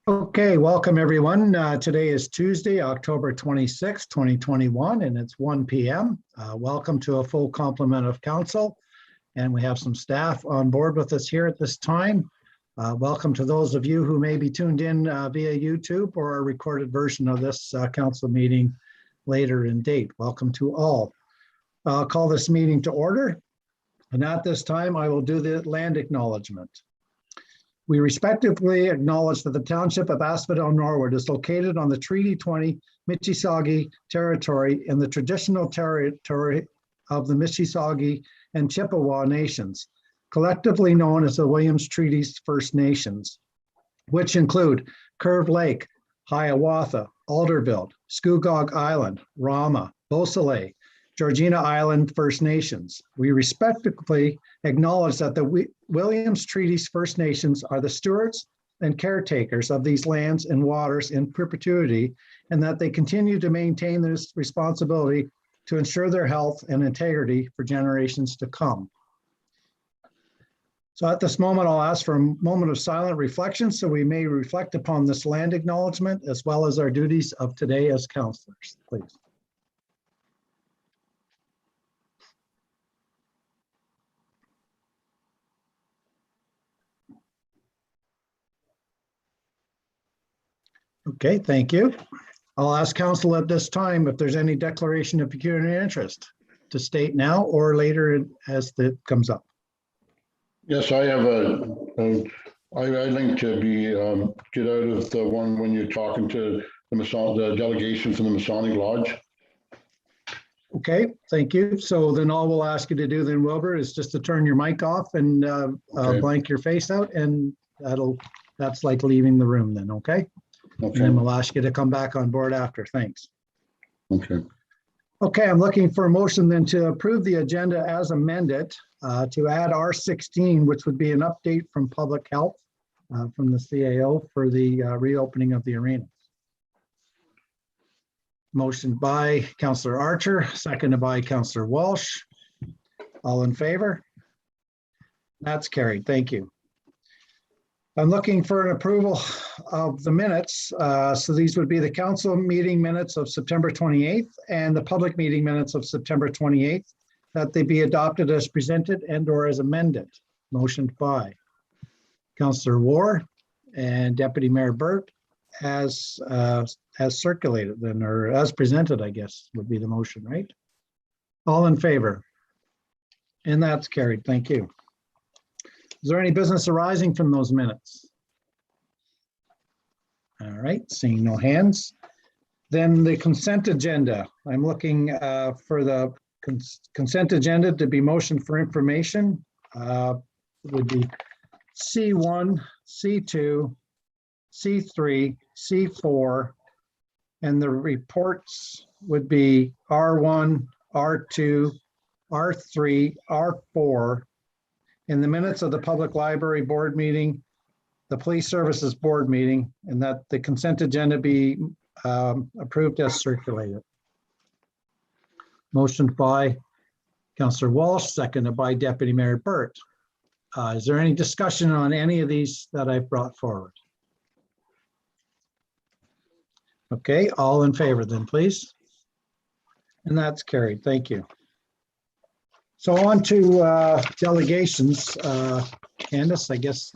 Okay, welcome everyone. Today is Tuesday, October 26, 2021, and it's 1 p.m. Welcome to a full complement of council, and we have some staff on board with us here at this time. Welcome to those of you who may be tuned in via YouTube or a recorded version of this council meeting later in date. Welcome to all. I'll call this meeting to order, and at this time I will do the land acknowledgement. We respectively acknowledge that the township of Asphodel-Norwood is located on the Treaty 20 Mississauga territory in the traditional territory of the Mississauga and Chippewa nations, collectively known as the Williams Treaties First Nations, which include Curve Lake, Hiawatha, Alderville, Scugog Island, Rama, Beausoleil, Georgina Island First Nations. We respectively acknowledge that the Williams Treaties First Nations are the stewards and caretakers of these lands and waters in perpetuity, and that they continue to maintain this responsibility to ensure their health and integrity for generations to come. So at this moment, I'll ask for a moment of silent reflection so we may reflect upon this land acknowledgement as well as our duties of today as councillors, please. Okay, thank you. I'll ask council at this time if there's any declaration of pecuniary interest to state now or later as it comes up. Yes, I have I think to be get out of the one when you're talking to the delegation from the Masonic Lodge. Okay, thank you. So then all we'll ask you to do then, Wilbur, is just to turn your mic off and Okay. blank your face out, and that's like leaving the room then, okay? Okay. And then we'll ask you to come back on board after. Thanks. Okay. Okay, I'm looking for a motion then to approve the agenda as amended, to add R16, which would be an update from Public Health from the CAO for the reopening of the arena. Motion by Councillor Archer, seconded by Councillor Walsh. All in favor? That's carried. Thank you. I'm looking for an approval of the minutes. So these would be the council meeting minutes of September 28th and the public meeting minutes of September 28th, that they be adopted as presented and or as amended. Motioned by Councillor War and Deputy Mayor Burt as circulated then, or as presented, I guess would be the motion, right? All in favor? And that's carried. Thank you. Is there any business arising from those minutes? All right, seeing no hands. Then the consent agenda. I'm looking for the consent agenda to be motioned for information. Would be C1, C2, C3, C4, and the reports would be R1, R2, R3, R4, in the minutes of the Public Library Board meeting, the Police Services Board meeting, and that the consent agenda be approved as circulated. Motioned by Councillor Walsh, seconded by Deputy Mayor Burt. Is there any discussion on any of these that I've brought forward? Okay, all in favor then, please. And that's carried. Thank you. So on to delegations. Candace, I guess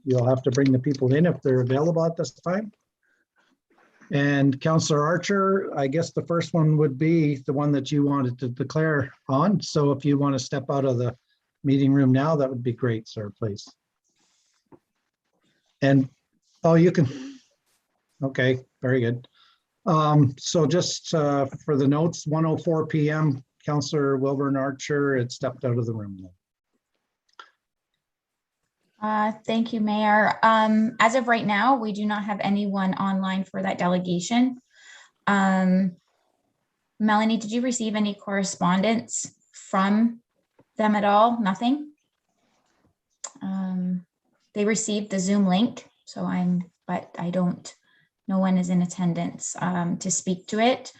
you'll have to bring the people in if they're available at this time. And Councillor Archer, I guess the first one would be the one that you wanted to declare on. So if you want to step out of the meeting room now, that would be great, sir, please. And, oh, you can, okay, very good. So just for the notes, 1:04 p.m., Councillor Wilburn Archer had stepped out of the room. Thank you, Mayor. As of right now, we do not have anyone online for that delegation. Melanie, did you receive any correspondence from them at all, nothing. They received the Zoom link, but I don't, no one is in attendance to speak to it.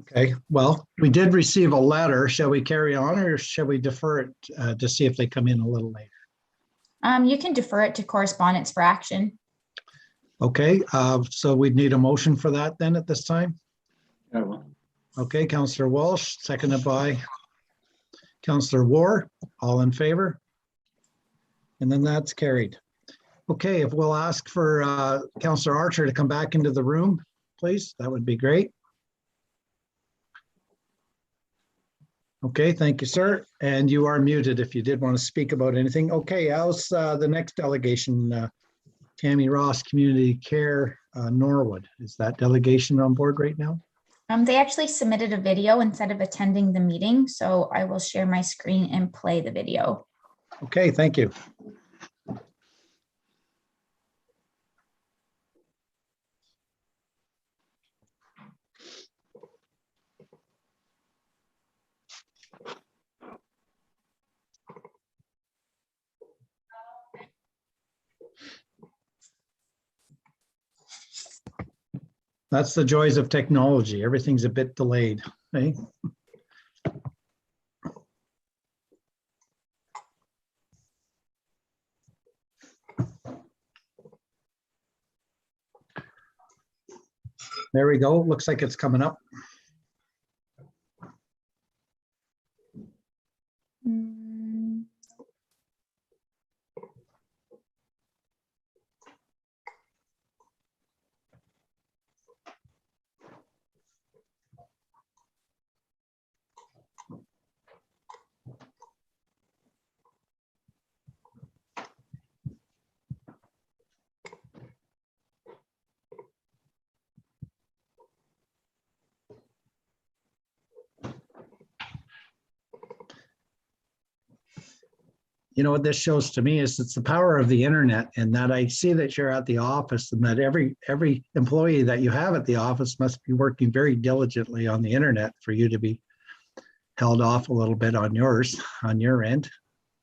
Okay, well, we did receive a letter. Shall we carry on or shall we defer it to see if they come in a little later? You can defer it to correspondence for action. Okay, so we'd need a motion for that then at this time. Yeah, well, Okay, Councillor Walsh, seconded by Councillor War. All in favor? And then that's carried. Okay, if we'll ask for Councillor Archer to come back into the room, please, that would be great. Okay, thank you, sir. And you are muted if you did want to speak about anything. Okay, how's the next delegation? Tammy Ross, Community Care, Norwood. Is that delegation on board right now? They actually submitted a video instead of attending the meeting, so I will share my screen and play the video. Okay, thank you. That's the joys of technology. Everything's a bit delayed, eh? There we go. Looks like it's coming up. You know what this shows to me is it's the power of the internet, and that I see that you're at the office and that every employee that you have at the office must be working very diligently on the internet for you to be held off a little bit on your end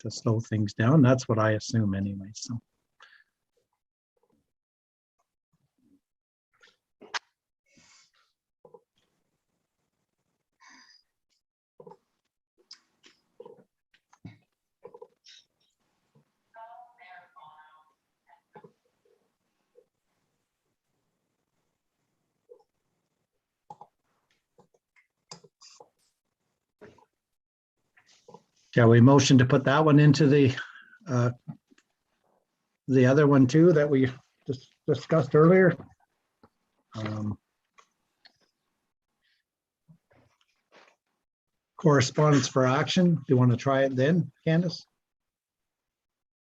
to slow things down. That's what I assume anyway. So. Shall we motion to put that one into the other one too that we just discussed earlier? Correspondence for action. Do you want to try it then, Candace?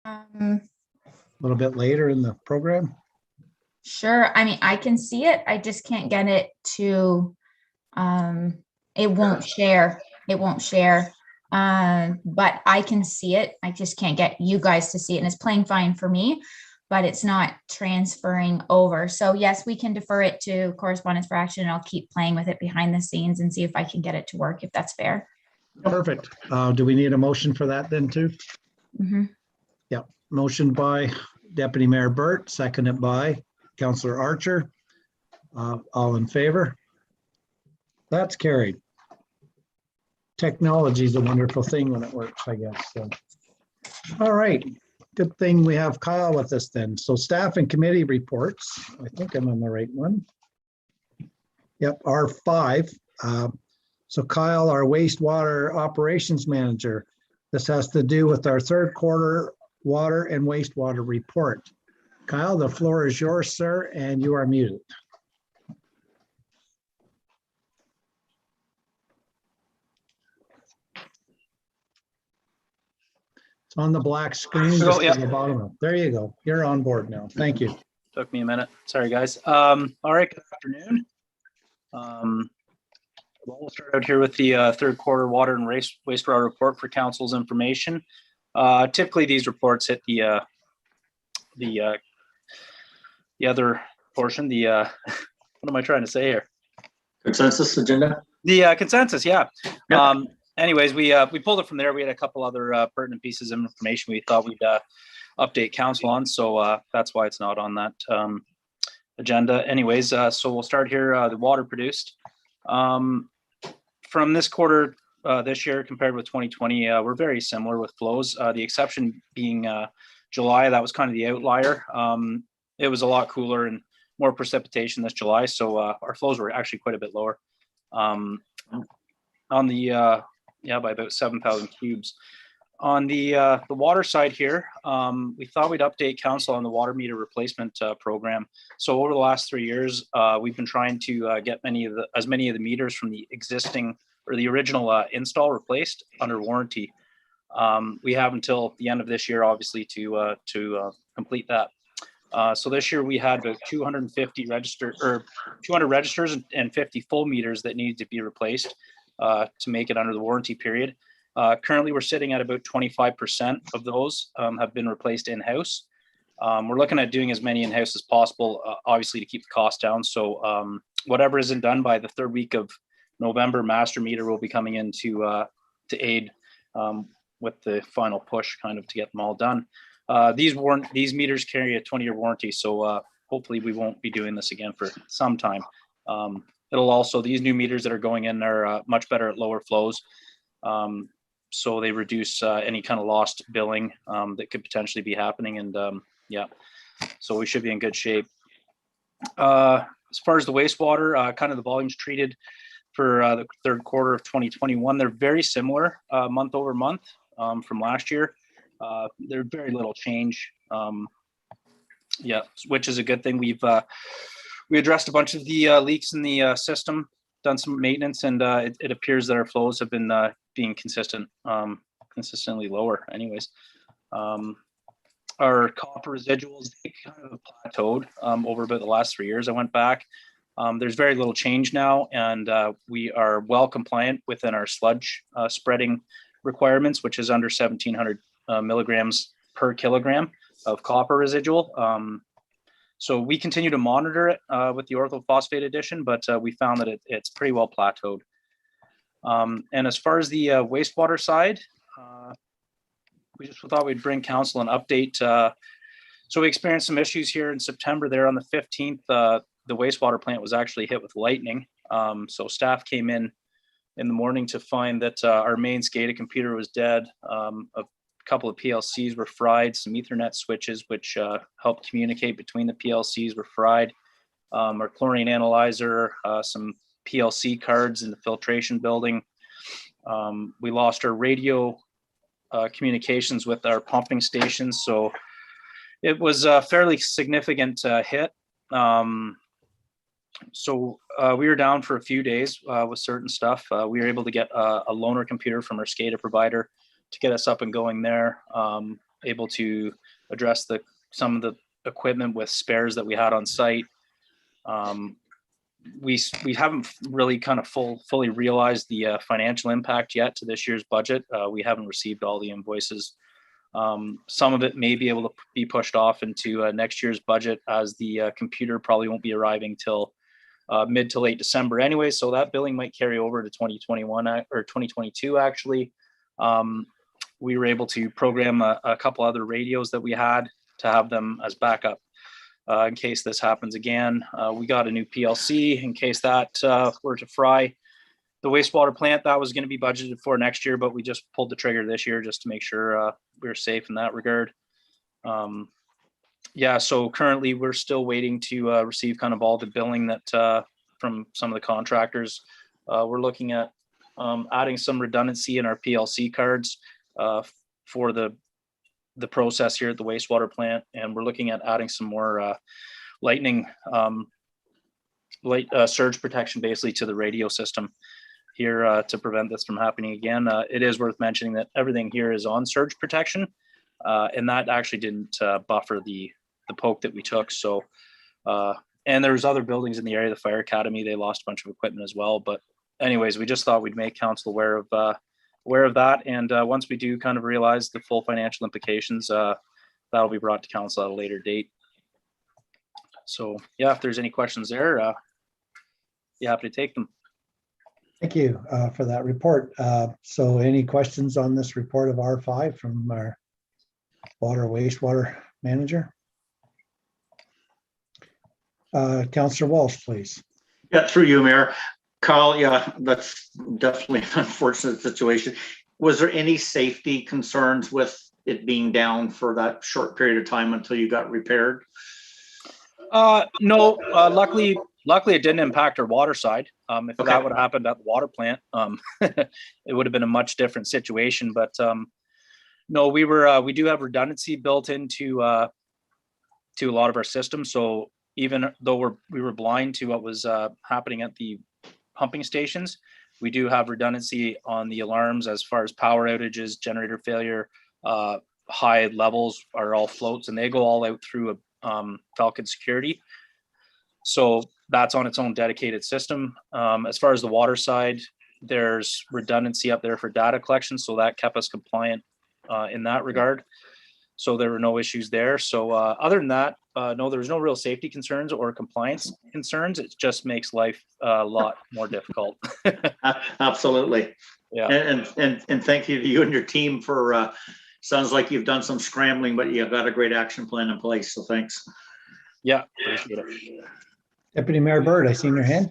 A little bit later in the program? Sure. I mean, I can see it. I just can't get it to, it won't share. It won't share. But I can see it. I just can't get you guys to see it. And it's playing fine for me, but it's not transferring over. So yes, we can defer it to correspondence for action, and I'll keep playing with it behind the scenes and see if I can get it to work, if that's fair. Perfect. Do we need a motion for that then too? Mm-hmm. Yeah. Motion by Deputy Mayor Burt, seconded by Councillor Archer. All in favor? That's carried. Technology is a wonderful thing when it works, I guess. So. All right. Good thing we have Kyle with us then. So staff and committee reports. I think I'm on the right one. Yep, R5. So Kyle, our wastewater operations manager. This has to do with our third quarter water and wastewater report. Kyle, the floor is yours, sir, and you are muted. It's on the black screen, just at the bottom. There you go. You're on board now. Thank you. Took me a minute. Sorry, guys. All right, good afternoon. We'll start out here with the third quarter water and wastewater report for council's information. Typically, these reports hit the other portion. What am I trying to say here? Consensus agenda? The consensus, yeah. Yep. anyways, we pulled it from there. We had a couple other pertinent pieces of information we thought we'd update council on. So that's why it's not on that agenda. Anyways, so we'll start here. The water produced from this quarter this year compared with 2020, we're very similar with flows. The exception being July, that was kind of the outlier. It was a lot cooler and more precipitation this July, so our flows were actually quite a bit lower. On the by about 7,000 cubes. On the water side here, we thought we'd update council on the water meter replacement program. So over the last 3 years, we've been trying to get as many of the meters from the existing or the original install replaced under warranty. We have until the end of this year, obviously, to complete that. So this year we had about 250 registered or 200 registers and 50 full meters that needed to be replaced to make it under the warranty period. Currently, we're sitting at about 25% of those have been replaced in-house. We're looking at doing as many in-house as possible, obviously to keep the cost down. So whatever isn't done by the third week of November, Master Meter will be coming in to aid with the final push kind of to get them all done. These meters carry a 20-year warranty, so hopefully we won't be doing this again for some time. It'll also, these new meters that are going in are much better at lower flows. So they reduce any kind of lost billing that could potentially be happening. And yeah, so we should be in good shape. As far as the wastewater, kind of the volumes treated for the third quarter of 2021, they're very similar month over month from last year. There's very little change. Yeah, which is a good thing. We addressed a bunch of the leaks in the system, done some maintenance, and it appears that our flows have been being consistently lower. Anyways, our copper residuals, they kind of plateaued over about the last 3 years. I went back. There's very little change now, and we are well compliant within our sludge spreading requirements, which is under 1,700 milligrams per kilogram of copper residual. So we continue to monitor it with the orthophosphate addition, but we found that it's pretty well plateaued. And as far as the wastewater side, we just thought we'd bring council an update. So we experienced some issues here in September. There on the 15th, the wastewater plant was actually hit with lightning. So staff came in the morning to find that our main SCADA computer was dead. A couple of PLCs were fried. Some Ethernet switches, which helped communicate between the PLCs, were fried. Our chlorine analyzer, some PLC cards in the filtration building. We lost our radio communications with our pumping stations. So it was a fairly significant hit. So we were down for a few days with certain stuff. We were able to get a loaner computer from our SCADA provider to get us up and going there, able to address some of the equipment with spares that we had on site. We haven't really kind of fully realized the financial impact yet to this year's budget. We haven't received all the invoices. Some of it may be able to be pushed off into next year's budget, as the computer probably won't be arriving till mid to late December anyway. So that billing might carry over to 2021 or 2022 actually. We were able to program a couple other radios that we had to have them as backup in case this happens again. We got a new PLC in case that were to fry. The wastewater plant, that was going to be budgeted for next year, but we just pulled the trigger this year just to make sure we were safe in that regard. Yeah, so currently we're still waiting to receive kind of all the billing that from some of the contractors. We're looking at adding some redundancy in our PLC cards for the process here at the wastewater plant, and we're looking at adding some more lightning surge protection basically to the radio system here to prevent this from happening again. It is worth mentioning that everything here is on surge protection, and that actually didn't buffer the poke that we took. So and there's other buildings in the area, the fire academy, they lost a bunch of equipment as well. But anyways, we just thought we'd make council aware of that, and once we do kind of realize the full financial implications, that'll be brought to council at a later date. So yeah, if there's any questions there, be happy to take them. Thank you for that report. So any questions on this report of R5 from our water wastewater manager? Councillor Walsh, please. Yeah, through you, Mayor. Carl, yeah, that's definitely an unfortunate situation. Was there any safety concerns with it being down for that short period of time until you got repaired? No, luckily it didn't impact our water side. If Okay. that would have happened at the water plant, it would have been a much different situation. But no, we do have redundancy built into to a lot of our systems. So even though we were blind to what was happening at the pumping stations, we do have redundancy on the alarms as far as power outages, generator failure, high levels are all floats, and they go all out through a Falcon security. So that's on its own dedicated system. As far as the water side, there's redundancy up there for data collection, so that kept us compliant in that regard. So there were no issues there. So other than that, no, there was no real safety concerns or compliance concerns. It just makes life a lot more difficult. Absolutely. Yeah. And thank you to you and your team for, sounds like you've done some scrambling, but you've got a great action plan in place. So thanks. Yeah, appreciate it. Deputy Mayor Byrd, I seen your hand.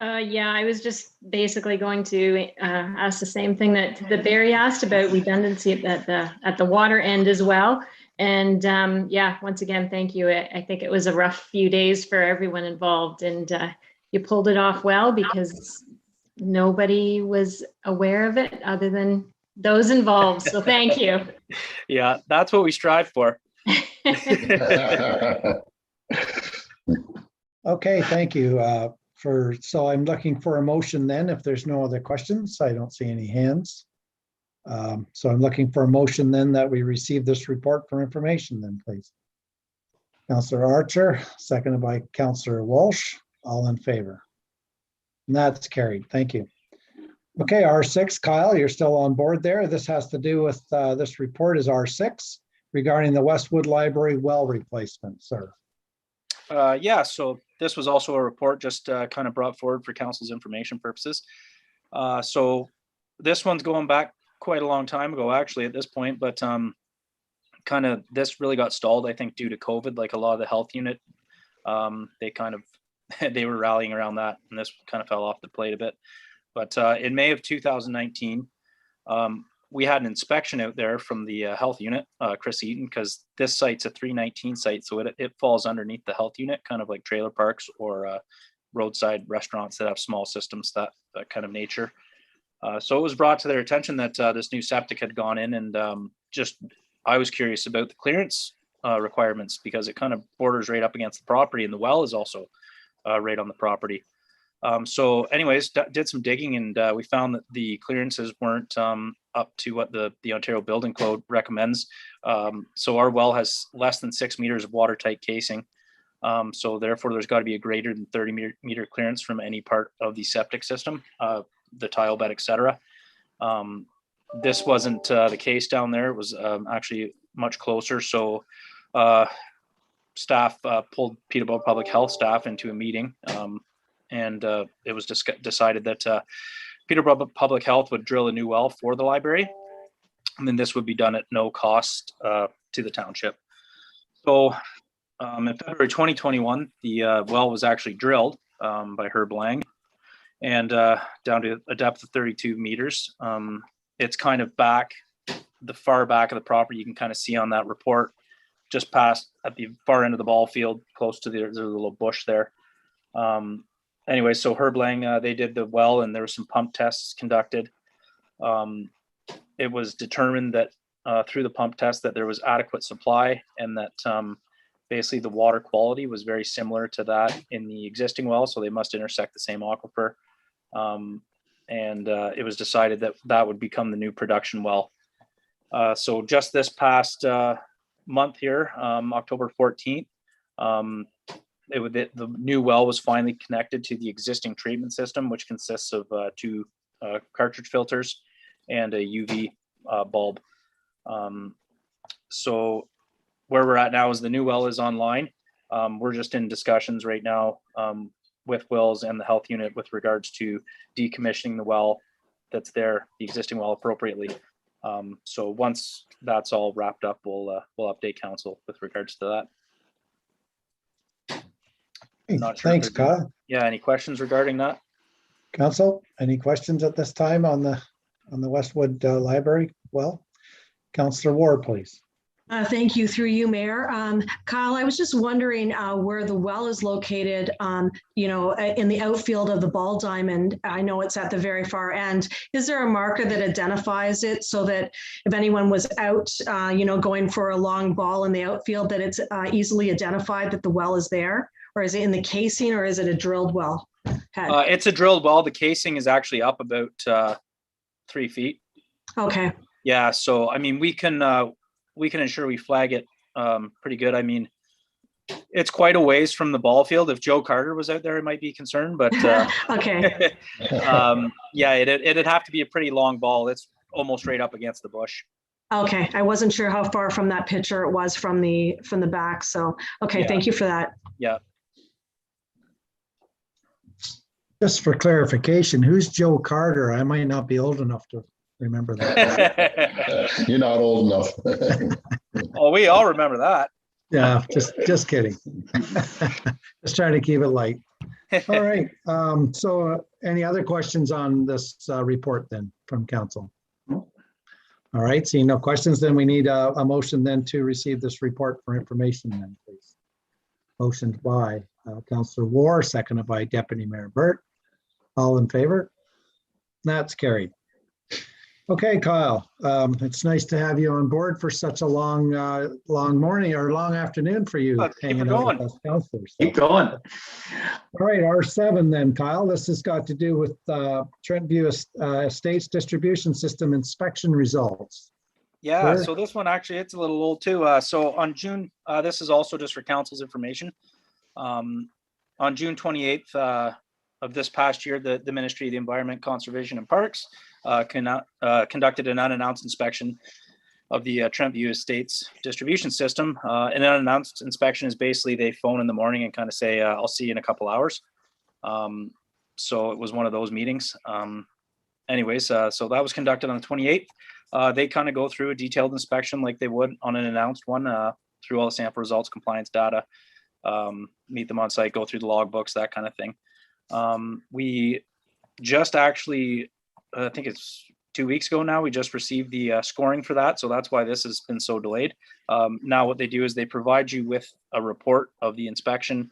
Yeah, I was just basically going to ask the same thing that Barry asked about redundancy at the water end as well. And yeah, once again, thank you. I think it was a rough few days for everyone involved, and you pulled it off well because nobody was aware of it other than those involved. So thank you. Yeah, that's what we strive for. Okay, thank you. So I'm looking for a motion then, if there's no other questions. I don't see any hands. So I'm looking for a motion then that we receive this report for information then, please. Councillor Archer, seconded by Councillor Walsh, all in favor. And that's carried. Thank you. Okay, R6, Kyle, you're still on board there. This has to do with, this report is R6 regarding the Westwood Library well replacement, sir. Yeah, so this was also a report just kind of brought forward for council's information purposes. So this one's going back quite a long time ago, actually, at this point, but kind of this really got stalled, I think, due to COVID. Like a lot of the health unit, they were rallying around that, and this kind of fell off the plate a bit. But in May of 2019, we had an inspection out there from the health unit, Chris Eaton, because this site's a 319 site, so it falls underneath the health unit, kind of like trailer parks or roadside restaurants that have small systems, that kind of nature. So it was brought to their attention that this new septic had gone in, and I was curious about the clearance requirements because it kind of borders right up against the property, and the well is also right on the property. So anyways, did some digging, and we found that the clearances weren't up to what the Ontario Building Code recommends. So our well has less than 6 meters of watertight casing. So therefore, there's got to be a greater than 30 meter clearance from any part of the septic system, the tile bed, etc. This wasn't the case down there. It was actually much closer. So staff pulled Peterborough Public Health staff into a meeting. And it was decided that Peterborough Public Health would drill a new well for the library, and then this would be done at no cost to the township. So in February 2021, the well was actually drilled by Herb Lang, and down to a depth of 32 meters. It's kind of the far back of the property. You can kind of see on that report, just past at the far end of the ball field, close to the little bush there. Anyway, so Herb Lang, they did the well, and there were some pump tests conducted. It was determined that through the pump test that there was adequate supply, and that basically the water quality was very similar to that in the existing well, so they must intersect the same aquifer. And it was decided that that would become the new production well. So just this past month here, October 14th, the new well was finally connected to the existing treatment system, which consists of 2 cartridge filters and a UV bulb. So where we're at now is the new well is online. We're just in discussions right now with Wills and the health unit with regards to decommissioning the well that's there, the existing well appropriately. So once that's all wrapped up, we'll update council with regards to that. Not sure if Thanks, there's any- Kyle. Yeah, any questions regarding that? Council, any questions at this time on the Westwood Library? Well, Councillor Ward, please. Thank you, through you, Mayor. Kyle, I was just wondering where the well is located, in the outfield of the ball diamond. I know it's at the very far end. Is there a marker that identifies it so that if anyone was out, going for a long ball in the outfield, that it's easily identified that the well is there? Or is it in the casing, or is it a drilled well head? It's a drilled well. The casing is actually up about 3 feet. Okay. Yeah, so I mean, we can ensure we flag it pretty good. I mean, it's quite a ways from the ball field. If Joe Carter was out there, it might be concerned, but Okay. yeah, it'd have to be a pretty long ball. It's almost right up against the bush. Okay. I wasn't sure how far from that picture it was from the back. So, okay. Yeah. Thank you for that. Yeah. Just for clarification, who's Joe Carter? I might not be old enough to remember that. You're not old enough. Oh, we all remember that. Yeah, just kidding. Just trying to keep it light. All right. So any other questions on this report then from council? All right, seeing no questions, then we need a motion then to receive this report for information then, please. Motioned by Councillor Ward, seconded by Deputy Mayor Burt. All in favor? That's carried. Okay, Kyle, it's nice to have you on board for such a long morning or long afternoon for you. Let's keep it hanging out with going. us councillors. So- Keep going. All right, R7 then, Kyle. This has got to do with Trentview Estates Distribution System inspection results. Yeah, Sure. so this one actually, it's a little old too. So on June, this is also just for council's information. On June 28th of this past year, the Ministry of the Environment, Conservation and Parks conducted an unannounced inspection of the Trentview Estates distribution system. An unannounced inspection is basically they phone in the morning and kind of say, I'll see you in a couple hours. So it was one of those meetings. Anyways, so that was conducted on the 28th. They kind of go through a detailed inspection like they would on an announced one, through all the sample results, compliance data, meet them on site, go through the logbooks, that kind of thing. We just actually, I think it's 2 weeks ago now, we just received the scoring for that. So that's why this has been so delayed. Now what they do is they provide you with a report of the inspection,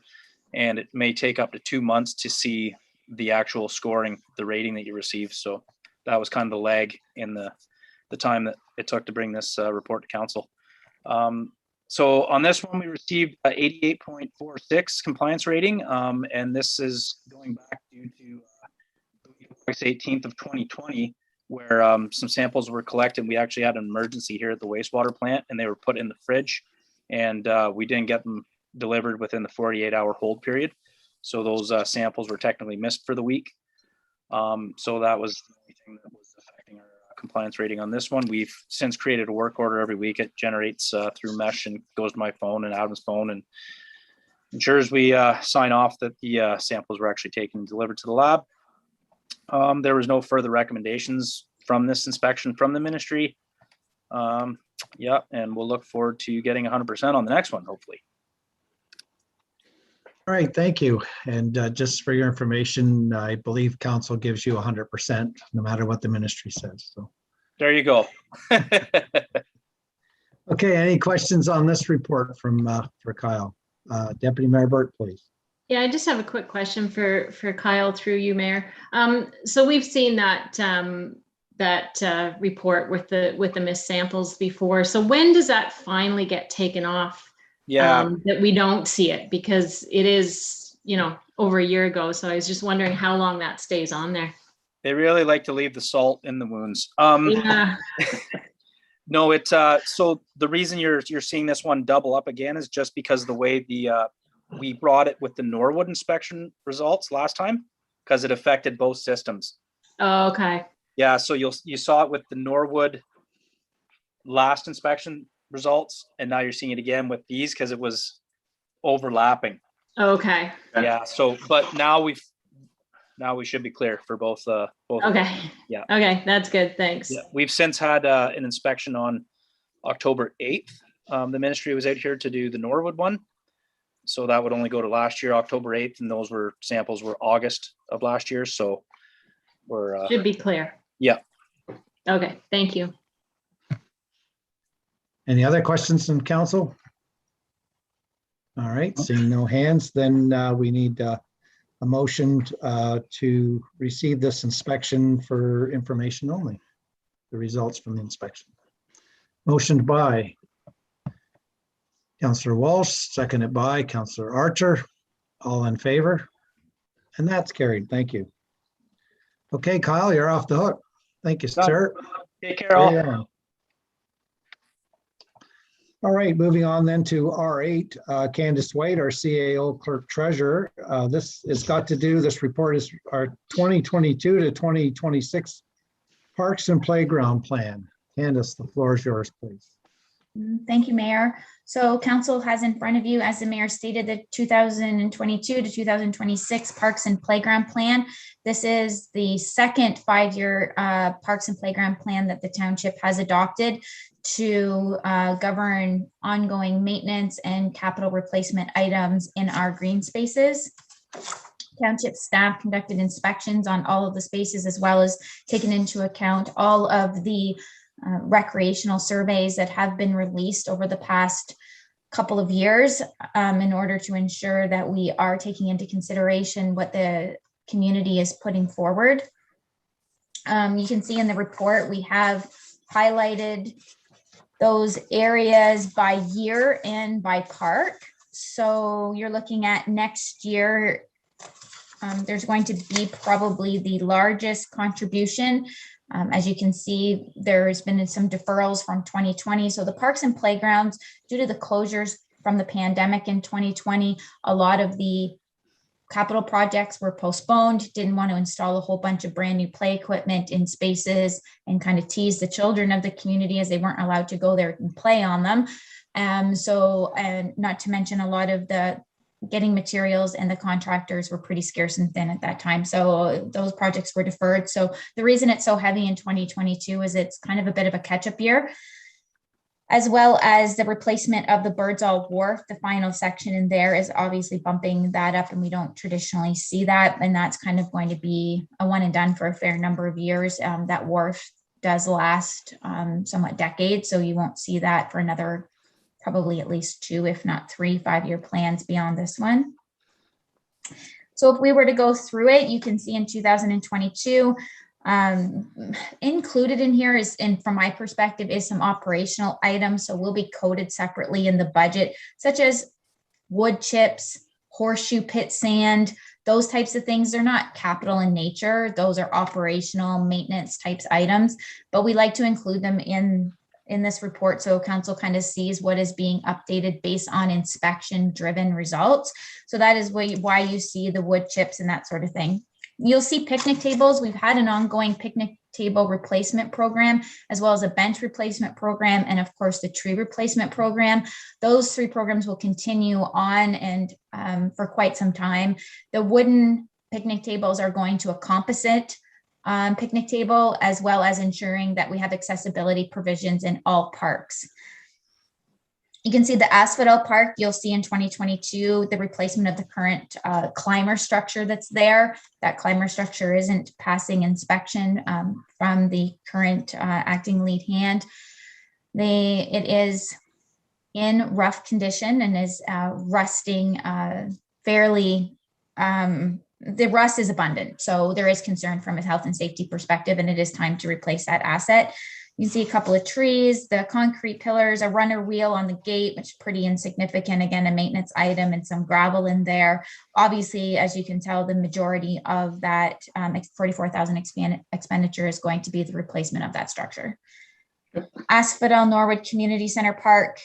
and it may take up to 2 months to see the actual scoring, the rating that you receive. So that was kind of the lag in the time that it took to bring this report to council. So on this one, we received 88.46 compliance rating, and this is going back due to August 18th of 2020, where some samples were collected. We actually had an emergency here at the wastewater plant, and they were put in the fridge, and we didn't get them delivered within the 48-hour hold period. So those samples were technically missed for the week. So that was the only thing that was affecting our compliance rating on this one. We've since created a work order every week. It generates through Mesh and goes to my phone and Adam's phone and ensures we sign off that the samples were actually taken and delivered to the lab. There was no further recommendations from this inspection from the ministry. Yeah, and we'll look forward to getting 100% on the next one, hopefully. All right, thank you. And just for your information, I believe council gives you 100%, no matter what the ministry says. So, there you go. okay, any questions on this report from for Kyle? Deputy Mayor Burt, please. Yeah, I just have a quick question for Kyle through you, Mayor. So we've seen that report with the missed samples before. So when does that finally get taken off? Yeah, That we don't see it, because it is, over a year ago. So I was just wondering how long that stays on there. they really like to leave the salt in the wounds. Yeah. No, it's so the reason you're seeing this one double up again is just because the way we brought it with the Norwood inspection results last time, because it affected both systems. Oh, okay. Yeah, so you saw it with the Norwood last inspection results, and now you're seeing it again with these because it was overlapping. Okay, Okay. Yeah, so, but now we should be clear for both, both. of them. okay. Yeah. Okay, that's good, thanks. Yeah, we've since had an inspection on October 8th. The ministry was out here to do the Norwood one. So that would only go to last year, October 8th, and those samples were August of last year. So we're Should be clear. Yeah. Okay, thank you. Any other questions from council? All right, seeing no hands, then we need a motion to receive this inspection for information only, the results from the inspection. Motioned by Councillor Walsh, seconded by Councillor Archer. All in favor? And that's carried. Thank you. Okay, Kyle, you're off the hook. Thank you, sir. Take care, all. Yeah. All right, moving on then to R8, Candace White, our CAO Clerk Treasurer. This report is our 2022 to 2026 Parks and Playground Plan. Candace, the floor is yours, please. Thank you, Mayor. So council has in front of you, as the mayor stated, the 2022 to 2026 Parks and Playground Plan. This is the second 5-year Parks and Playground Plan that the township has adopted to govern ongoing maintenance and capital replacement items in our green spaces. Township staff conducted inspections on all of the spaces, as well as taken into account all of the recreational surveys that have been released over the past couple of years in order to ensure that we are taking into consideration what the community is putting forward. You can see in the report, we have highlighted those areas by year and by park. So you're looking at next year, there's going to be probably the largest contribution. As you can see, there's been some deferrals from 2020. So the parks and playgrounds, due to the closures from the pandemic in 2020, a lot of the capital projects were postponed, didn't want to install a whole bunch of brand new play equipment in spaces and kind of tease the children of the community as they weren't allowed to go there and play on them. And not to mention a lot of the getting materials and the contractors were pretty scarce and thin at that time. So those projects were deferred. So the reason it's so heavy in 2022 is it's kind of a bit of a catch-up year, as well as the replacement of the Birdsall Wharf. The final section in there is obviously bumping that up, and we don't traditionally see that. And that's kind of going to be a one and done for a fair number of years. That wharf does last somewhat decades, so you won't see that for another probably at least 2, if not 3 5-year plans beyond this one. So if we were to go through it, you can see in 2022, included in here is, and from my perspective, is some operational items. So will be coded separately in the budget, such as wood chips, horseshoe pit sand, those types of things. They're not capital in nature. Those are operational maintenance types items, but we like to include them in this report so council kind of sees what is being updated based on inspection driven results. So that is why you see the wood chips and that sort of thing. You'll see picnic tables. We've had an ongoing picnic table replacement program, as well as a bench replacement program, and of course the tree replacement program. Those 3 programs will continue on and for quite some time. The wooden picnic tables are going to a composite picnic table, as well as ensuring that we have accessibility provisions in all parks. You can see the Asphodel Park. You'll see in 2022 the replacement of the current climber structure that's there. That climber structure isn't passing inspection from the current acting lead hand. It is in rough condition and is rusting fairly. The rust is abundant, so there is concern from a health and safety perspective, and it is time to replace that asset. You can see a couple of trees, the concrete pillars, a runner wheel on the gate, which is pretty insignificant, again, a maintenance item, and some gravel in there. Obviously, as you can tell, the majority of that $44,000 expenditure is going to be the replacement of that structure. Asphodel-Norwood Community Center Park,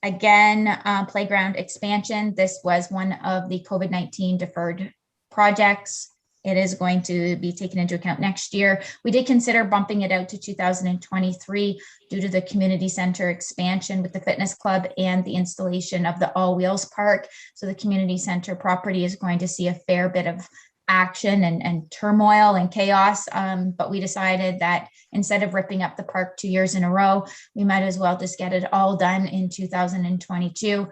again, playground expansion. This was one of the COVID-19 deferred projects. it is going to be taken into account next year. We did consider bumping it out to 2023 due to the community center expansion with the fitness club and the installation of the all wheels park. So the community center property is going to see a fair bit of action and turmoil and chaos. But we decided that instead of ripping up the park 2 years in a row, we might as well just get it all done in 2022.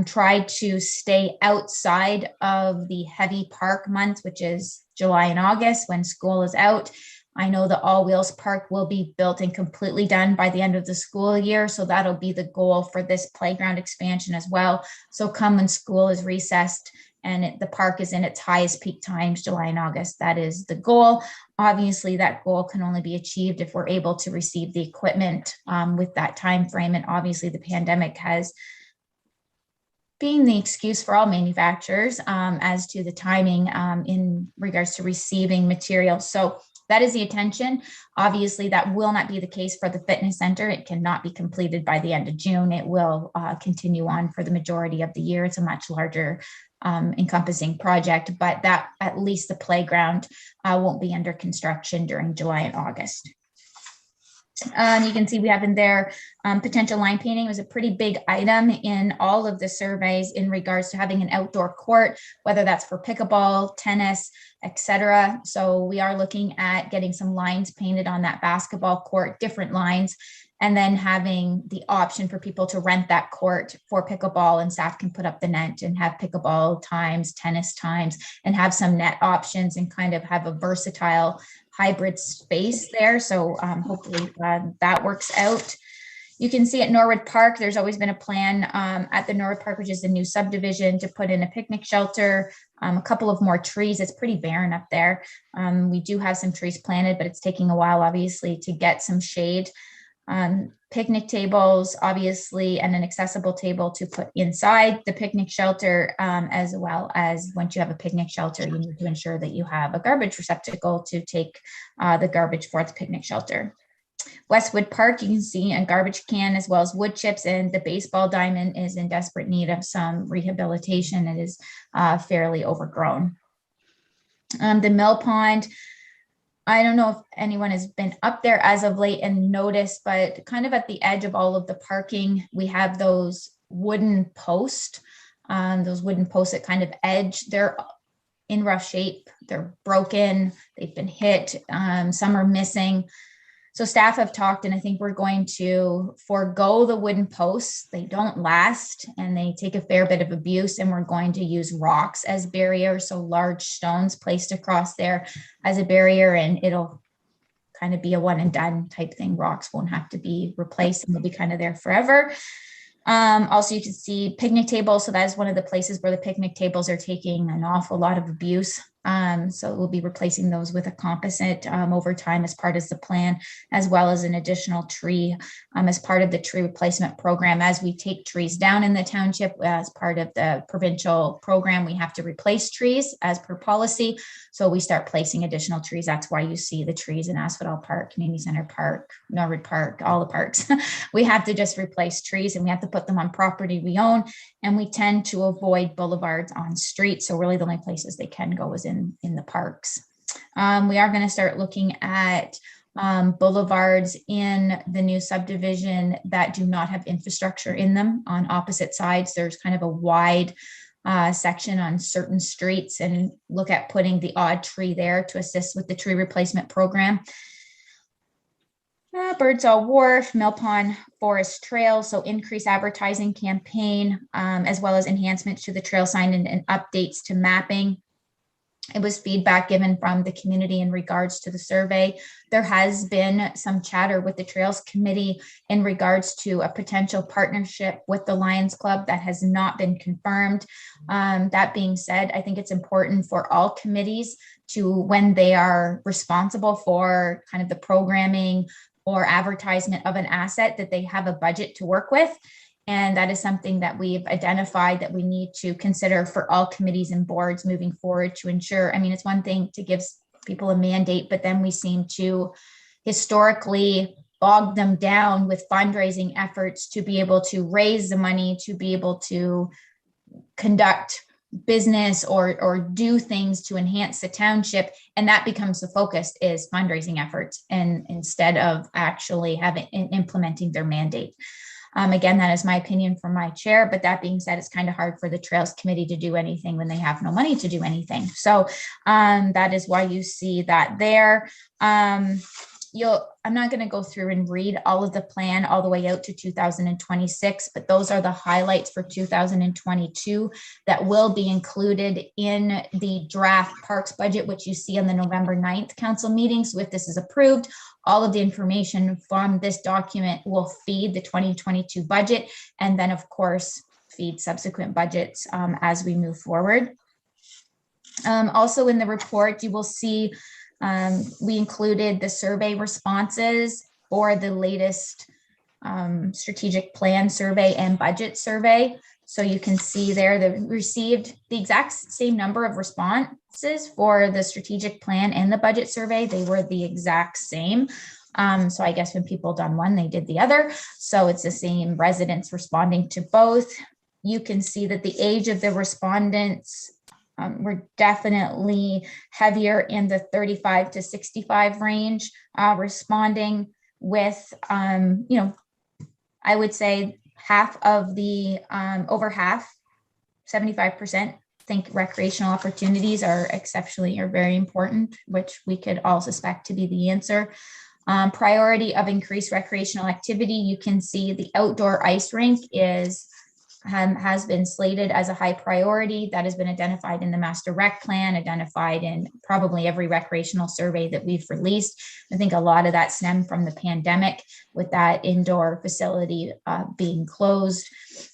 Try to stay outside of the heavy park months, which is July and August when school is out. I know the all wheels park will be built and completely done by the end of the school year. So that'll be the goal for this playground expansion as well. So come when school is recessed and the park is in its highest peak times, July and August, that is the goal. Obviously, that goal can only be achieved if we're able to receive the equipment with that time frame. And obviously the pandemic has been the excuse for all manufacturers as to the timing in regards to receiving materials. So that is the intention. Obviously, that will not be the case for the fitness center. It cannot be completed by the end of June. It will continue on for the majority of the year. It's a much larger encompassing project, but that at least the playground won't be under construction during July and August. You can see we have in there potential line painting. It was a pretty big item in all of the surveys in regards to having an outdoor court, whether that's for pickleball, tennis, etc. So we are looking at getting some lines painted on that basketball court, different lines, and then having the option for people to rent that court for pickleball, and staff can put up the net and have pickleball times, tennis times, and have some net options and kind of have a versatile hybrid space there. So hopefully that works out. You can see at Norwood Park, there's always been a plan at the Norwood Park, which is the new subdivision, to put in a picnic shelter, a couple of more trees. It's pretty barren up there. We do have some trees planted, but it's taking a while, obviously, to get some shade. Picnic tables, obviously, and an accessible table to put inside the picnic shelter, as well as once you have a picnic shelter, you need to ensure that you have a garbage receptacle to take the garbage for the picnic shelter. Westwood Park, you can see a garbage can as well as wood chips, and the baseball diamond is in desperate need of some rehabilitation. It is fairly overgrown. The mill pond, I don't know if anyone has been up there as of late and noticed, but kind of at the edge of all of the parking, we have those wooden posts that kind of edge. They're in rough shape. They're broken. They've been hit. Some are missing. So staff have talked, and I think we're going to forego the wooden posts. They don't last and they take a fair bit of abuse, and we're going to use rocks as barriers. So large stones placed across there as a barrier, and it'll kind of be a one and done type thing. Rocks won't have to be replaced and they'll be kind of there forever. Also, you can see picnic tables. So that is one of the places where the picnic tables are taking an awful lot of abuse. So we'll be replacing those with a composite over time as part of the plan, as well as an additional tree as part of the tree replacement program. As we take trees down in the township as part of the provincial program, we have to replace trees as per policy. So we start placing additional trees. That's why you see the trees in Asphodel Park, Community Center Park, Norwood Park, all the parks. We have to just replace trees, and we have to put them on property we own. And we tend to avoid boulevards on streets. So really the only places they can go is in the parks. We are going to start looking at boulevards in the new subdivision that do not have infrastructure in them on opposite sides. There's kind of a wide section on certain streets, and look at putting the odd tree there to assist with the tree replacement program. Birdsall Wharf, Mill Pond Forest Trail, so increase advertising campaign, as well as enhancements to the trail sign and updates to mapping. It was feedback given from the community in regards to the survey. There has been some chatter with the Trails Committee in regards to a potential partnership with the Lions Club that has not been confirmed. That being said, I think it's important for all committees to, when they are responsible for kind of the programming or advertisement of an asset, that they have a budget to work with. And that is something that we've identified that we need to consider for all committees and boards moving forward to ensure. I mean, it's one thing to give people a mandate, but then we seem to historically bog them down with fundraising efforts to be able to raise the money, to be able to conduct business or do things to enhance the township, and that becomes the focus, is fundraising efforts, and instead of actually implementing their mandate. Again, that is my opinion from my chair, but that being said, it's kind of hard for the Trails Committee to do anything when they have no money to do anything. So that is why you see that there. I'm not going to go through and read all of the plan all the way out to 2026, but those are the highlights for 2022 that will be included in the draft parks budget, which you see on the November 9th council meeting. So if this is approved, all of the information from this document will feed the 2022 budget, and then of course feed subsequent budgets as we move forward. Also in the report, you will see we included the survey responses for the latest strategic plan survey and budget survey. So you can see there that we received the exact same number of responses for the strategic plan and the budget survey. They were the exact same. So I guess when people done one, they did the other. So it's the same residents responding to both. You can see that the age of the respondents were definitely heavier in the 35 to 65 range, responding with, I would say half of the, over half, 75%, think recreational opportunities are very important, which we could all suspect to be the answer. Priority of increased recreational activity, you can see the outdoor ice rink has been slated as a high priority. That has been identified in the master rec plan, identified in probably every recreational survey that we've released. I think a lot of that stemmed from the pandemic, with that indoor facility being closed,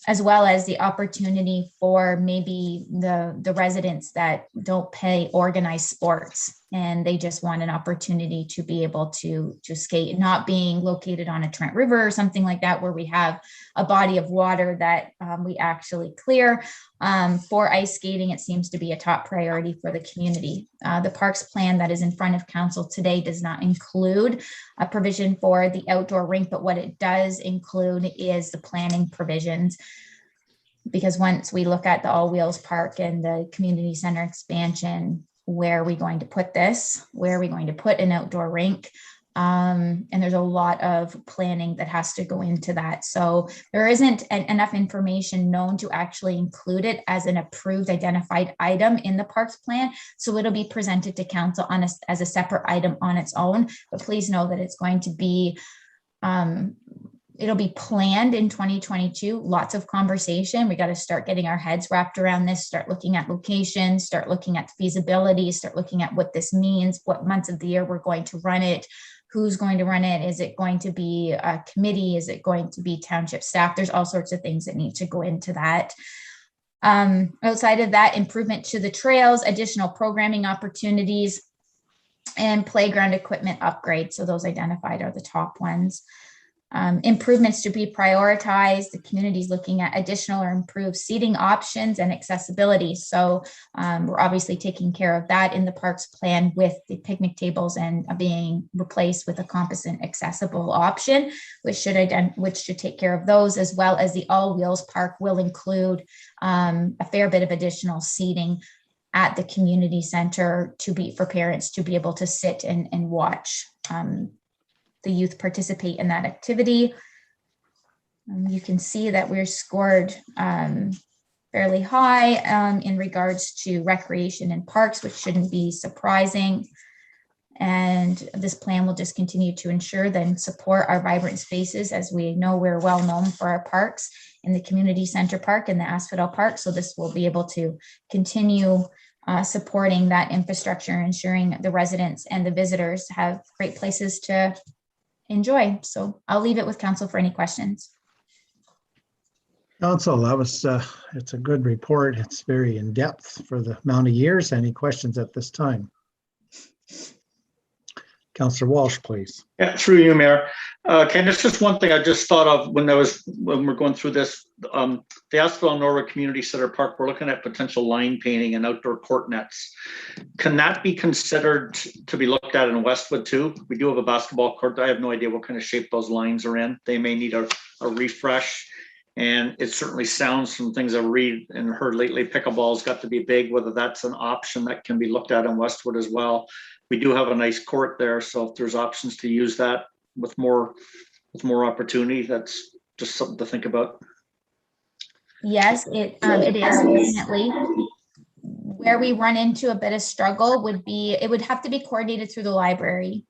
as well as the opportunity for maybe the residents that don't pay organized sports, and they just want an opportunity to be able to skate, not being located on a Trent River or something like that, where we have a body of water that we actually clear. For ice skating, it seems to be a top priority for the community. The parks plan that is in front of council today does not include a provision for the outdoor rink, but what it does include is the planning provisions. Because once we look at the All Wheels Park and the community center expansion, where are we going to put this? Where are we going to put an outdoor rink? And there's a lot of planning that has to go into that. So there isn't enough information known to actually include it as an approved identified item in the parks plan. So it'll be presented to council as a separate item on its own. But please know that it's going to be, it'll be planned in 2022, lots of conversation. We got to start getting our heads wrapped around this, start looking at locations, start looking at feasibility, start looking at what this means, what months of the year we're going to run it, who's going to run it, is it going to be a committee, is it going to be township staff? There's all sorts of things that need to go into that. Outside of that, improvement to the trails, additional programming opportunities, and playground equipment upgrades. So those identified are the top ones. Improvements to be prioritized. The community is looking at additional or improved seating options and accessibility. So we're obviously taking care of that in the parks plan, with the picnic tables and being replaced with a composite accessible option, which should take care of those, as well as the All Wheels Park will include a fair bit of additional seating at the community center for parents to be able to sit and watch the youth participate in that activity. You can see that we're scored fairly high in regards to recreation and parks, which shouldn't be surprising. And this plan will just continue to ensure and support our vibrant spaces. As we know, we're well known for our parks in the community center park and the Asphodel Park. So this will be able to continue supporting that infrastructure, ensuring the residents and the visitors have great places to enjoy. So I'll leave it with council for any questions. Council, that was it's a good report. It's very in-depth for the amount of years. Any questions at this time? Councillor Walsh, please. Yeah, through you, Mayor. Ken, it's just one thing I just thought of when we're going through this. The Asphodel-Norwood Community Center Park, we're looking at potential line painting and outdoor court nets. Can that be considered to be looked at in Westwood too? We do have a basketball court. I have no idea what kind of shape those lines are in. They may need a refresh. And it certainly sounds from things I've read and heard lately, pickleball's got to be big, whether that's an option that can be looked at in Westwood as well. We do have a nice court there, so if there's options to use that with more opportunity, that's just something to think about. Yes, it is definitely. Where we run into a bit of struggle would be, it would have to be coordinated through the library,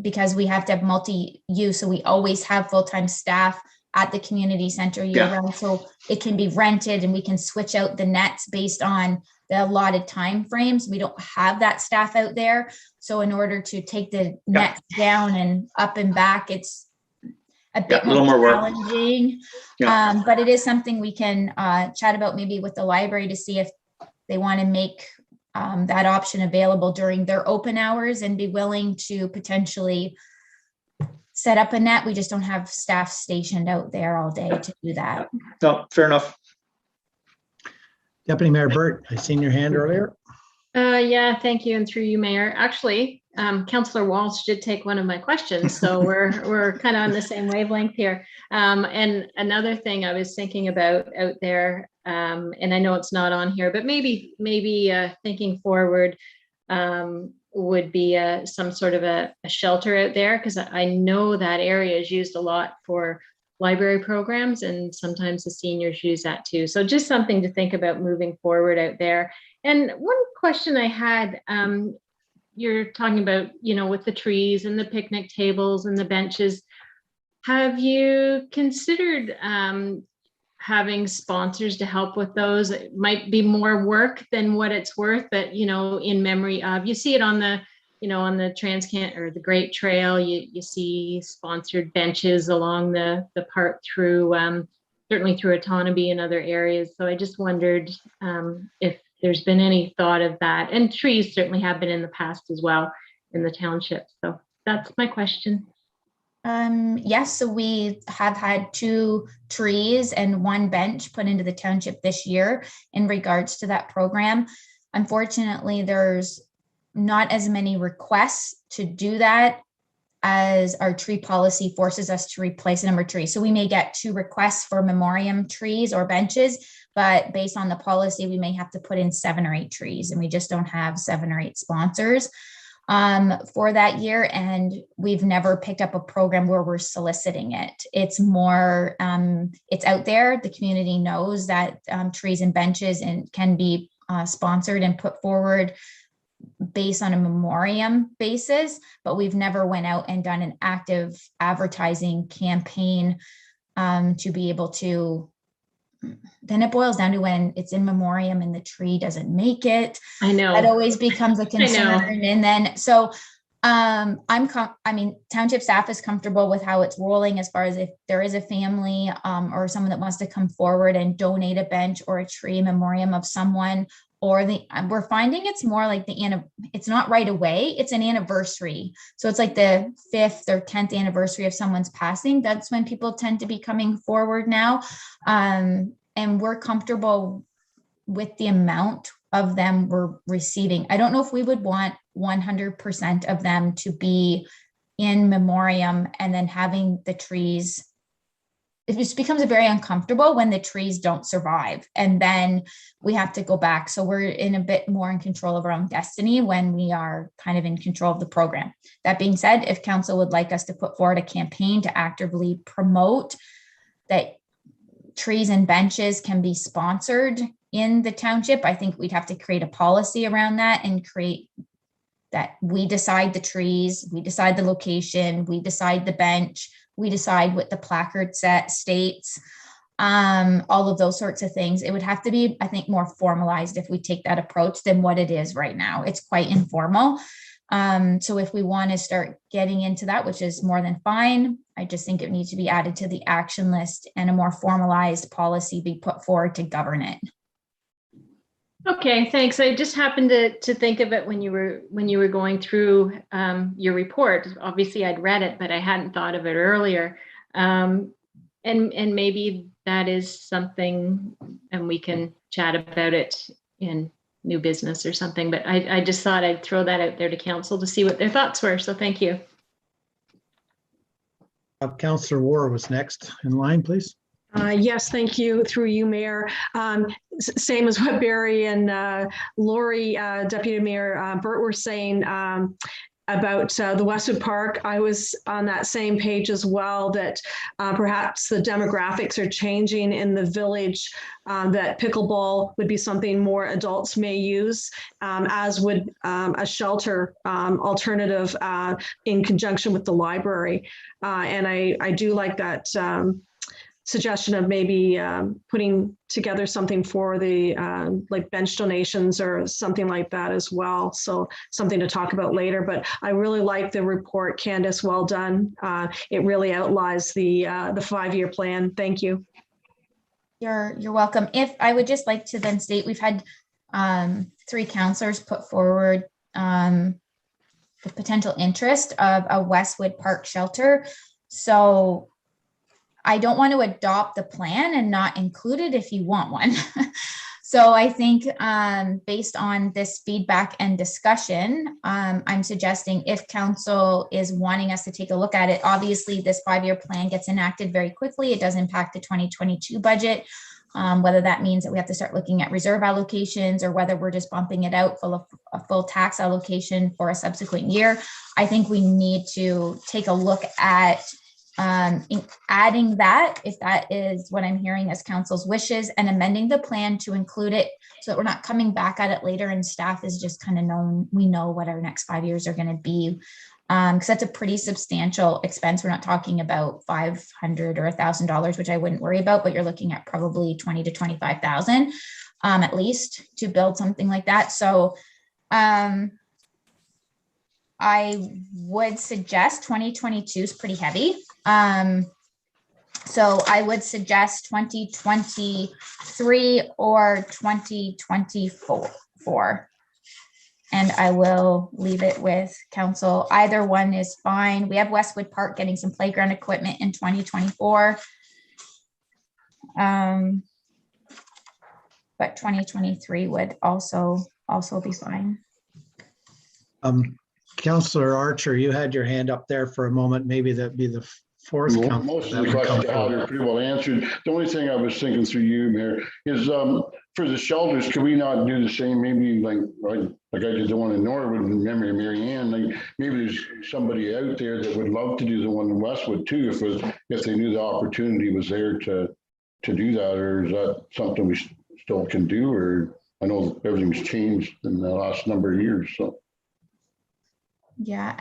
because we have to have multi-use. So we always have full-time staff at the community center year round. So it can be rented and we can switch out the nets based on the allotted time frames. We don't have that staff out there. So in order to take the nets down and up and back, it's a bit a little more work. challenging. But it is something we can chat about maybe with the library to see if they want to make that option available during their open hours and be willing to potentially set up a net. We just don't have staff stationed out there all day to do that. No, fair enough. Deputy Mayor Burt, I seen your hand earlier. Yeah, thank you. And through you, Mayor. Actually, Councillor Walsh did take one of my questions, so we're kind of on the same wavelength here. And another thing I was thinking about out there, and I know it's not on here, but maybe thinking forward would be some sort of a shelter out there, because I know that area is used a lot for library programs, and sometimes the seniors use that too. So just something to think about moving forward out there. And one question I had, you're talking about, with the trees and the picnic tables and the benches, have you considered having sponsors to help with those? It might be more work than what it's worth, but in memory of, you see it on the on the Transcant or the Great Trail, you see sponsored benches along the part through certainly through Otonabee and other areas. So I just wondered if there's been any thought of that. And trees certainly have been in the past as well in the township. So that's my question. Yes, so we have had 2 trees and 1 bench put into the township this year in regards to that program. Unfortunately, there's not as many requests to do that as our tree policy forces us to replace a number of trees. So we may get 2 requests for memoriam trees or benches, but based on the policy, we may have to put in 7 or 8 trees, and we just don't have 7 or 8 sponsors for that year. And we've never picked up a program where we're soliciting it. It's more, it's out there. The community knows that trees and benches can be sponsored and put forward based on a memoriam basis, but we've never went out and done an active advertising campaign to be able to. Then it boils down to when it's in memoriam and the tree doesn't make it. I know that always becomes a concern. And then so township staff is comfortable with how it's rolling as far as if there is a family or someone that wants to come forward and donate a bench or a tree memoriam of someone. Or we're finding it's more like it's not right away, it's an anniversary. So it's like the 5th or 10th anniversary of someone's passing. That's when people tend to be coming forward now. And we're comfortable with the amount of them we're receiving. I don't know if we would want 100% of them to be in memoriam and then having the trees. It just becomes very uncomfortable when the trees don't survive, and then we have to go back. So we're in a bit more in control of our own destiny when we are kind of in control of the program. That being said, if council would like us to put forward a campaign to actively promote that trees and benches can be sponsored in the township, I think we'd have to create a policy around that and create that we decide the trees, we decide the location, we decide the bench, we decide what the placard set states, all of those sorts of things. It would have to be, I think, more formalized if we take that approach than what it is right now. It's quite informal. So if we want to start getting into that, which is more than fine, I just think it needs to be added to the action list and a more formalized policy be put forward to govern it. Okay, thanks. I just happened to think of it when you were going through your report. Obviously, I'd read it, but I hadn't thought of it earlier. And maybe that is something, and we can chat about it in new business or something. But I just thought I'd throw that out there to council to see what their thoughts were. So thank you. Councillor Ward was next in line, please. Yes, thank you. Through you, Mayor. Same as what Barry and Lori, Deputy Mayor Burt were saying about the Westwood Park. I was on that same page as well, that perhaps the demographics are changing in the village, that pickleball would be something more adults may use, as would a shelter alternative in conjunction with the library. And I do like that suggestion of maybe putting together something for the like bench donations or something like that as well. So something to talk about later, but I really like the report, Candace, well done. It really outlines the 5-year plan. Thank you. You're welcome. If I would just like to then state, we've had 3 counselors put forward the potential interest of a Westwood Park shelter. So I don't want to adopt the plan and not include it if you want one. So I think based on this feedback and discussion, I'm suggesting if council is wanting us to take a look at it, obviously this 5-year plan gets enacted very quickly. It does impact the 2022 budget, whether that means that we have to start looking at reserve allocations or whether we're just bumping it out full of a full tax allocation for a subsequent year. I think we need to take a look at in adding that, if that is what I'm hearing as council's wishes, and amending the plan to include it so that we're not coming back at it later and staff is just kind of we know what our next 5 years are going to be. Because that's a pretty substantial expense. We're not talking about $500 or $1,000, which I wouldn't worry about, but you're looking at probably 20 to 25,000 at least to build something like that. So I would suggest 2022 is pretty heavy. So I would suggest 2023 or 2024. And I will leave it with council. Either one is fine. We have Westwood Park getting some playground equipment in 2024. But 2023 would also be fine. Councillor Archer, you had your hand up there for a moment. Maybe that'd be the fourth. Most of the questions I had are pretty well answered. The only thing I was thinking through you, Mayor, is for the shelters, could we not do the same? Maybe like I did the one in Norwood in memory of Mary Ann. Like maybe there's somebody out there that would love to do the one in Westwood too, if they knew the opportunity was there to do that, or is that something we still can do? Or I know everything's changed in the last number of years, so. Yeah,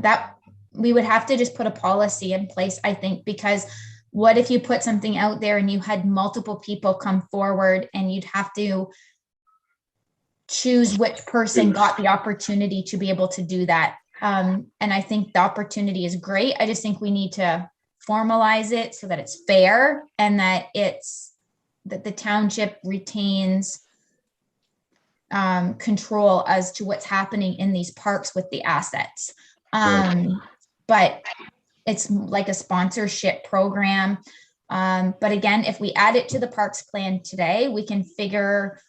that we would have to just put a policy in place, I think, because what if you put something out there and you had multiple people come forward and you'd have to choose which person got the opportunity to be able to do that. And I think the opportunity is great. I just think we need to formalize it so that it's fair and that the township retains control as to what's happening in these parks with the assets. But it's like a sponsorship program. But again, if we add it to the parks plan today, we can figure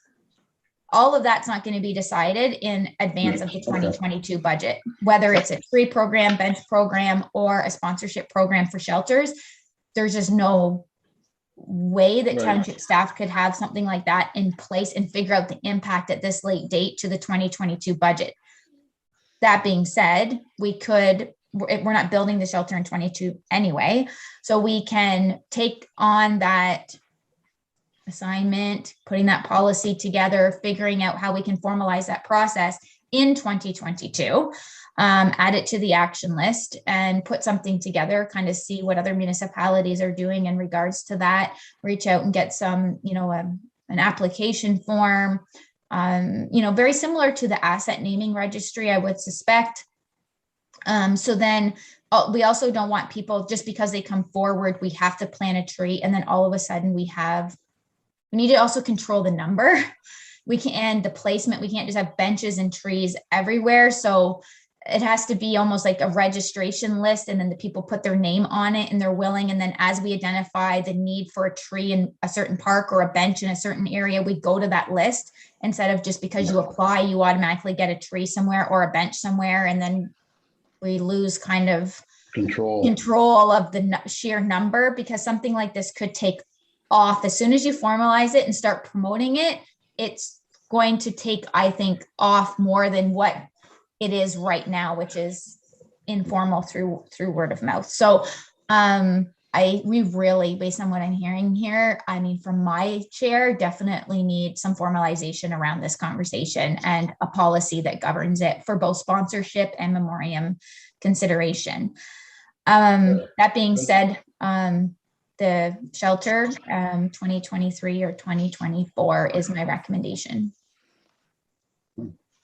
all of that's not going to be decided in advance of the 2022 budget, whether it's a tree program, bench program, or a sponsorship program for shelters. There's just no way that township staff could have something like that in place and figure out the impact at this late date to the 2022 budget. That being said, we're not building the shelter in 22 anyway, so we can take on that assignment, putting that policy together, figuring out how we can formalize that process in 2022, add it to the action list and put something together, kind of see what other municipalities are doing in regards to that, reach out and get some, an application form, very similar to the asset naming registry, I would suspect. So then we also don't want people, just because they come forward, we have to plant a tree and then all of a sudden we need to also control the number. And the placement, we can't just have benches and trees everywhere. So it has to be almost like a registration list, and then the people put their name on it and they're willing. And then as we identify the need for a tree in a certain park or a bench in a certain area, we go to that list instead of just because you apply, you automatically get a tree somewhere or a bench somewhere. And then we lose kind of control of the sheer number, because something like this could take off as soon as you formalize it and start promoting it. It's going to take, I think, off more than what it is right now, which is informal through word of mouth. So we really, based on what I'm hearing here, I mean, from my chair, definitely need some formalization around this conversation and a policy that governs it for both sponsorship and memoriam consideration. That being said, the shelter 2023 or 2024 is my recommendation.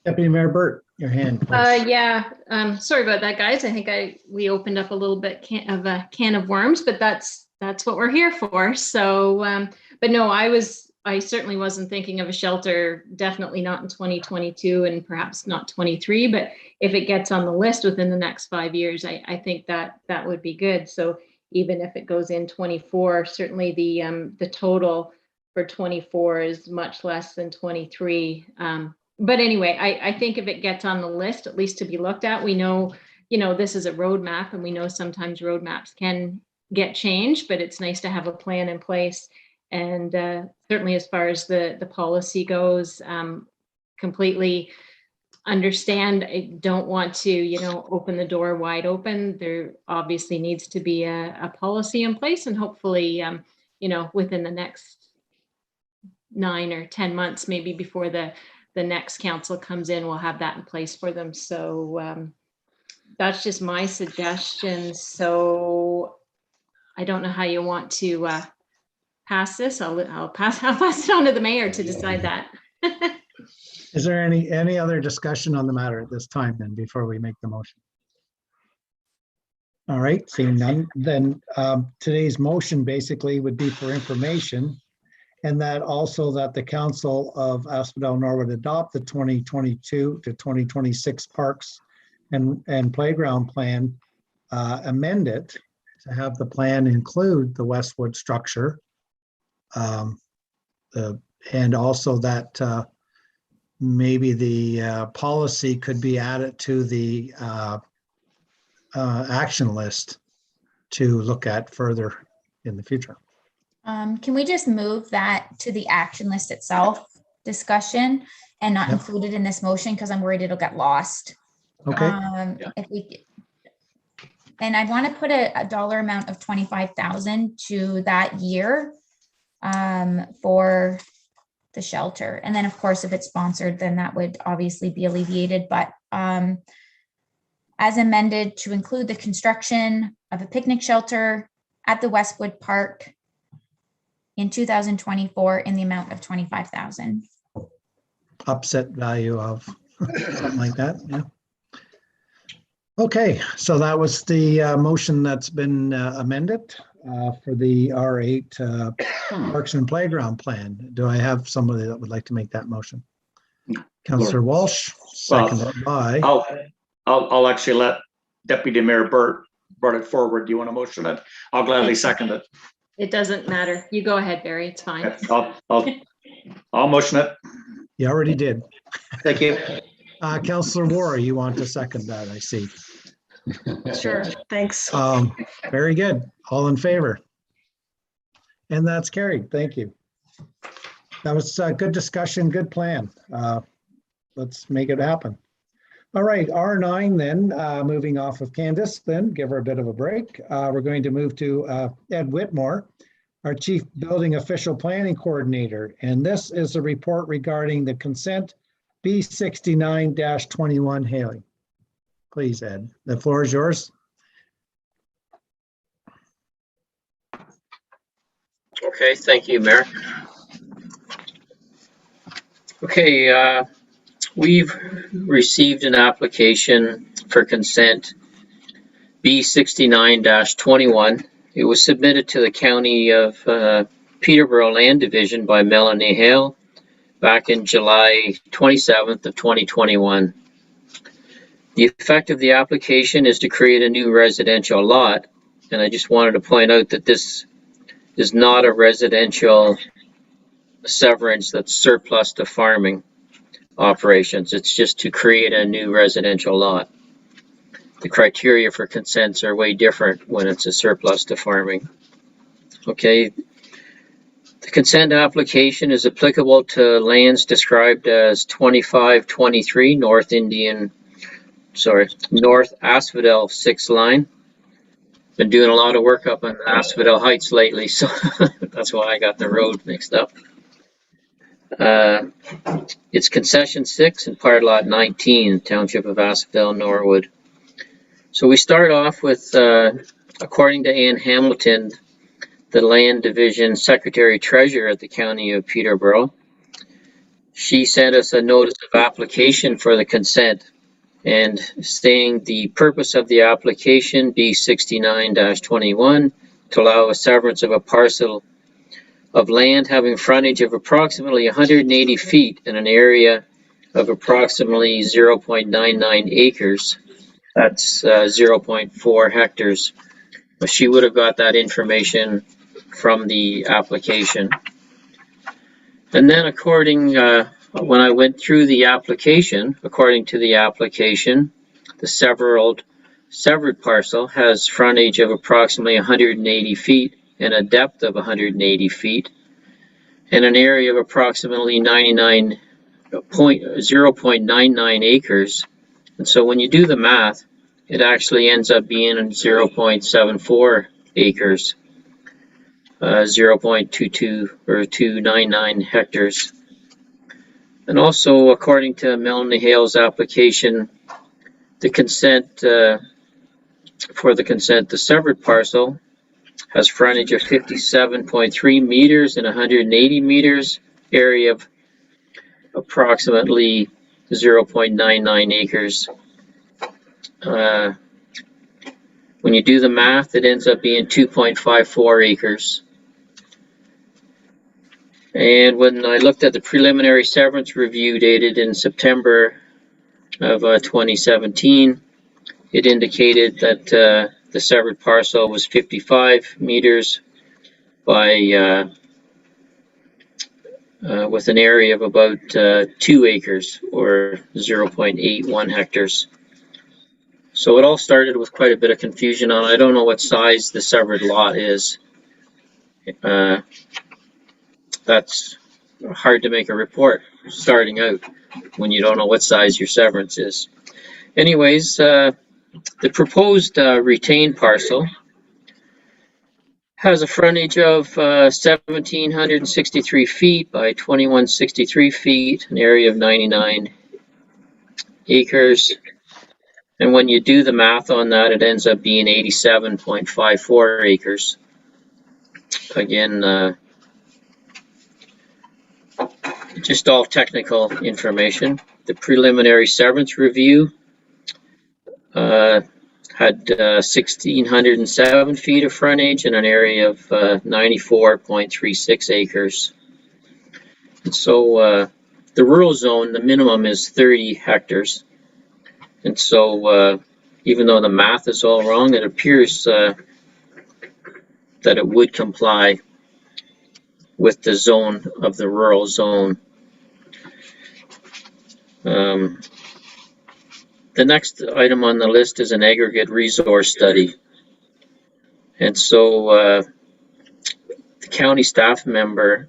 Deputy Mayor Burt, your hand, please. Yeah, sorry about that, guys. I think we opened up a little bit of a can of worms, but that's what we're here for. So, but no, I certainly wasn't thinking of a shelter, definitely not in 2022 and perhaps not 23, but if it gets on the list within the next 5 years, I think that would be good. So even if it goes in 24, certainly the total for 24 is much less than 23. But anyway, I think if it gets on the list, at least to be looked at, we know, this is a roadmap, and we know sometimes roadmaps can get changed, but it's nice to have a plan in place. And certainly as far as the policy goes, completely understand. I don't want to, open the door wide open. There obviously needs to be a policy in place, and hopefully, within the next 9 or 10 months, maybe before the next council comes in, we'll have that in place for them. So that's just my suggestion. So I don't know how you want to pass this. I'll pass it on to the mayor to decide that. Is there any other discussion on the matter at this time then, before we make the motion? All right, seeing none, then today's motion basically would be for information, and that also that the Council of Asphodel-Norwood adopt the 2022 to 2026 Parks and Playground Plan, amend it to have the plan include the Westwood structure, and also that maybe the policy could be added to the action list to look at further in the future. Can we just move that to the action list itself discussion and not include it in this motion, because I'm worried it'll get lost. Okay. And I want to put a dollar amount of 25,000 to that year for the shelter. And then of course, if it's sponsored, then that would obviously be alleviated, but as amended, to include the construction of a picnic shelter at the Westwood Park in 2024 in the amount of 25,000. Upset value of something like that. Yeah. Okay, so that was the motion that's been amended for the R8 Parks and Playground Plan. Do I have somebody that would like to make that motion? Councillor Walsh, seconded by. I'll actually let Deputy Mayor Burt brought it forward. Do you want to motion it? I'll gladly second it. It doesn't matter. You go ahead, Barry. It's fine. I'll motion it. You already did. Thank you. Councillor Ward, you want to second that, I see. Sure, thanks. Very good. All in favor? And that's carried. Thank you. That was a good discussion, good plan. Let's make it happen. All right, R9 then, moving off of Candace then, give her a bit of a break. We're going to move to Ed Whitmore, our Chief Building Official Planning Coordinator. And this is a report regarding the consent B69-21 Haley. Please, Ed, the floor is yours. Okay, thank you, Mayor. Okay, we've received an application for consent B69-21. It was submitted to the County of Peterborough Land Division by Melanie Hale back in July 27th of 2021. The effect of the application is to create a new residential lot, and I just wanted to point out that this is not a residential severance that's surplus to farming operations. It's just to create a new residential lot. the criteria for consents are way different when it's a surplus to farming. Okay, the consent application is applicable to lands described as 2523 North Asphodel 6 line. Been doing a lot of work up on Asphodel Heights lately, so that's why I got the road mixed up. It's concession 6 and part lot 19, Township of Asphodel-Norwood. So we start off with, according to Ann Hamilton, the Land Division Secretary Treasurer at the County of Peterborough. She sent us a notice of application for the consent, and saying the purpose of the application B69-21 to allow a severance of a parcel of land having frontage of approximately 180 feet in an area of approximately 0.99 acres. That's 0.4 hectares. But she would have got that information from the application. And then when I went through the application, according to the application, the severed parcel has frontage of approximately 180 feet and a depth of 180 feet and an area of approximately 0.99 acres. And so when you do the math, it actually ends up being 0.74 acres, 0.22 or 299 hectares. And also, according to Melanie Hale's application, the consent, the severed parcel has frontage of 57.3 meters and 180 meters, area of approximately 0.99 acres. When you do the math, it ends up being 2.54 acres. And when I looked at the preliminary severance review dated in September of 2017, it indicated that the severed parcel was 55 meters by with an area of about 2 acres or 0.81 hectares. So it all started with quite a bit of confusion on, I don't know what size the severed lot is. That's hard to make a report starting out when you don't know what size your severance is. Anyways, the proposed retained parcel has a frontage of 1,763 feet by 2,163 feet, an area of 99 acres. And when you do the math on that, it ends up being 87.54 acres. Again, just all technical information. The preliminary severance review had 1,607 feet of frontage and an area of 94.36 acres. And so the rural zone, the minimum is 30 hectares. And so even though the math is all wrong, it appears that it would comply with the zone of the rural zone. The next item on the list is an aggregate resource study. And so the county staff member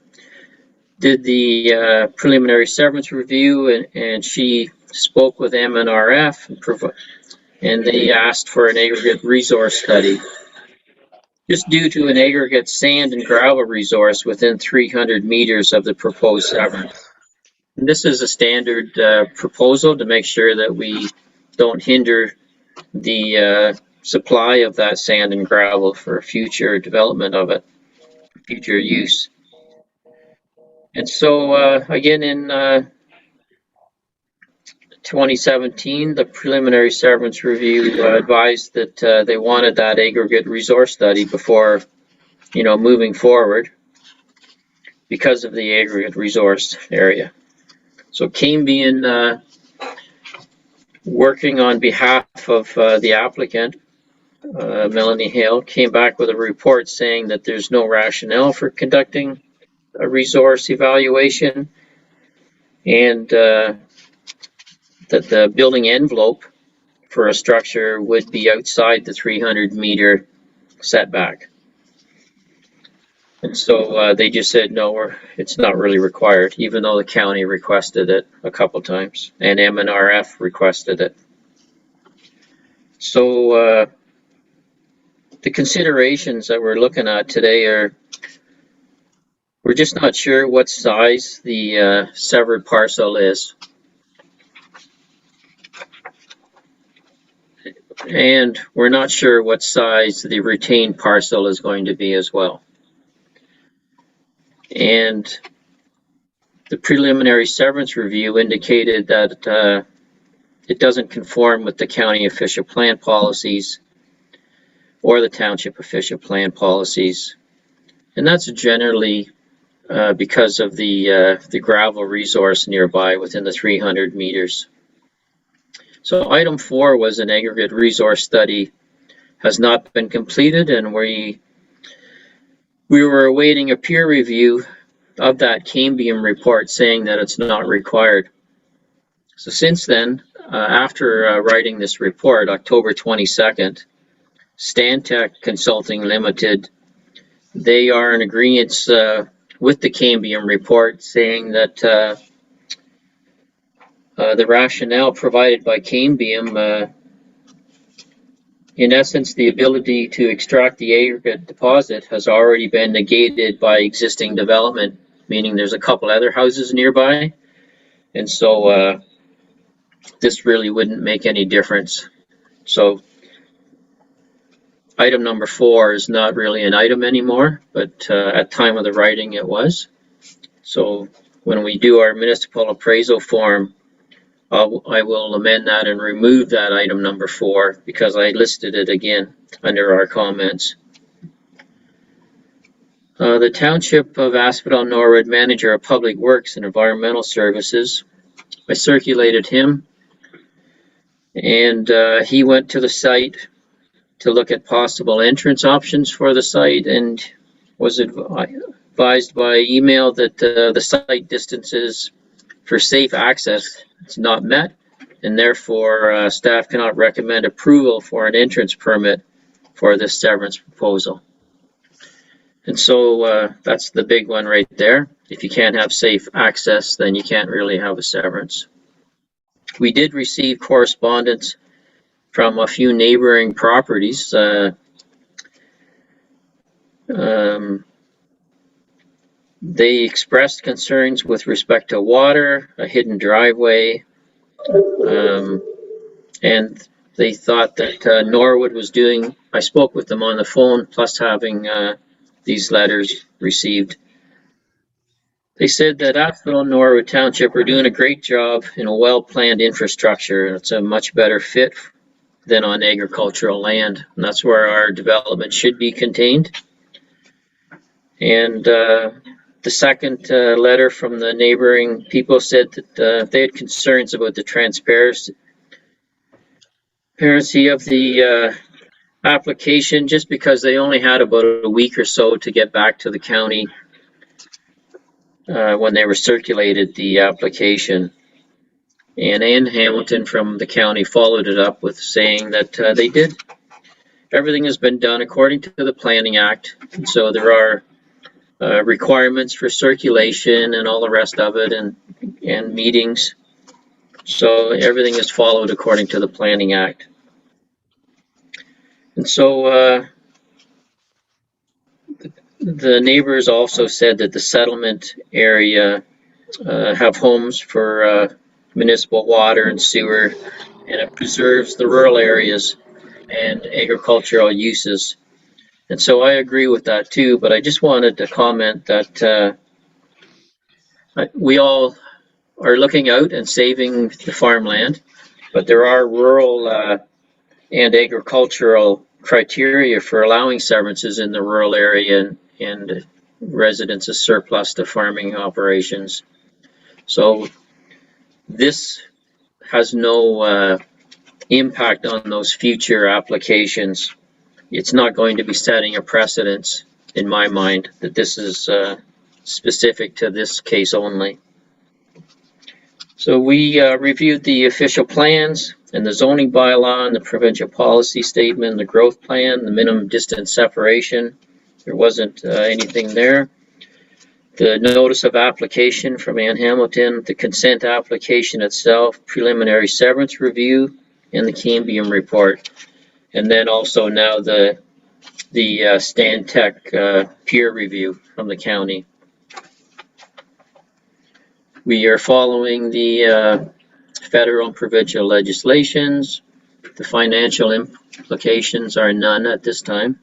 did the preliminary severance review, and she spoke with MNRF and they asked for an aggregate resource study. Just due to an aggregate sand and gravel resource within 300 meters of the proposed severance. And this is a standard proposal to make sure that we don't hinder the supply of that sand and gravel for future development of it, future use. And so again in 2017, the preliminary severance review advised that they wanted that aggregate resource study before, moving forward because of the aggregate resource area. So Cambian, working on behalf of the applicant, Melanie Hale, came back with a report saying that there's no rationale for conducting a resource evaluation, and that the building envelope for a structure would be outside the 300-meter setback. And so they just said, no, it's not really required, even though the county requested it a couple times and MNRF requested it. So the considerations that we're looking at today are, we're just not sure what size the severed parcel is. And we're not sure what size the retained parcel is going to be as well. And the preliminary severance review indicated that it doesn't conform with the county official plan policies or the township official plan policies. And that's generally because of the gravel resource nearby within the 300 meters. So item 4 was an aggregate resource study, has not been completed, and we were awaiting a peer review of that Cambium report saying that it's not required. So since then, after writing this report, October 22nd, Stantec Consulting Limited, they are in agreement with the Cambium report saying that the rationale provided by Cambium, in essence, the ability to extract the aggregate deposit has already been negated by existing development, meaning there's a couple other houses nearby. And so this really wouldn't make any difference. So item number 4 is not really an item anymore, but at time of the writing it was. So when we do our municipal appraisal form, I will amend that and remove that item number 4 because I listed it again under our comments. The Township of Asphodel-Norwood Manager of Public Works and Environmental Services, I circulated him, and he went to the site to look at possible entrance options for the site and was advised by email that the site distances for safe access is not met, and therefore staff cannot recommend approval for an entrance permit for this severance proposal. And so that's the big one right there. If you can't have safe access, then you can't really have a severance. We did receive correspondence from a few neighboring properties. They expressed concerns with respect to water, a hidden driveway, and they thought that Norwood was doing, I spoke with them on the phone, plus having these letters received. They said that Asphodel-Norwood Township are doing a great job in a well-planned infrastructure. It's a much better fit than on agricultural land, and that's where our development should be contained. And the second letter from the neighboring people said that they had concerns about the transparency of the application, just because they only had about a week or so to get back to the county when they were circulated the application. And Ann Hamilton from the county followed it up with saying that they did. Everything has been done according to the Planning Act, and so there are requirements for circulation and all the rest of it, and meetings. So everything is followed according to the Planning Act. And so the neighbors also said that the settlement area have homes for municipal water and sewer, and it preserves the rural areas and agricultural uses. And so I agree with that too, but I just wanted to comment that we all are looking out and saving the farmland, but there are rural and agricultural criteria for allowing severances in the rural area and residents of surplus to farming operations. So this has no impact on those future applications. It's not going to be setting a precedence in my mind that this is specific to this case only. So we reviewed the official plans. And the zoning bylaw and the provincial policy statement, the growth plan, the minimum distance separation, there wasn't anything there. The notice of application from Ann Hamilton, the consent application itself, preliminary severance review, and the Cambium report. And then also now the Stantec peer review from the county. We are following the federal and provincial legislations. The financial implications are none at this time.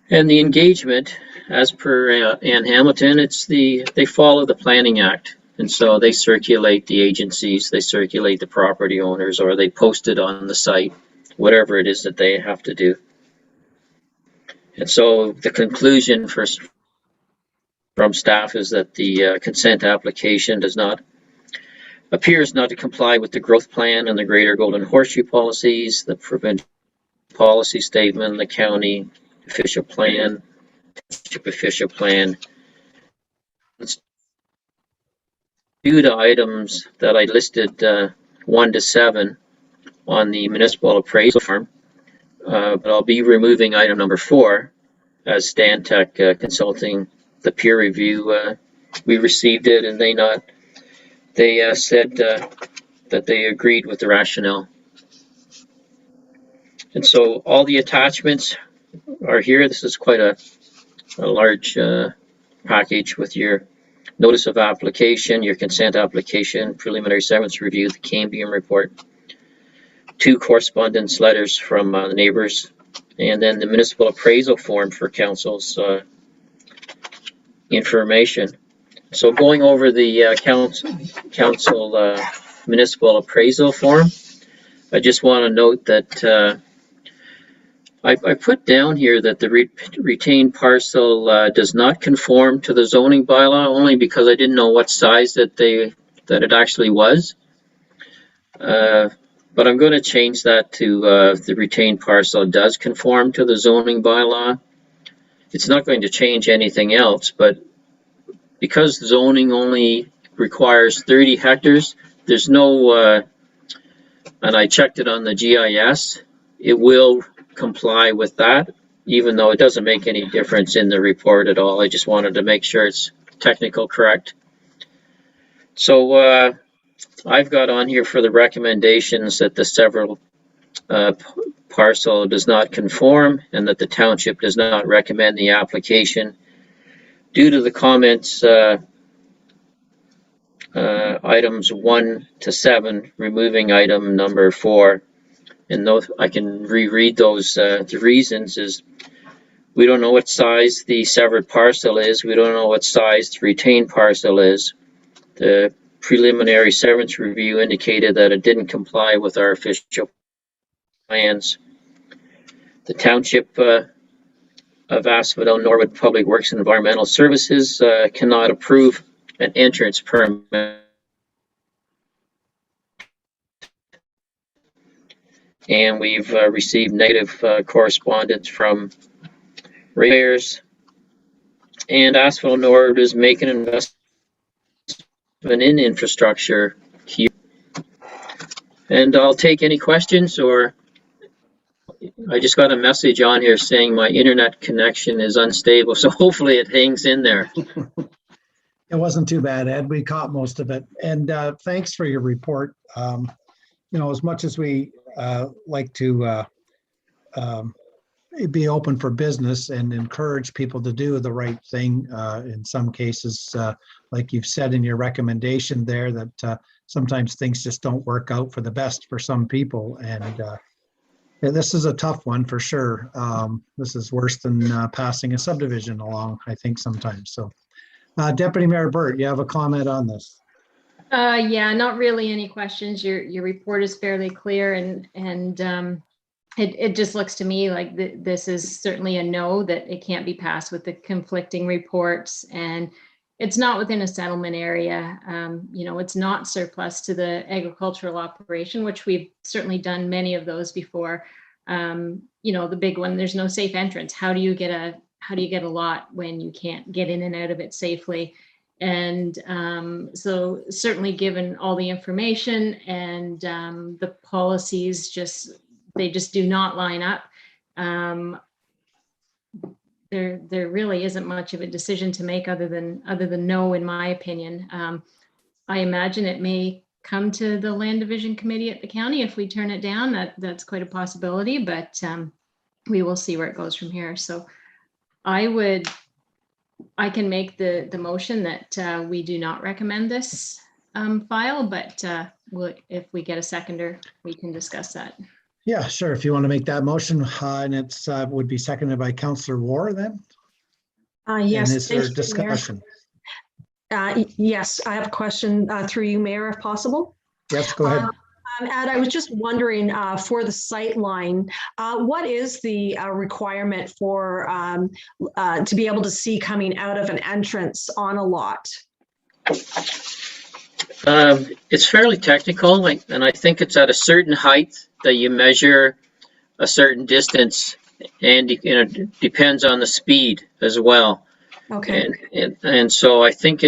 And the engagement, as per Ann Hamilton, they follow the Planning Act. And so they circulate the agencies, they circulate the property owners, or they post it on the site, whatever it is that they have to do. And so the conclusion from staff is that the consent application appears not to comply with the growth plan and the Greater Golden Horseshoe policies, the provincial policy statement, the county official plan, It's due to items that I listed 1 to 7 on the municipal appraisal form, but I'll be removing item number 4 as Stantec Consulting, the peer review. We received it, and they said that they agreed with the rationale. And so all the attachments are here. This is quite a large package with your notice of application, your consent application, preliminary severance review, the Cambium report, 2 correspondence letters from the neighbors, and then the municipal appraisal form for council's information. So going over the council municipal appraisal form, I just want to note that I put down here that the retained parcel does not conform to the zoning bylaw, only because I didn't know what size that it actually was. But I'm going to change that to the retained parcel does conform to the zoning bylaw. It's not going to change anything else, but because zoning only requires 30 hectares, there's no, and I checked it on the GIS, it will comply with that, even though it doesn't make any difference in the report at all. I just wanted to make sure it's technical correct. So I've got on here for the recommendations that the several parcel does not conform and that the township does not recommend the application due to the comments items 1 to 7, removing item number 4. And those, I can reread those. The reasons is we don't know what size the severed parcel is. We don't know what size the retained parcel is. The preliminary severance review indicated that it didn't comply with our official plans. The township of Asphodel-Norwood Public Works and Environmental Services cannot approve an entrance permit. And we've received negative correspondence from ratepayers. And Asphodel-Norwood is making an investment in infrastructure here. And I'll take any questions, or I just got a message on here saying my internet connection is unstable, so hopefully it hangs in there. It wasn't too bad, Ed. We caught most of it. And thanks for your report. You know, as much as we like to be open for business and encourage people to do the right thing, in some cases, like you've said in your recommendation there, that sometimes things just don't work out for the best for some people. And this is a tough one for sure. This is worse than passing a subdivision along, I think, sometimes. So Deputy Mayor Burt, you have a comment on this? Yeah, not really any questions. Your report is fairly clear, and it just looks to me like this is certainly a no, that it can't be passed with the conflicting reports, and it's not within a settlement area. You know, it's not surplus to the agricultural operation, which we've certainly done many of those before. You know, the big one, there's no safe entrance. How do you get a lot when you can't get in and out of it safely? And so certainly given all the information and the policies, they just do not line up. There really isn't much of a decision to make other than no, in my opinion. I imagine it may come to the land division committee at the county if we turn it down. That's quite a possibility, but we will see where it goes from here. So I can make the motion that we do not recommend this file, but if we get a seconder, we can discuss that. Yeah, sure. If you want to make that motion, and it's would be seconded by Councillor War then? Yes. And is there thank you, Mayor. discussion? Yes, I have a question through you, Mayor, if possible. Yes, go ahead. Ed, I was just wondering for the sight line, what is the requirement for to be able to see coming out of an entrance on a lot? It's fairly technical, and I think it's at a certain height that you measure a certain distance, and it depends on the speed as well. Okay. And so I think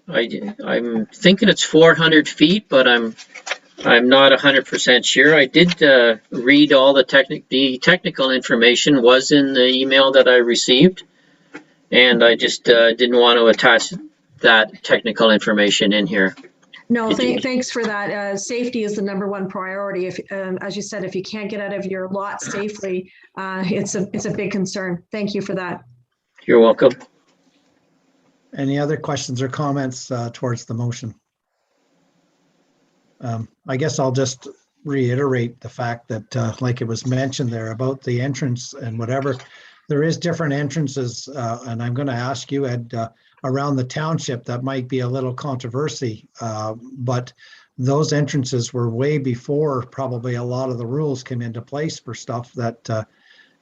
I'm thinking it's 400 feet, but I'm not 100% sure. I did read all the technical information was in the email that I received, and I just didn't want to attach that technical information in here. No, thanks for that. Safety is the #1 priority. If, as you said, if you can't get out of your lot safely, it's a big concern. Thank you for that. You're welcome. Any other questions or comments towards the motion? I guess I'll just reiterate the fact that, like it was mentioned there about the entrance and whatever, there is different entrances, and I'm going to ask you, Ed, around the township that might be a little controversy, but those entrances were way before probably a lot of the rules came into place for stuff that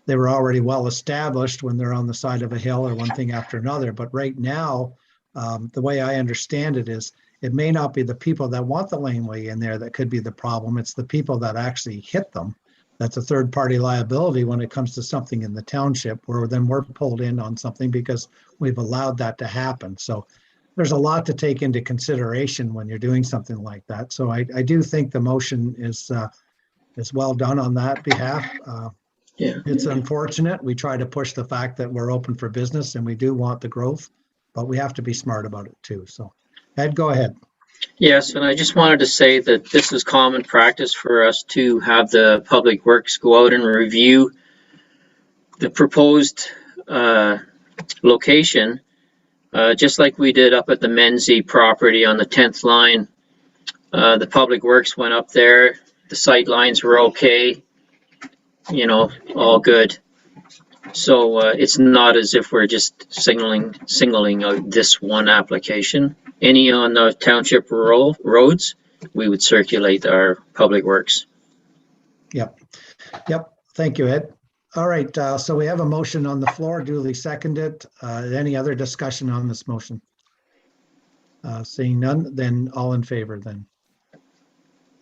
they were already well established when they're on the side of a hill or one thing after another. But right now, the way I understand it is it may not be the people that want the laneway in there that could be the problem. It's the people that actually hit them. That's a third party liability when it comes to something in the township, where then we're pulled in on something because we've allowed that to happen. So there's a lot to take into consideration when you're doing something like that. So I do think the motion is well done on that behalf. Yeah. It's unfortunate. We try to push the fact that we're open for business and we do want the growth, but we have to be smart about it too. So Ed, go ahead. Yes, and I just wanted to say that this is common practice for us to have the Public Works go out and review the proposed location, just like we did up at the Menzie property on the 10th line. The Public Works went up there. The sight lines were okay, all good. So it's not as if we're just singling out this one application. Any on the township roads, we would circulate our Public Works. Yep. Thank you, Ed. All right. So we have a motion on the floor, duly seconded. Any other discussion on this motion? Seeing none, then all in favor then.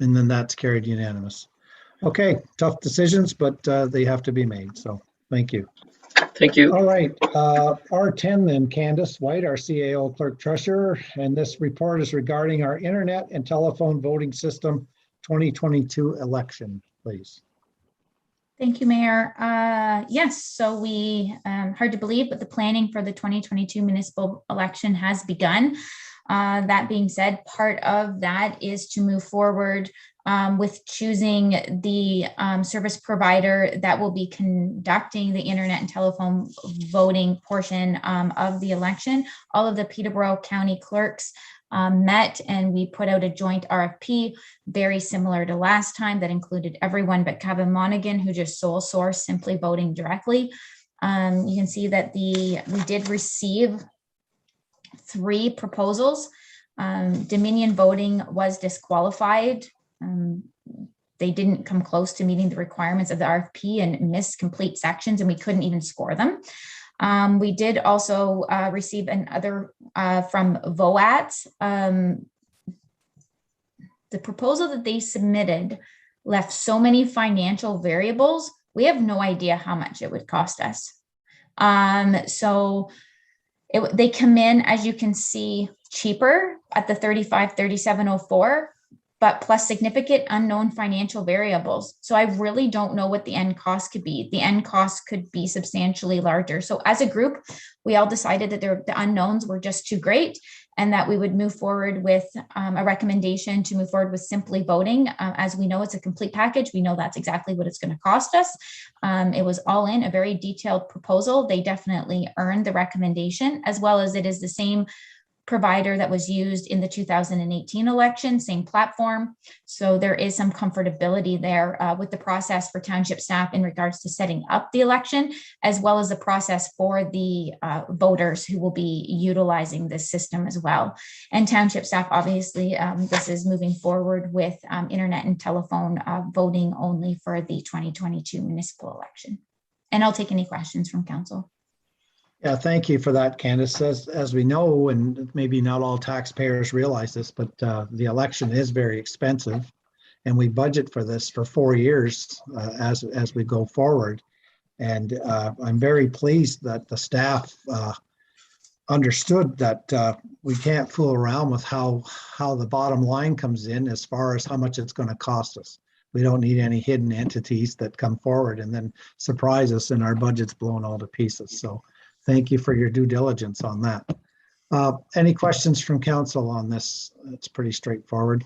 And then that's carried unanimous. Okay, tough decisions, but they have to be made. So thank you. Thank you. All right, R10 then, Candace White, our CAO Clerk Treasurer, and this report is regarding our internet and telephone voting system 2022 election, please. Thank you, Mayor. Yes, so we, hard to believe, but the planning for the 2022 municipal election has begun. That being said, part of that is to move forward with choosing the service provider that will be conducting the internet and telephone voting portion of the election. All of the Peterborough County clerks met and we put out a joint RFP, very similar to last time, that included everyone but Kevin Monaghan, who just sole source simply voting directly. You can see that we did receive 3 proposals. Dominion Voting was disqualified. They didn't come close to meeting the requirements of the RFP and missed complete sections, and we couldn't even score them. We did also receive another from VOAT. The proposal that they submitted left so many financial variables. We have no idea how much it would cost us. So They come in, as you can see, cheaper at the 35,3704, but plus significant unknown financial variables. So I really don't know what the end cost could be. The end cost could be substantially larger. So as a group, we all decided that the unknowns were just too great, and that we would move forward with a recommendation to move forward with simply voting. As we know, it's a complete package. We know that's exactly what it's going to cost us. It was all in a very detailed proposal. They definitely earned the recommendation, as well as it is the same provider that was used in the 2018 election, same platform. So there is some comfortability there with the process for township staff in regards to setting up the election, as well as the process for the voters who will be utilizing this system as well. And township staff, obviously, this is moving forward with internet and telephone voting only for the 2022 municipal election. And I'll take any questions from council. Yeah, thank you for that, Candace. As we know, and maybe not all taxpayers realize this, but the election is very expensive, and we budget for this for 4 years as we go forward. And I'm very pleased that the staff understood that we can't fool around with how the bottom line comes in as far as how much it's going to cost us. We don't need any hidden entities that come forward and then surprise us and our budget's blown all to pieces. So thank you for your due diligence on that. Any questions from council on this? It's pretty straightforward.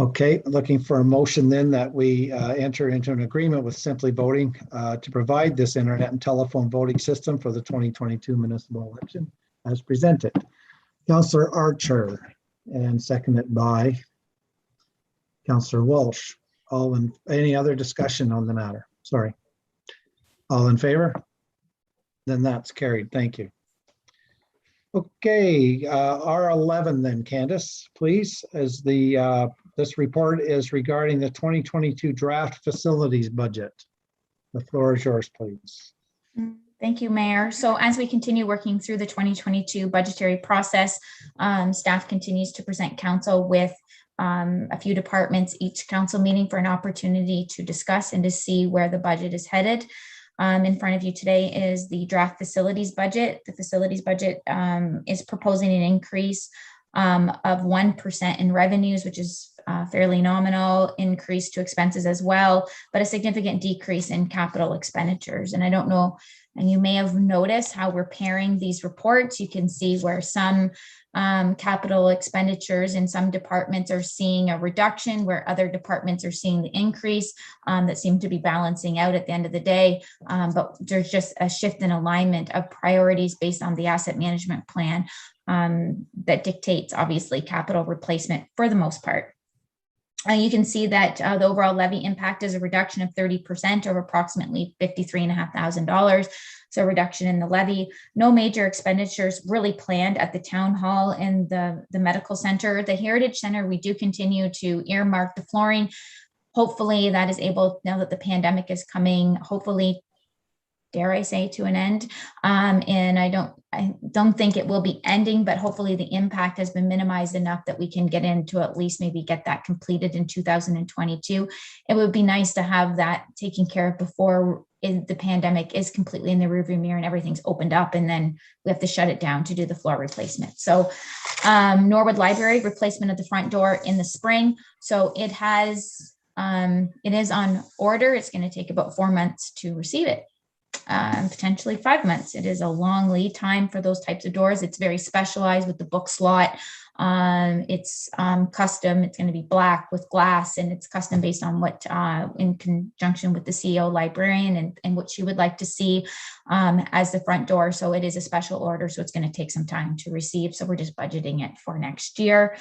Okay, looking for a motion then that we enter into an agreement with Simply Voting to provide this internet and telephone voting system for the 2022 municipal election as presented. Councillor Archer, and seconded by Councillor Walsh. Any other discussion on the matter? Sorry. All in favor? Then that's carried. Thank you. Okay, R11 then, Candace, please, as this report is regarding the 2022 draft facilities budget. The floor is yours, please. Thank you, Mayor. So as we continue working through the 2022 budgetary process, staff continues to present council with a few departments each council meeting for an opportunity to discuss and to see where the budget is headed. In front of you today is the draft facilities budget. The facilities budget is proposing an increase of 1% in revenues, which is fairly nominal, increase to expenses as well, but a significant decrease in capital expenditures. And I don't know, and you may have noticed how we're pairing these reports. You can see where some capital expenditures in some departments are seeing a reduction, where other departments are seeing the increase that seem to be balancing out at the end of the day. But there's just a shift in alignment of priorities based on the asset management plan that dictates, obviously, capital replacement for the most part. You can see that the overall levy impact is a reduction of 30% or approximately $53,500. So a reduction in the levy. No major expenditures really planned at the town hall and the medical center. The Heritage Center, we do continue to earmark the flooring. Hopefully that is able, now that the pandemic is coming, hopefully, dare I say, to an end. And I don't think it will be ending, but hopefully the impact has been minimized enough that we can get into at least maybe get that completed in 2022. It would be nice to have that taken care of before the pandemic is completely in the rearview mirror and everything's opened up, and then we have to shut it down to do the floor replacement. So Norwood Library, replacement of the front door in the spring. So it is on order. It's going to take about 4 months to receive it. Potentially 5 months. It is a long lead time for those types of doors. It's very specialized with the book slot. It's custom. It's going to be black with glass, and it's custom based on what, in conjunction with the CEO librarian and what she would like to see as the front door. So it is a special order. So it's going to take some time to receive. So we're just budgeting it for next year.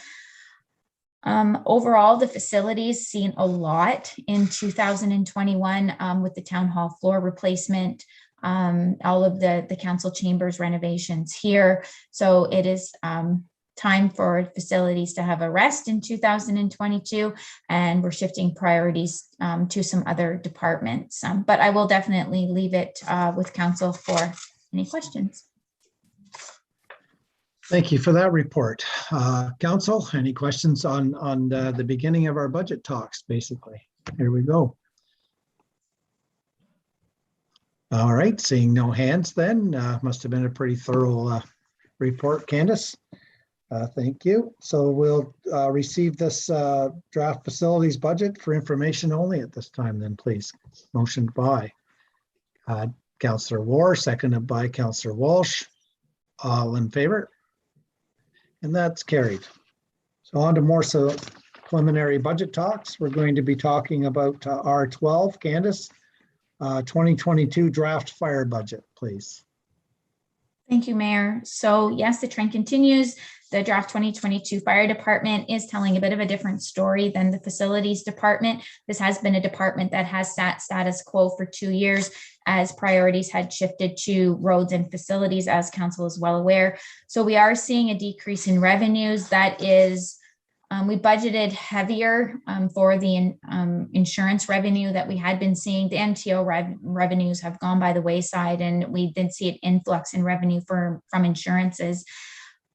Overall, the facilities seen a lot in 2021 with the town hall floor replacement, all of the council chambers renovations here. So it is time for facilities to have a rest in 2022, and we're shifting priorities to some other departments. But I will definitely leave it with council for any questions. Thank you for that report. Council, any questions on the beginning of our budget talks, basically? Here we go. All right, seeing no hands then, must have been a pretty thorough report, Candace. Thank you. So we'll receive this draft facilities budget for information only at this time then, please. Motioned by Councillor War, seconded by Councillor Walsh. All in favor? And that's carried. So on to more preliminary budget talks. We're going to be talking about R12, Candace, 2022 draft fire budget, please. Thank you, Mayor. So yes, the trend continues. The draft 2022 fire department is telling a bit of a different story than the facilities department. This has been a department that has sat status quo for 2 years as priorities had shifted to roads and facilities, as council is well aware. So we are seeing a decrease in revenues. That is, we budgeted heavier for the insurance revenue that we had been seeing. The MTO revenues have gone by the wayside, and we did see an influx in revenue from insurances.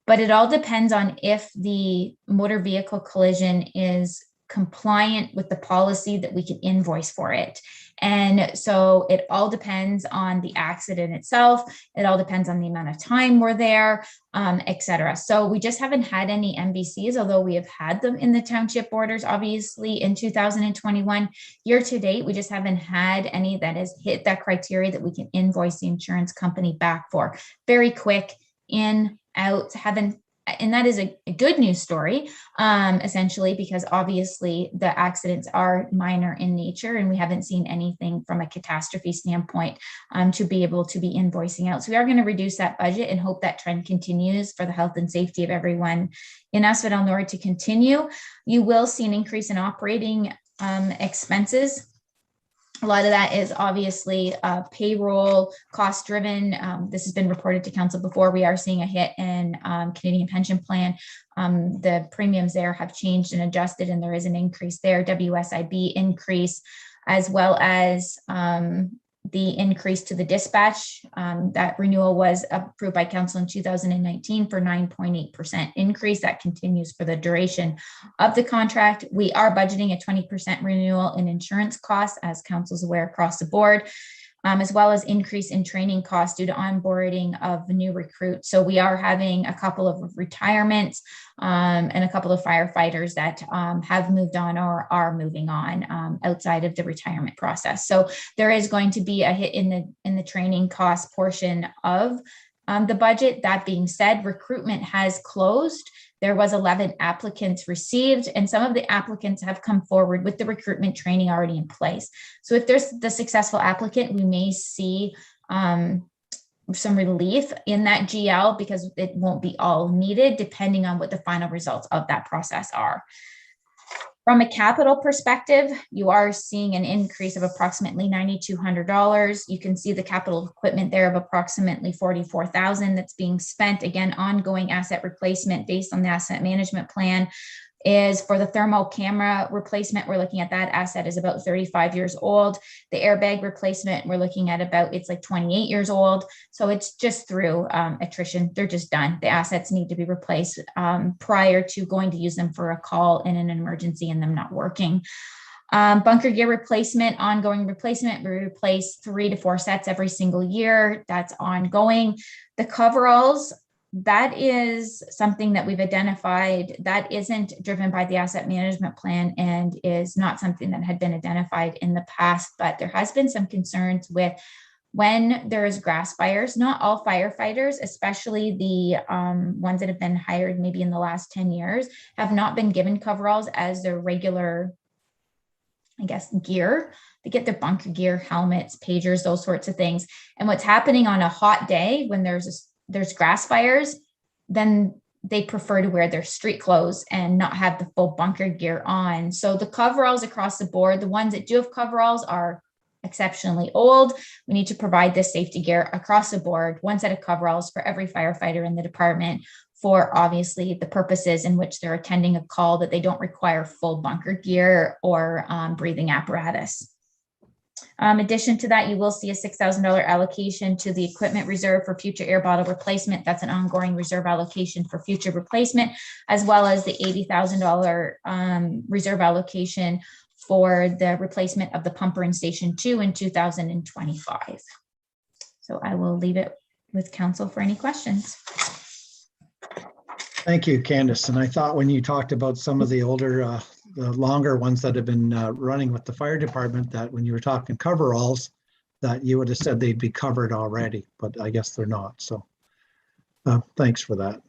But it all depends on if the motor vehicle collision is compliant with the policy that we can invoice for it. And so it all depends on the accident itself. It all depends on the amount of time we're there, et cetera. So we just haven't had any MVCs, although we have had them in the township borders, obviously in 2021. Year to date, we just haven't had any that has hit that criteria that we can invoice the insurance company back for. Very quick, in, out, and that is a good news story, essentially, because obviously the accidents are minor in nature and we haven't seen anything from a catastrophe standpoint to be able to be invoicing out. So we are going to reduce that budget and hope that trend continues for the health and safety of everyone in Asphodel-Norwood to continue. You will see an increase in operating expenses. A lot of that is obviously payroll cost driven. This has been reported to council before. We are seeing a hit in Canadian pension plan. The premiums there have changed and adjusted, and there is an increase there. WSIB increase, as well as the increase to the dispatch. That renewal was approved by council in 2019 for 9.8% increase. That continues for the duration of the contract. We are budgeting a 20% renewal in insurance costs, as council's aware, across the board, as well as increase in training costs due to onboarding of new recruits. So we are having a couple of retirements and a couple of firefighters that have moved on or are moving on outside of the retirement process. So there is going to be a hit in the training cost portion of the budget. That being said, recruitment has closed. There was 11 applicants received, and some of the applicants have come forward with the recruitment training already in place. So if there's the successful applicant, we may see some relief in that GL because it won't be all needed depending on what the final results of that process are. From a capital perspective, you are seeing an increase of approximately $9,200. You can see the capital equipment there of approximately $44,000 that's being spent. Again, ongoing asset replacement based on the asset management plan is for the thermal camera replacement. We're looking at that asset is about 35 years old. The airbag replacement, we're looking at it's like 28 years old. So it's just through attrition. They're just done. The assets need to be replaced prior to going to use them for a call in an emergency and them not working. Bunker gear replacement, ongoing replacement. We replace 3 to 4 sets every single year. That's ongoing. The coveralls, that is something that we've identified that isn't driven by the asset management plan and is not something that had been identified in the past, but there has been some concerns with when there is grass fires. Not all firefighters, especially the ones that have been hired maybe in the last 10 years, have not been given coveralls as their regular, I guess, gear. They get their bunker gear, helmets, pagers, those sorts of things. And what's happening on a hot day when there's grass fires, then they prefer to wear their street clothes and not have the full bunker gear on. So the coveralls across the board, the ones that do have coveralls are exceptionally old. We need to provide this safety gear across the board, one set of coveralls for every firefighter in the department for obviously the purposes in which they're attending a call that they don't require full bunker gear or breathing apparatus. Addition to that, you will see a $6,000 allocation to the equipment reserve for future air bottle replacement. That's an ongoing reserve allocation for future replacement, as well as the $80,000 reserve allocation for the replacement of the pumper in Station 2 in 2025. So I will leave it with council for any questions. Thank you, Candace. And I thought when you talked about some of the older, the longer ones that have been running with the fire department, that when you were talking coveralls, that you would have said they'd be covered already, but I guess they're not. So thanks for that.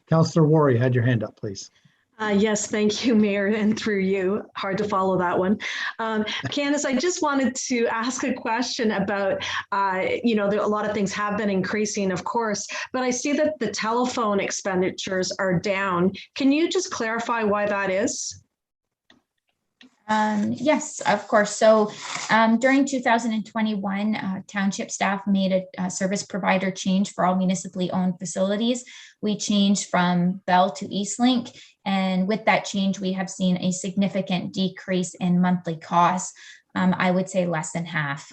Councillor Ward, you had your hand up, please. Yes, thank you, Mayor, and through you. Hard to follow that one. Candace, I just wanted to ask a question about, a lot of things have been increasing, of course, but I see that the telephone expenditures are down. Can you just clarify why that is? Yes, of course. So during 2021, township staff made a service provider change for all municipally owned facilities. We changed from Bell to Eastlink. And with that change, we have seen a significant decrease in monthly costs. I would say less than half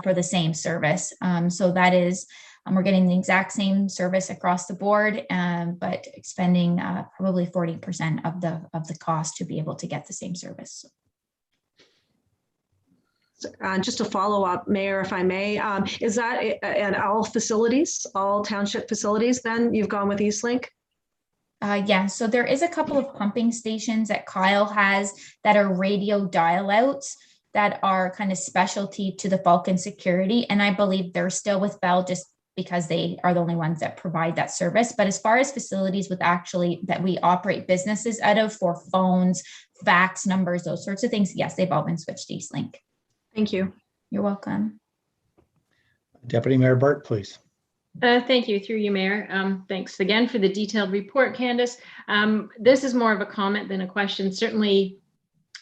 for the same service. So that is, we're getting the exact same service across the board, but expending probably 40% of the cost to be able to get the same service. Just a follow up, Mayor, if I may, is that at all facilities, all township facilities, then you've gone with Eastlink? Yeah, so there is a couple of pumping stations that Kyle has that are radio dial outs that are kind of specialty to the Falcon security. And I believe they're still with Bell just because they are the only ones that provide that service. But as far as facilities with actually that we operate businesses out of for phones, fax numbers, those sorts of things, yes, they've all been switched to Eastlink. Thank you. You're welcome. Deputy Mayor Burt, please. Thank you, through you, Mayor. Thanks again for the detailed report, Candace. This is more of a comment than a question, certainly,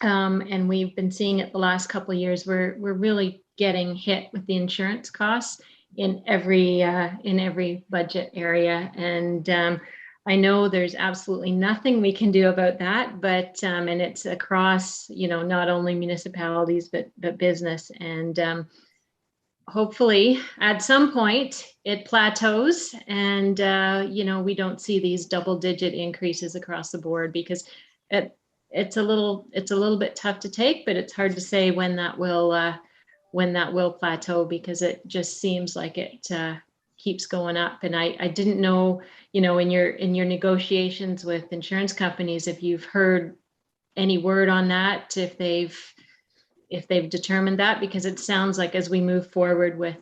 and we've been seeing it the last couple of years. We're really getting hit with the insurance costs in every budget area, and I know there's absolutely nothing we can do about that, but and it's across, not only municipalities but business, and hopefully at some point it plateaus and we don't see these double-digit increases across the board, because it's a little bit tough to take, but it's hard to say when that will plateau, because it just seems like it keeps going up. And I didn't know, in your negotiations with insurance companies, if you've heard any word on that, if they've determined that, because it sounds like as we move forward with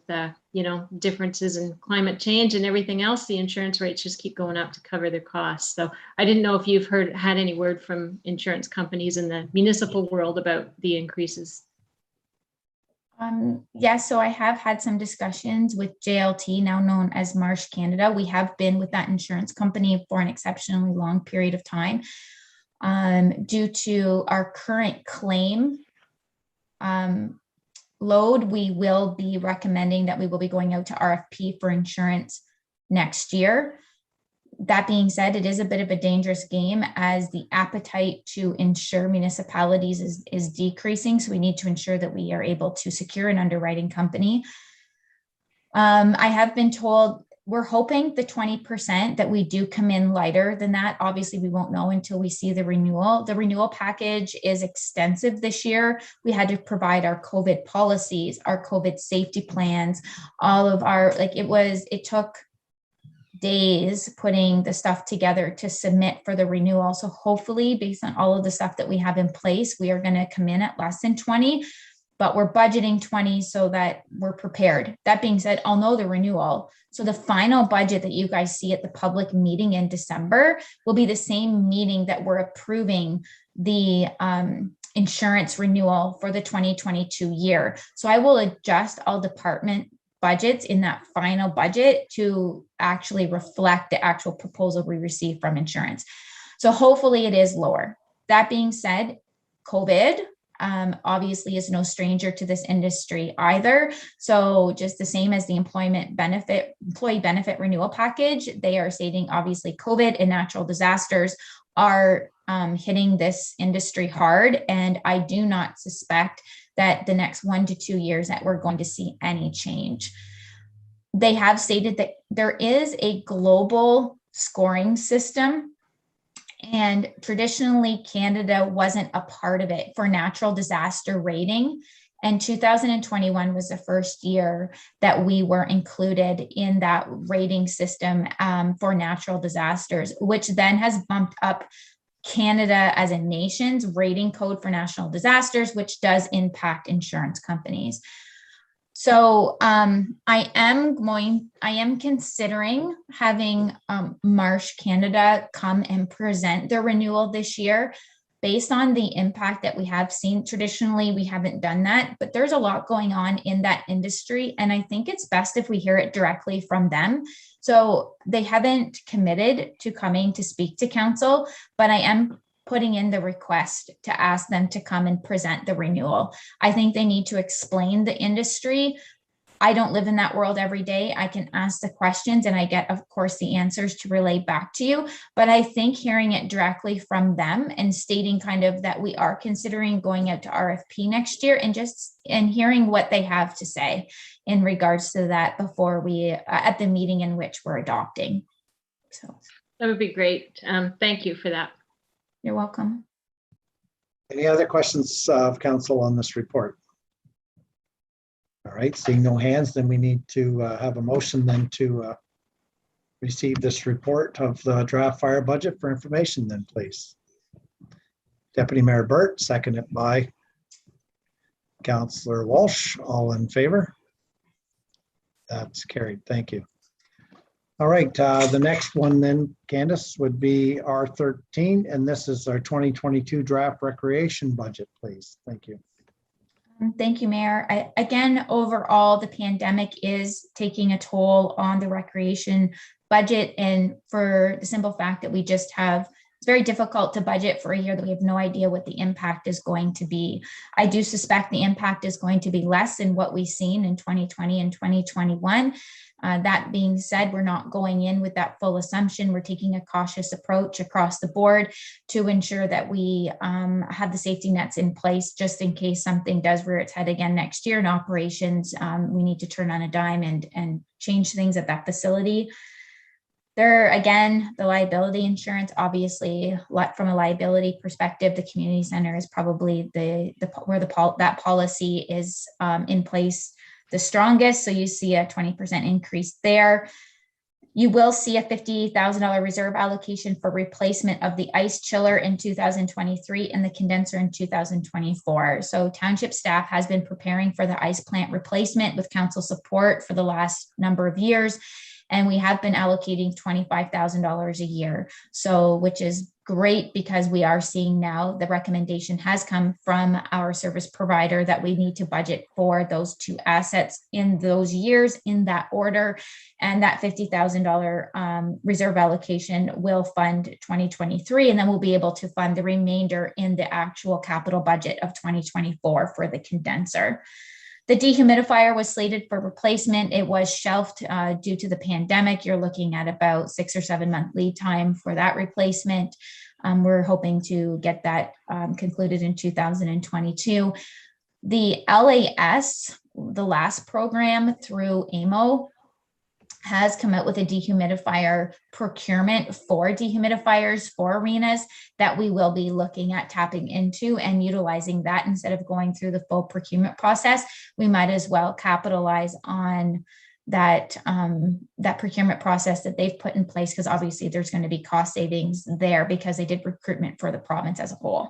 differences in climate change and everything else, the insurance rates just keep going up to cover their costs. So I didn't know if you've had any word from insurance companies in the municipal world about the increases. Yes, so I have had some discussions with JLT, now known as Marsh Canada. We have been with that insurance company for an exceptionally long period of time. Due to our current claim load, we will be recommending that we will be going out to RFP for insurance next year. That being said, it is a bit of a dangerous game as the appetite to insure municipalities is decreasing. So we need to ensure that we are able to secure an underwriting company. I have been told we're hoping the 20% that we do come in lighter than that. Obviously, we won't know until we see the renewal. The renewal package is extensive this year. We had to provide our COVID policies, our COVID safety plans, all of our, it took days putting the stuff together to submit for the renewal. So hopefully, based on all of the stuff that we have in place, we are going to come in at less than 20, but we're budgeting 20 so that we're prepared. That being said, I'll know the renewal. So the final budget that you guys see at the public meeting in December will be the same meeting that we're approving the insurance renewal for the 2022 year. So I will adjust all department budgets in that final budget to actually reflect the actual proposal we receive from insurance. So hopefully it is lower. That being said, COVID obviously is no stranger to this industry either. So just the same as the employee benefit renewal package, they are stating obviously COVID and natural disasters are hitting this industry hard. And I do not suspect that the next 1 to 2 years that we're going to see any change. They have stated that there is a global scoring system, and traditionally Canada wasn't a part of it for natural disaster rating. And 2021 was the first year that we were included in that rating system for natural disasters, which then has bumped up Canada as a nation's rating code for national disasters, which does impact insurance companies. So I am considering having Marsh Canada come and present their renewal this year. Based on the impact that we have seen, traditionally, we haven't done that, but there's a lot going on in that industry. And I think it's best if we hear it directly from them. So they haven't committed to coming to speak to council, but I am putting in the request to ask them to come and present the renewal. I think they need to explain the industry. I don't live in that world every day. I can ask the questions and I get, of course, the answers to relay back to you. But I think hearing it directly from them and stating kind of that we are considering going out to RFP next year and hearing what they have to say in regards to that before we, at the meeting in which we're adopting. So That would be great. Thank you for that. You're welcome. Any other questions of council on this report? All right, seeing no hands, then we need to have a motion then to receive this report of the draft fire budget for information then, please. Deputy Mayor Burt, seconded by Councillor Walsh. All in favor? That's carried. Thank you. All right, the next one then, Candace, would be R13, and this is our 2022 draft recreation budget, please. Thank you. Thank you, Mayor. Again, overall, the pandemic is taking a toll on the recreation budget, and for the simple fact that we just have, it's very difficult to budget for a year that we have no idea what the impact is going to be. I do suspect the impact is going to be less than what we've seen in 2020 and 2021. That being said, we're not going in with that full assumption. We're taking a cautious approach across the board to ensure that we have the safety nets in place just in case something does rear its head again next year in operations. We need to turn on a dime and change things at that facility. There, again, the liability insurance, obviously, from a liability perspective, the community center is probably where that policy is in place the strongest. So you see a 20% increase there. You will see a $50,000 reserve allocation for replacement of the ice chiller in 2023 and the condenser in 2024. So township staff has been preparing for the ice plant replacement with council support for the last number of years. And we have been allocating $25,000 a year. So, which is great because we are seeing now the recommendation has come from our service provider that we need to budget for those two assets in those years in that order. And that $50,000 reserve allocation will fund 2023. And then we'll be able to fund the remainder in the actual capital budget of 2024 for the condenser. The dehumidifier was slated for replacement. It was shelved due to the pandemic. You're looking at about 6 or 7 month lead time for that replacement. We're hoping to get that concluded in 2022. The LAS, the last program through AMO, has come out with a dehumidifier procurement for dehumidifiers for arenas that we will be looking at tapping into and utilizing that instead of going through the full procurement process. We might as well capitalize on that that procurement process that they've put in place, because obviously there's going to be cost savings there because they did recruitment for the province as a whole.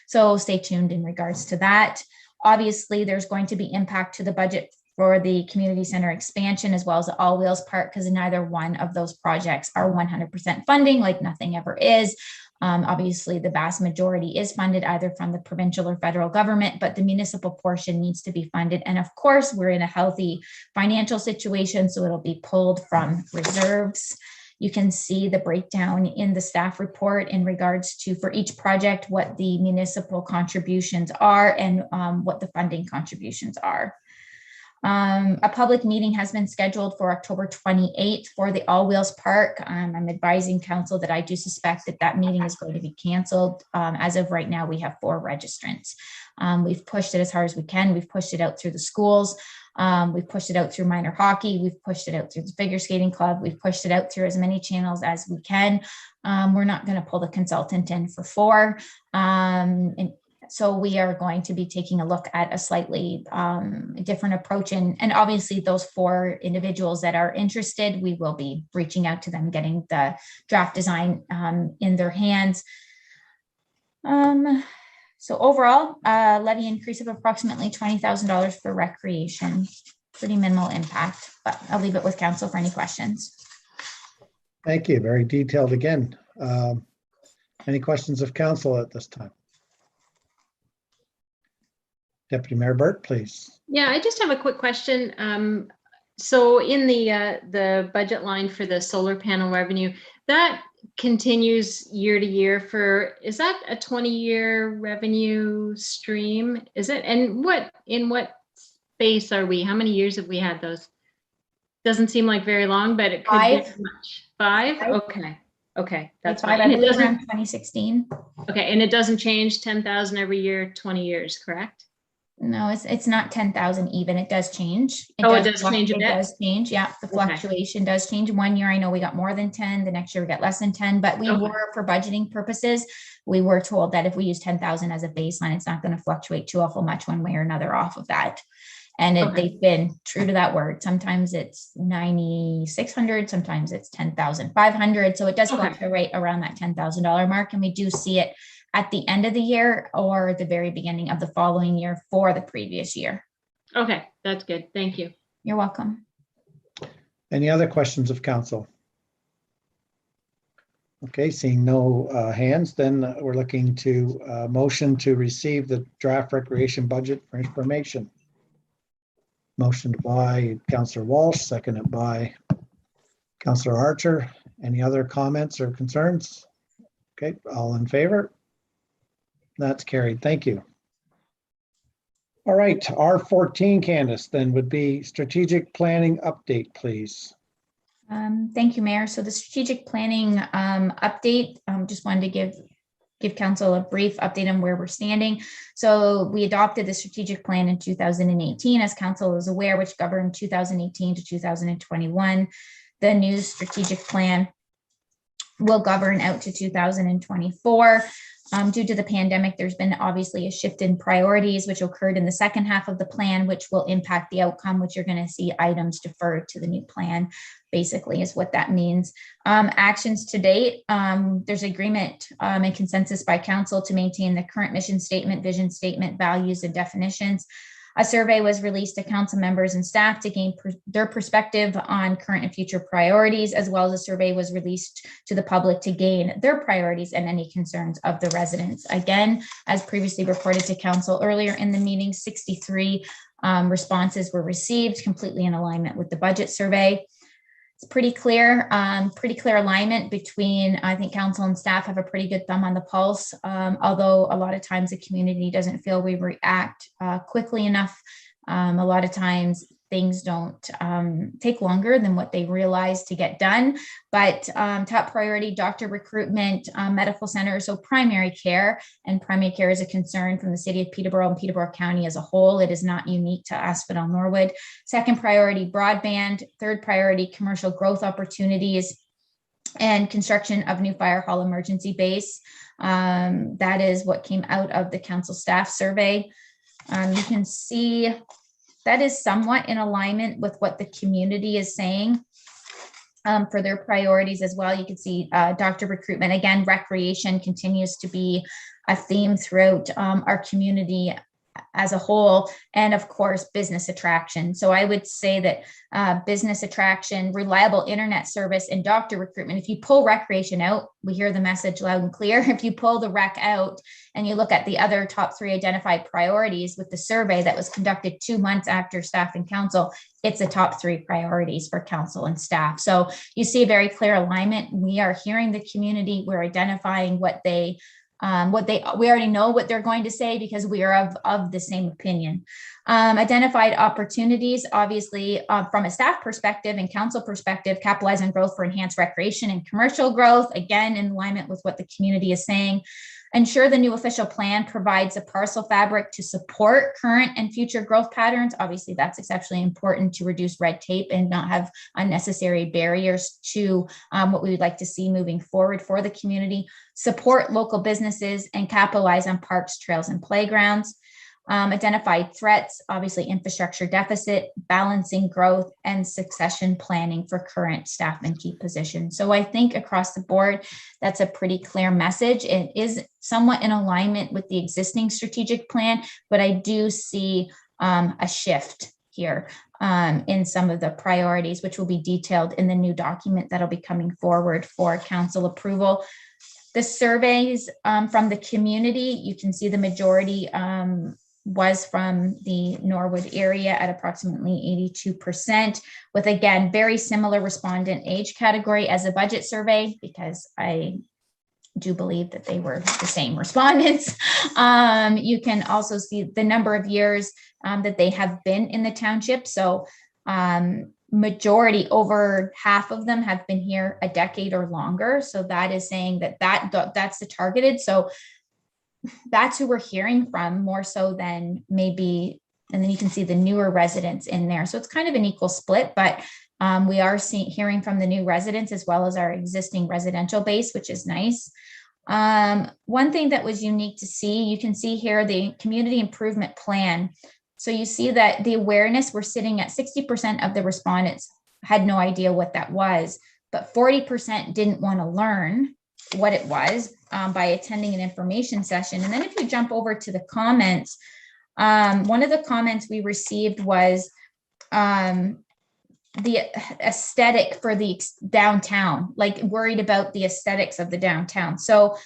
So stay tuned in regards to that. Obviously, there's going to be impact to the budget for the community center expansion as well as the All Wheels Park, because neither one of those projects are 100% funding, like nothing ever is. Obviously, the vast majority is funded either from the provincial or federal government, but the municipal portion needs to be funded. And of course, we're in a healthy financial situation, so it'll be pulled from reserves. You can see the breakdown in the staff report in regards to, for each project, what the municipal contributions are and what the funding contributions are. A public meeting has been scheduled for October 28th for the All Wheels Park. I'm advising council that I do suspect that that meeting is going to be canceled. As of right now, we have 4 registrants. We've pushed it as hard as we can. We've pushed it out through the schools. We've pushed it out through minor hockey. We've pushed it out through the figure skating club. We've pushed it out through as many channels as we can. We're not going to pull the consultant in for 4. And So we are going to be taking a look at a slightly different approach. And obviously those 4 individuals that are interested, we will be reaching out to them, getting the draft design in their hands. So overall, levy increase of approximately $20,000 for recreation. Pretty minimal impact, but I'll leave it with council for any questions. Thank you. Very detailed again. Any questions of council at this time? Deputy Mayor Burt, please. Yeah, I just have a quick question. So in the budget line for the solar panel revenue, that continues year to year is that a 20-year revenue stream? Is it? And in what space are we? How many years have we had those? Doesn't seem like very long, but it could be much. 5? Okay. That's fine. I believe around 2016. Okay, and it doesn't change 10,000 every year, 20 years, correct? No, it's not 10,000 even. It does change. It does change a bit? It does change. Yeah, the fluctuation does change. One year I know we got more than 10. The next year we got less than 10. But we were, for budgeting purposes, we were told that if we use 10,000 as a baseline, it's not going to fluctuate too awful much one way or another off of that. And they've been true to that word. Sometimes it's 9,600, sometimes it's 10,500. So it does fluctuate around that $10,000 mark. And we do see it at the end of the year or the very beginning of the following year for the previous year. Okay, that's good. Thank you. You're welcome. Any other questions of council? Okay, seeing no hands, then we're looking to motion to receive the draft recreation budget for information. Motioned by Councillor Walsh, seconded by Councillor Archer. Any other comments or concerns? Okay, all in favor? That's carried. Thank you. All right, R14, Candace, then would be strategic planning update, please. Thank you, Mayor. So the strategic planning update, just wanted to give council a brief update on where we're standing. So we adopted the strategic plan in 2018, as council is aware, which governed 2018 to 2021. The new strategic plan will govern out to 2024. Due to the pandemic, there's been obviously a shift in priorities, which occurred in the second half of the plan, which will impact the outcome, which you're going to see items deferred to the new plan, basically is what that means. Actions to date, there's agreement and consensus by council to maintain the current mission statement, vision statement, values, and definitions. A survey was released to council members and staff to gain their perspective on current and future priorities, as well as a survey was released to the public to gain their priorities and any concerns of the residents. Again, as previously reported to council earlier in the meeting, 63 responses were received, completely in alignment with the budget survey. It's pretty clear alignment between, I think council and staff have a pretty good thumb on the pulse, although a lot of times the community doesn't feel we react quickly enough. A lot of times things don't take longer than what they realize to get done, but top priority, doctor recruitment, medical centers, so primary care, and primary care is a concern from the city of Peterborough and Peterborough County as a whole. It is not unique to Asphodel-Norwood. Second priority, broadband. Third priority, commercial growth opportunities and construction of new fire hall emergency base. That is what came out of the council staff survey. You can see that is somewhat in alignment with what the community is saying for their priorities as well. You can see doctor recruitment. Again, recreation continues to be a theme throughout our community as a whole, and of course, business attraction. So I would say that business attraction, reliable internet service, and doctor recruitment. If you pull recreation out, we hear the message loud and clear. If you pull the rec out and you look at the other top 3 identified priorities with the survey that was conducted 2 months after staff and council, it's the top 3 priorities for council and staff. So you see a very clear alignment. We are hearing the community. We're identifying we already know what they're going to say because we are of the same opinion. Identified opportunities, obviously, from a staff perspective and council perspective, capitalize on growth for enhanced recreation and commercial growth, again, in alignment with what the community is saying. Ensure the new official plan provides a parcel fabric to support current and future growth patterns. Obviously, that's exceptionally important to reduce red tape and not have unnecessary barriers to what we would like to see moving forward for the community. Support local businesses and capitalize on parks, trails, and playgrounds. Identify threats, obviously infrastructure deficit, balancing growth, and succession planning for current staff and key positions. So I think across the board, that's a pretty clear message. It is somewhat in alignment with the existing strategic plan, but I do see a shift here in some of the priorities, which will be detailed in the new document that'll be coming forward for council approval. The surveys from the community, you can see the majority was from the Norwood area at approximately 82%, with again, very similar respondent age category as a budget survey, because I do believe that they were the same respondents. You can also see the number of years that they have been in the township. So majority, over half of them have been here a decade or longer. So that is saying that that's the targeted. So that's who we're hearing from more so than maybe, and then you can see the newer residents in there. So it's kind of an equal split, but we are hearing from the new residents as well as our existing residential base, which is nice. One thing that was unique to see, you can see here the community improvement plan. So you see that the awareness, we're sitting at 60% of the respondents had no idea what that was, but 40% didn't want to learn what it was by attending an information session. And then if you jump over to the comments, one of the comments we received was the aesthetic for the downtown, like worried about the aesthetics of the downtown. So,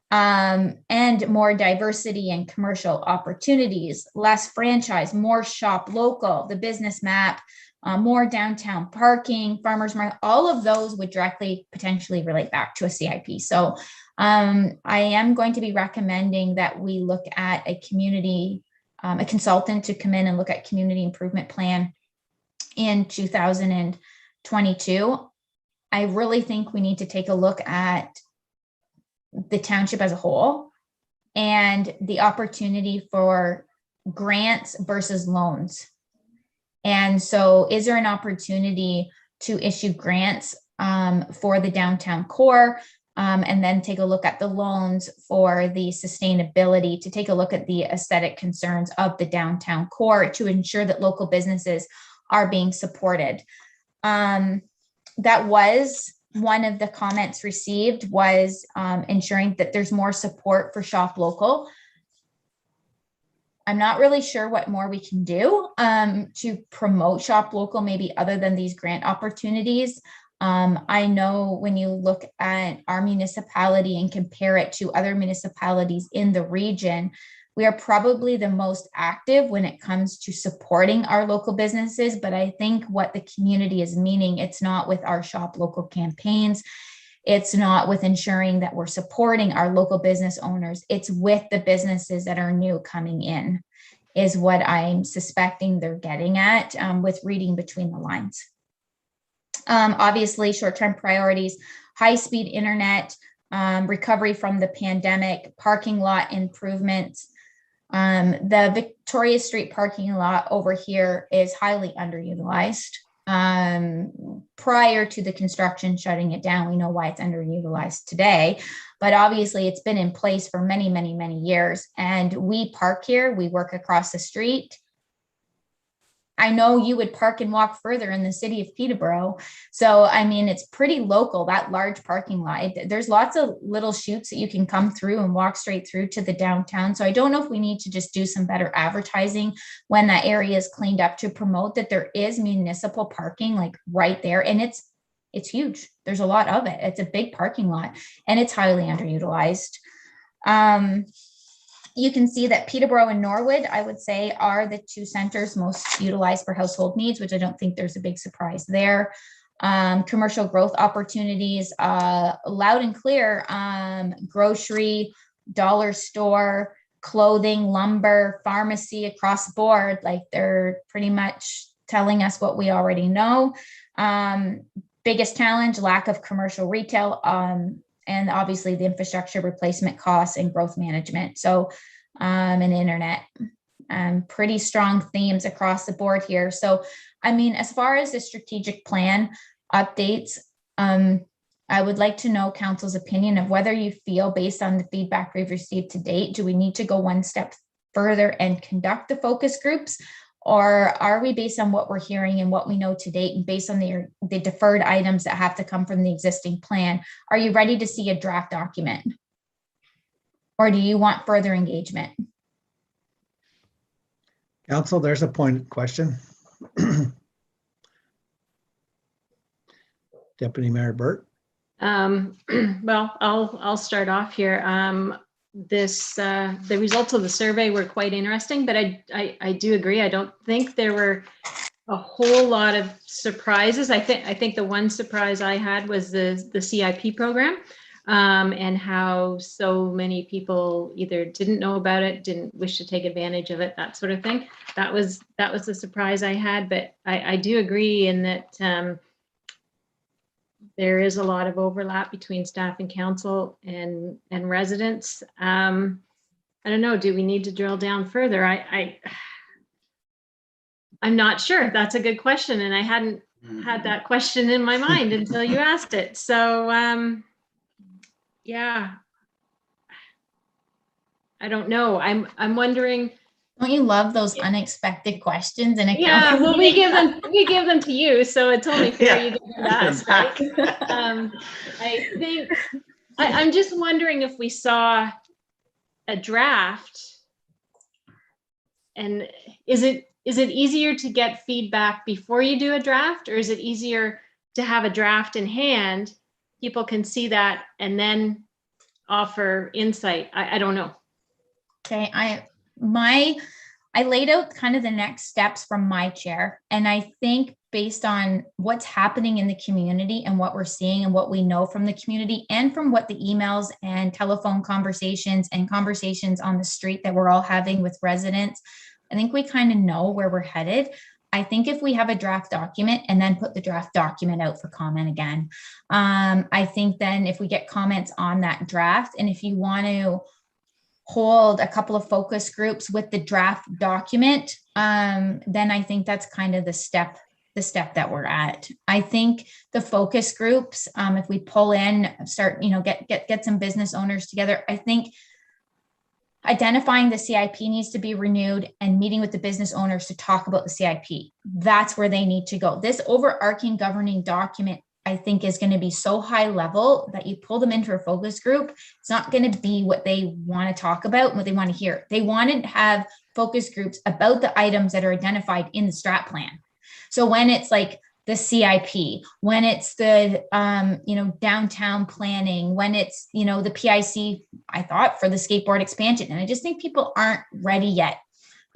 and more diversity and commercial opportunities, less franchise, more shop local, the business map, more downtown parking, farmers market, all of those would directly potentially relate back to a CIP. So I am going to be recommending that we look at a community, a consultant to come in and look at community improvement plan in 2022. I really think we need to take a look at the township as a whole and the opportunity for grants versus loans. And so is there an opportunity to issue grants for the downtown core and then take a look at the loans for the sustainability, to take a look at the aesthetic concerns of the downtown core to ensure that local businesses are being supported. That was one of the comments received, was ensuring that there's more support for shop local. I'm not really sure what more we can do to promote shop local, maybe other than these grant opportunities. I know when you look at our municipality and compare it to other municipalities in the region, we are probably the most active when it comes to supporting our local businesses. But I think what the community is meaning, it's not with our shop local campaigns. It's not with ensuring that we're supporting our local business owners. It's with the businesses that are new coming in, is what I'm suspecting they're getting at with reading between the lines. Obviously, short-term priorities, high-speed internet, recovery from the pandemic, parking lot improvements. The Victoria Street parking lot over here is highly underutilized. Prior to the construction shutting it down, we know why it's underutilized today, but obviously it's been in place for many, many, many years. And we park here, we work across the street. I know you would park and walk further in the city of Peterborough. So, I mean, it's pretty local, that large parking lot. There's lots of little chutes that you can come through and walk straight through to the downtown. So I don't know if we need to just do some better advertising when that area is cleaned up to promote that there is municipal parking like right there. And it's huge. There's a lot of it. It's a big parking lot and it's highly underutilized. You can see that Peterborough and Norwood, I would say, are the two centers most utilized for household needs, which I don't think there's a big surprise there. Commercial growth opportunities, loud and clear, grocery, dollar store, clothing, lumber, pharmacy across the board. Like they're pretty much telling us what we already know. Biggest challenge, lack of commercial retail and obviously the infrastructure replacement costs and growth management. So, and internet, pretty strong themes across the board here. So, I mean, as far as the strategic plan updates, I would like to know council's opinion of whether you feel, based on the feedback we've received to date, do we need to go one step further and conduct the focus groups? Or are we, based on what we're hearing and what we know to date, and based on the deferred items that have to come from the existing plan, are you ready to see a draft document? Or do you want further engagement? Council, there's a point question. Deputy Mayor Burt. Well, I'll start off here. The results of the survey were quite interesting, but I do agree. I don't think there were a whole lot of surprises. I think the one surprise I had was the CIP program, and how so many people either didn't know about it, didn't wish to take advantage of it, that sort of thing. That was the surprise I had. But I do agree in that there is a lot of overlap between staff and council and residents. I don't know, do we need to drill down further? I'm not sure. That's a good question. And I hadn't had that question in my mind until you asked it. So yeah, I don't know. I'm wondering. Don't you love those unexpected questions? And yeah, well, we give them to you, so it's only fair you give them to us, right? I think I'm just wondering if we saw a draft, and is it easier to get feedback before you do a draft, or is it easier to have a draft in hand? People can see that and then offer insight. I don't know. Okay, I laid out kind of the next steps from my chair. And I think based on what's happening in the community and what we're seeing and what we know from the community, and from what the emails and telephone conversations and conversations on the street that we're all having with residents, I think we kind of know where we're headed. I think if we have a draft document and then put the draft document out for comment again, I think then if we get comments on that draft, and if you want to hold a couple of focus groups with the draft document, then I think that's kind of the step that we're at. I think the focus groups, if we pull in, start, get some business owners together, I think identifying the CIP needs to be renewed and meeting with the business owners to talk about the CIP. That's where they need to go. This overarching governing document, I think, is going to be so high level that you pull them into a focus group, it's not going to be what they want to talk about and what they want to hear. They want to have focus groups about the items that are identified in the strat plan. So when it's like the CIP, when it's the, downtown planning, when it's, the PIC, I thought, for the skateboard expansion. And I just think people aren't ready yet,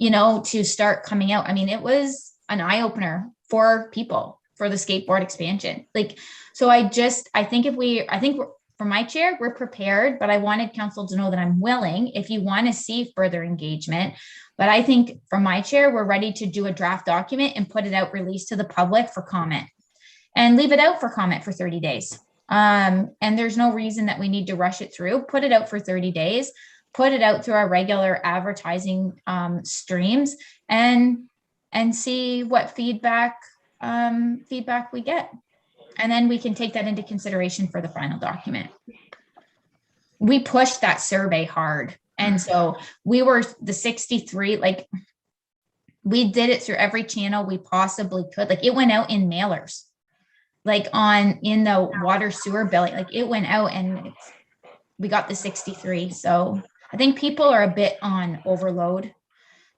to start coming out. I mean, it was an eye opener for people for the skateboard expansion. So I think from my chair, we're prepared, but I wanted council to know that I'm willing if you want to see further engagement. But I think from my chair, we're ready to do a draft document and put it out, release to the public for comment, and leave it out for comment for 30 days. And there's no reason that we need to rush it through. Put it out for 30 days, put it out through our regular advertising streams, and see what feedback we get. And then we can take that into consideration for the final document. We pushed that survey hard. And so we were the 63, we did it through every channel we possibly could. It went out in mailers, in the water sewer billing, it went out, and we got the 63. So I think people are a bit on overload,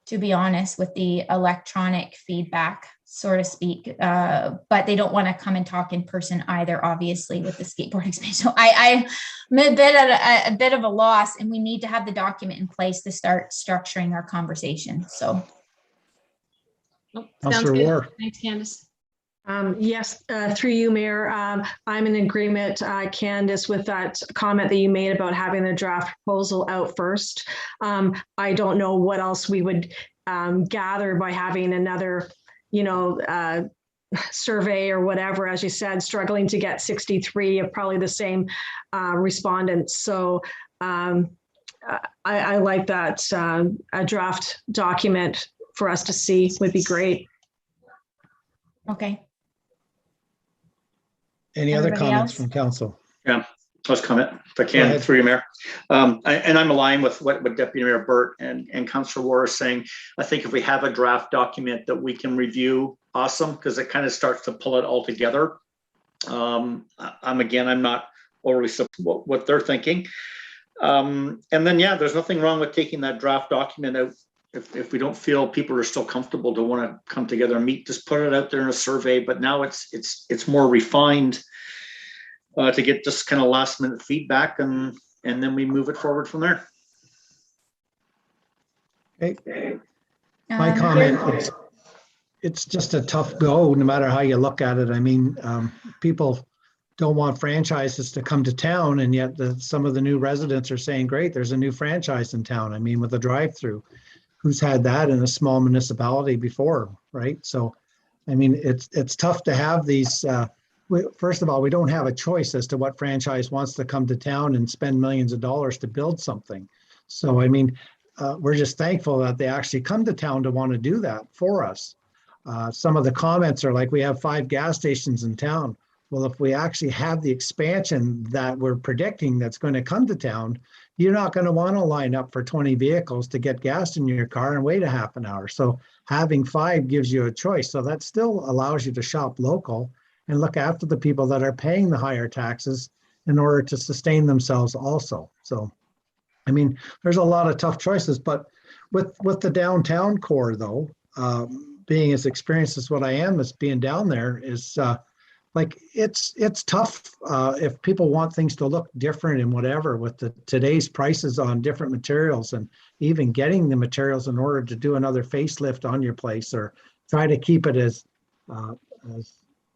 to be honest, with the electronic feedback, so to speak, but they don't want to come and talk in person either, obviously, with the skateboard expansion. So I'm a bit of a loss, and we need to have the document in place to start structuring our conversation. So. Sounds good. Thanks, Candace. Yes, through you, Mayor. I'm in agreement, Candace, with that comment that you made about having the draft proposal out first. I don't know what else we would gather by having another, survey or whatever, as you said, struggling to get 63 of probably the same respondents. So I like that. A draft document for us to see would be great. Okay. Any other Everybody comments else? from council? Yeah, let's comment if I Go can, ahead. through you, Mayor. And I'm aligned with what Deputy Mayor Burt and Councillor Ward is saying. I think if we have a draft document that we can review, awesome, because it kind of starts to pull it all together. I'm not overly what they're thinking. And then, yeah, there's nothing wrong with taking that draft document out. If we don't feel people are still comfortable to want to come together and meet, just put it out there in a survey. But now it's more refined to get just kind of last minute feedback, and then we move it forward from there. Okay. My comment, it's just a tough go, no matter how you look at it. I mean, people don't want franchises to come to town, and yet some of the new residents are saying, great, there's a new franchise in town. I mean, with a drive-through, who's had that in a small municipality before, right? So, I mean, it's tough to have these. First of all, we don't have a choice as to what franchise wants to come to town and spend millions of dollars to build something. So, I mean, we're just thankful that they actually come to town to want to do that for us. Some of the comments are like, we have 5 gas stations in town. Well, if we actually have the expansion that we're predicting that's going to come to town, you're not going to want to line up for 20 vehicles to get gas in your car and wait a half an hour. So having 5 gives you a choice. So that still allows you to shop local and look after the people that are paying the higher taxes in order to sustain themselves also. So, I mean, there's a lot of tough choices, but with the downtown core though, being as experienced as what I am as being down there is like, it's tough if people want things to look different and whatever with today's prices on different materials, and even getting the materials in order to do another facelift on your place, or try to keep it as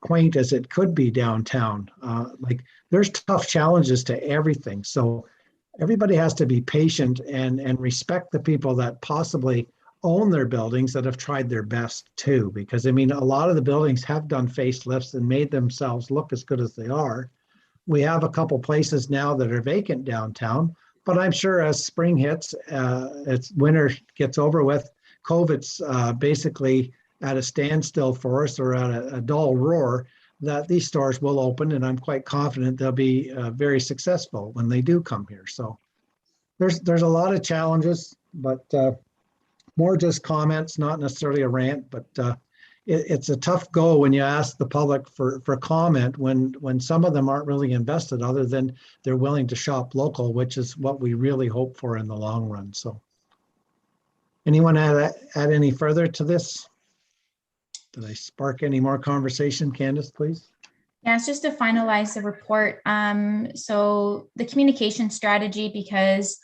quaint as it could be downtown. Like, there's tough challenges to everything. So everybody has to be patient and respect the people that possibly own their buildings that have tried their best too, because I mean, a lot of the buildings have done facelifts and made themselves look as good as they are. We have a couple places now that are vacant downtown, but I'm sure as spring hits, as winter gets over with, COVID's basically at a standstill for us, or at a dull roar, that these stores will open, and I'm quite confident they'll be very successful when they do come here. So there's a lot of challenges, but more just comments, not necessarily a rant, but it's a tough go when you ask the public for comment when some of them aren't really invested, other than they're willing to shop local, which is what we really hope for in the long run. So anyone add any further to this? Did I spark any more conversation? Candace, please. Yeah, it's just to finalize the report. So the communication strategy, because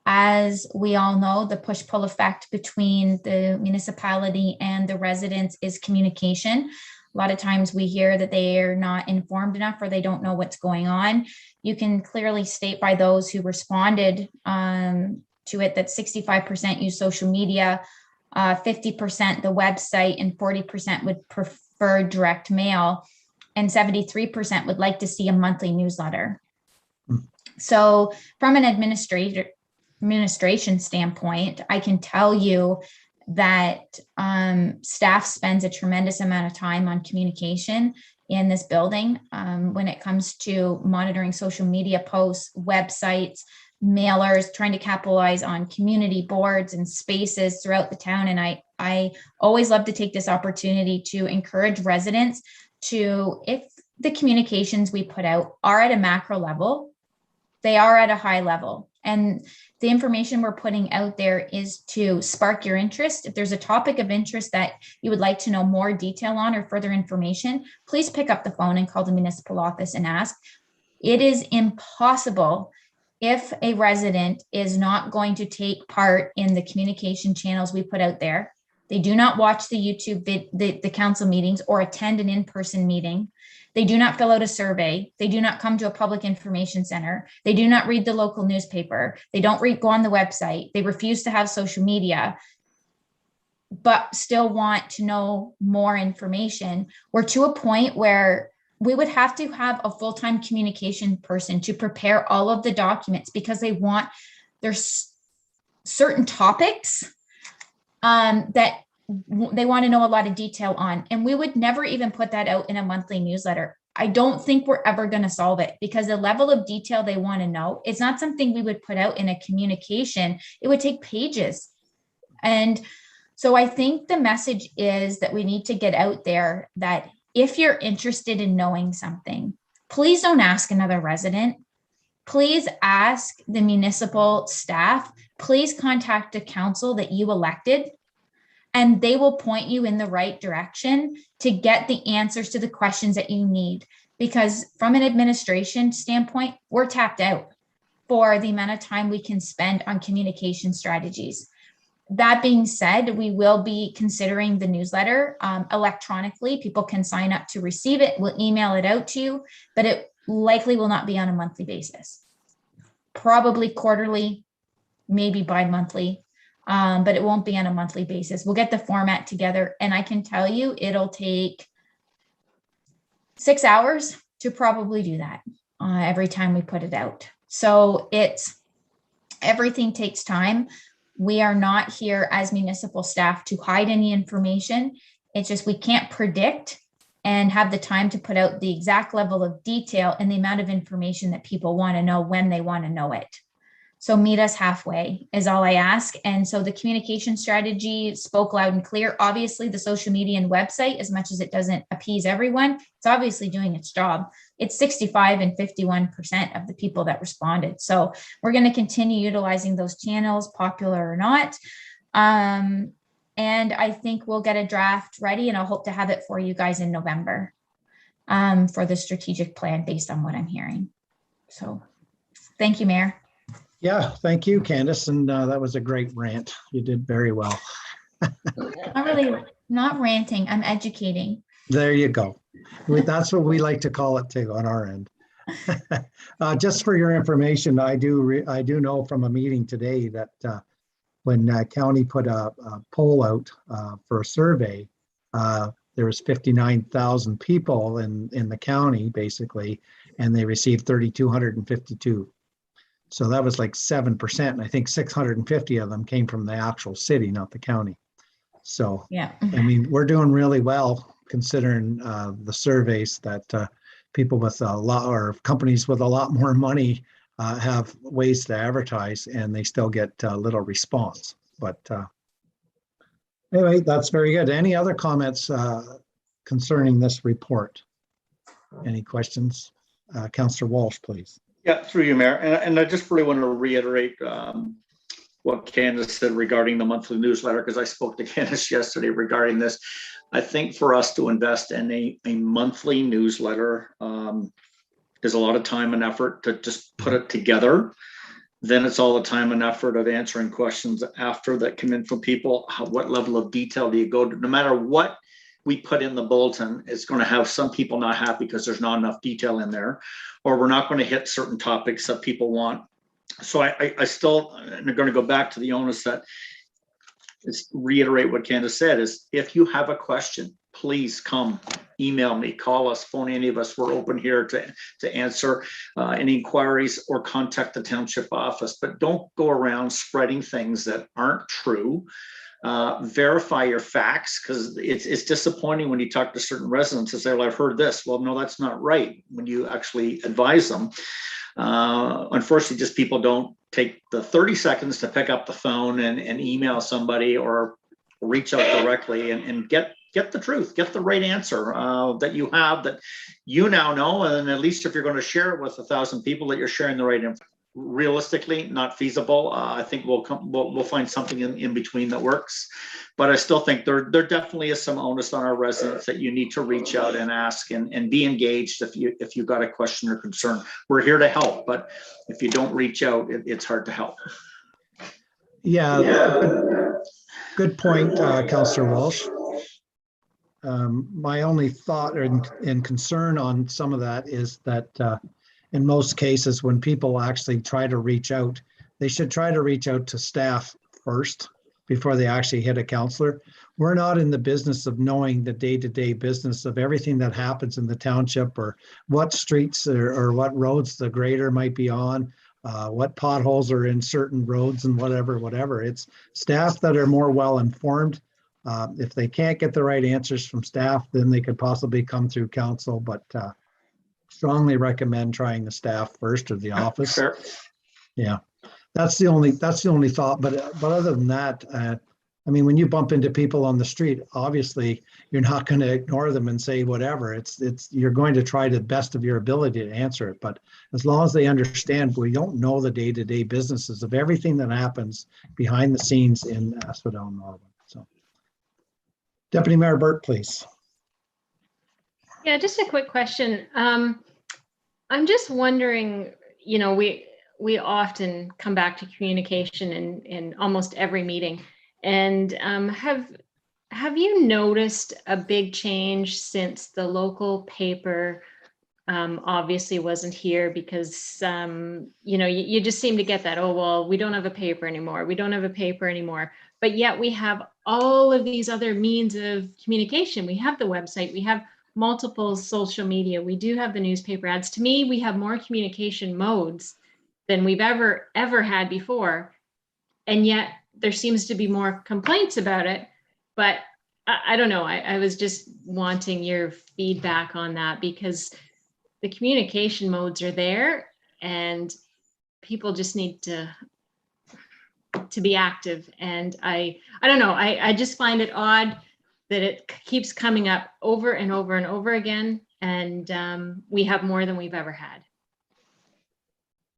as we all know, the push-pull effect between the municipality and the residents is communication. A lot of times we hear that they are not informed enough, or they don't know what's going on. You can clearly state by those who responded to it that 65% use social media, 50% the website, and 40% would prefer direct mail, and 73% would like to see a monthly newsletter. So from an administration standpoint, I can tell you that staff spends a tremendous amount of time on communication in this building when it comes to monitoring social media posts, websites, mailers, trying to capitalize on community boards and spaces throughout the town. And I always love to take this opportunity to encourage residents to, if the communications we put out are at a macro level, they are at a high level. And the information we're putting out there is to spark your interest. If there's a topic of interest that you would like to know more detail on or further information, please pick up the phone and call the municipal office and ask. It is impossible if a resident is not going to take part in the communication channels we put out there. They do not watch the YouTube, the council meetings, or attend an in-person meeting. They do not fill out a survey. They do not come to a public information center. They do not read the local newspaper. They don't go on the website. They refuse to have social media. but still want to know more information. We're to a point where we would have to have a full-time communication person to prepare all of the documents because there's certain topics that they want to know a lot of detail on. And we would never even put that out in a monthly newsletter. I don't think we're ever going to solve it because the level of detail they want to know, it's not something we would put out in a communication. It would take pages. And so I think the message is that we need to get out there that if you're interested in knowing something, please don't ask another resident. Please ask the municipal staff. Please contact the council that you elected, and they will point you in the right direction to get the answers to the questions that you need. Because from an administration standpoint, we're tapped out for the amount of time we can spend on communication strategies. That being said, we will be considering the newsletter electronically. People can sign up to receive it. We'll email it out to you, but it likely will not be on a monthly basis. Probably quarterly, maybe bi-monthly, but it won't be on a monthly basis. We'll get the format together, and I can tell you it'll take 6 hours to probably do that every time we put it out. So everything takes time. We are not here as municipal staff to hide any information. It's just we can't predict and have the time to put out the exact level of detail and the amount of information that people want to know when they want to know it. So meet us halfway is all I ask. And so the communication strategy spoke loud and clear. Obviously, the social media and website, as much as it doesn't appease everyone, it's obviously doing its job. It's 65 and 51% of the people that responded. So we're going to continue utilizing those channels, popular or not. And I think we'll get a draft ready, and I'll hope to have it for you guys in November for the strategic plan based on what I'm hearing. So thank you, Mayor. Yeah, thank you, Candace. And that was a great rant. You did very well. Not really, not ranting, I'm educating. There you go. That's what we like to call it too on our end. Just for your information, I do know from a meeting today that when county put a poll out for a survey, there was 59,000 people in the county basically, and they received 3,252. So that was like 7%. And I think 650 of them came from the actual city, not the county. So, yeah, I mean, we're doing really well considering the surveys that people with a lot, or companies with a lot more money have ways to advertise, and they still get little response. But anyway, that's very good. Any other comments concerning this report? Any questions? Councillor Walsh, please. Yeah, through you, Mayor. And I just really want to reiterate what Candace said regarding the monthly newsletter, because I spoke to Candace yesterday regarding this. I think for us to invest in a monthly newsletter is a lot of time and effort to just put it together. Then it's all the time and effort of answering questions after that come in from people. What level of detail do you go to? No matter what we put in the bulletin, it's going to have some people not happy because there's not enough detail in there, or we're not going to hit certain topics that people want. So I still am going to go back to the onus that is reiterate what Candace said is, if you have a question, please come email me, call us, phone any of us. We're open here to answer any inquiries, or contact the township office, but don't go around spreading things that aren't true. Verify your facts, because it's disappointing when you talk to certain residents and say, well, I've heard this. Well, no, that's not right, when you actually advise them. Unfortunately, just people don't take the 30 seconds to pick up the phone and email somebody or reach out directly and get the truth, get the right answer that you have, that you now know. And at least if you're going to share it with 1,000 people, that you're sharing the right info. Realistically, not feasible. I think we'll find something in between that works, but I still think there definitely is some onus on our residents that you need to reach out and ask and be engaged if you got a question or concern. We're here to help, but if you don't reach out, it's hard to help. Yeah. Good point, Councillor Walsh. My only thought and concern on some of that is that in most cases, when people actually try to reach out, they should try to reach out to staff first, before they actually hit a counselor. We're not in the business of knowing the day-to-day business of everything that happens in the township, or what streets or what roads the grader might be on, what potholes are in certain roads and whatever. It's staff that are more well-informed. If they can't get the right answers from staff, then they could possibly come through council, but strongly recommend trying the staff first or the office. Sure. Yeah, that's the only thought. But other than that, I mean, when you bump into people on the street, obviously you're not going to ignore them and say whatever. It's you're going to try to the best of your ability to answer it. But as long as they understand, we don't know the day-to-day businesses of everything that happens behind the scenes in Asphodel-Norwood. So, Deputy Mayor Burt, please. Yeah, just a quick question. I'm just wondering, you know, we often come back to communication in almost every meeting. And have you noticed a big change since the local paper obviously wasn't here? Because, you know, you just seem to get that, oh, well, we don't have a paper anymore. We don't have a paper anymore. But yet we have all of these other means of communication. We have the website, we have multiple social media, we do have the newspaper ads. To me, we have more communication modes than we've ever had before. And yet there seems to be more complaints about it. But I don't know, I was just wanting your feedback on that, because the communication modes are there and people just need to be active. And I don't know, I just find it odd that it keeps coming up over and over and over again. And we have more than we've ever had.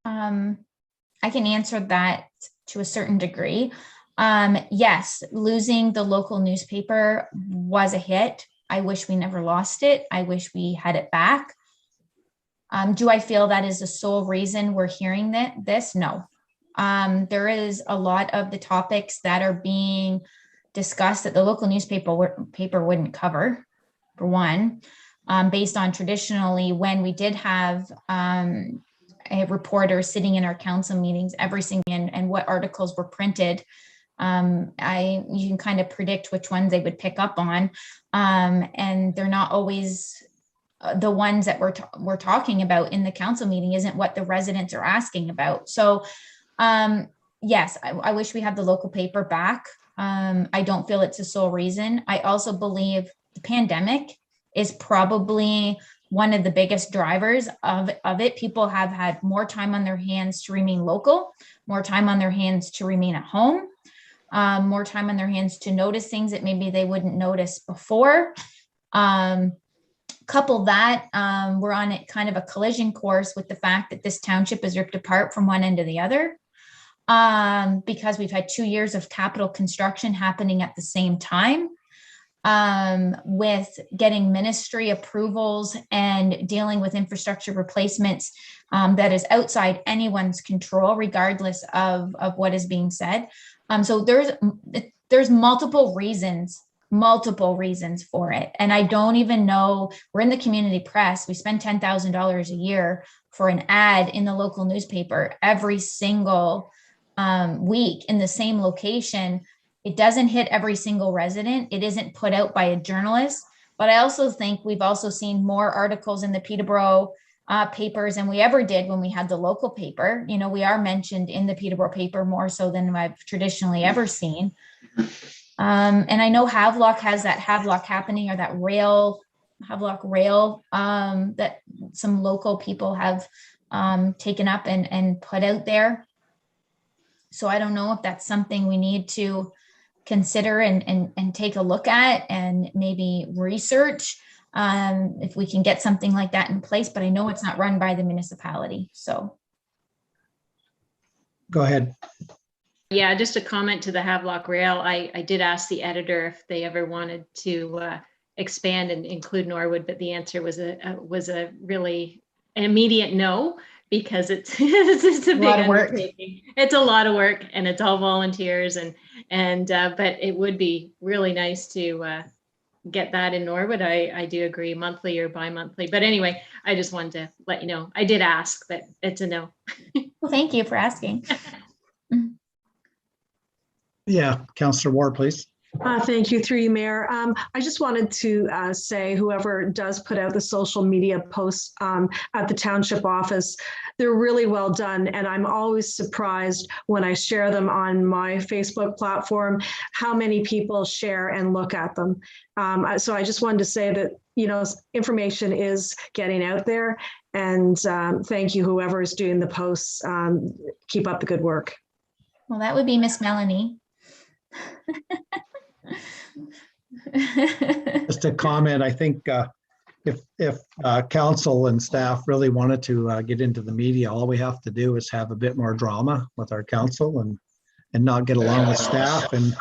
I can answer that to a certain degree. Yes, losing the local newspaper was a hit. I wish we never lost it. I wish we had it back. Do I feel that is the sole reason we're hearing this? No. There is a lot of the topics that are being discussed that the local newspaper wouldn't cover, for one, based on traditionally when we did have a reporter sitting in our council meetings every single and what articles were printed. You can kind of predict which ones they would pick up on, and they're not always the ones that we're talking about in the council meeting isn't what the residents are asking about. So yes, I wish we had the local paper back. I don't feel it's the sole reason. I also believe the pandemic is probably one of the biggest drivers of it. People have had more time on their hands to remain local, more time on their hands to remain at home, more time on their hands to notice things that maybe they wouldn't notice before. Couple that, we're on kind of a collision course with the fact that this township is ripped apart from one end to the other, because we've had 2 years of capital construction happening at the same time, with getting ministry approvals and dealing with infrastructure replacements that is outside anyone's control, regardless of what is being said. So there's multiple reasons for it. And I don't even know, we're in the community press. We spend $10,000 a year for an ad in the local newspaper every single week in the same location. It doesn't hit every single resident. It isn't put out by a journalist. But I also think we've also seen more articles in the Peterborough papers than we ever did when we had the local paper. You know, we are mentioned in the Peterborough paper more so than I've traditionally ever seen. And I know Havelock has that Havelock happening, or that Havelock rail that some local people have taken up and put out there. So I don't know if that's something we need to consider and take a look at and maybe research if we can get something like that in place, but I know it's not run by the municipality. So go ahead. Yeah, just a comment to the Havelock Rail. I did ask the editor if they ever wanted to expand and include Norwood, but the answer was a really immediate no, because it's a big undertaking. It's a lot of work, and it's all volunteers, but it would be really nice to get that in Norwood. I do agree, monthly or bi-monthly. But anyway, I just wanted to let you know. I did ask, but it's a no. well, thank you for asking. Yeah, Councillor Ward, please. Thank you, through you, Mayor. I just wanted to say whoever does put out the social media posts at the township office, they're really well done. And I'm always surprised when I share them on my Facebook platform, how many people share and look at them. So I just wanted to say that, you know, information is getting out there. And thank you, whoever is doing the posts. Keep up the good work. Well, that would be Miss Melanie. Just a comment, I think if council and staff really wanted to get into the media, all we have to do is have a bit more drama with our council and not get along with staff, and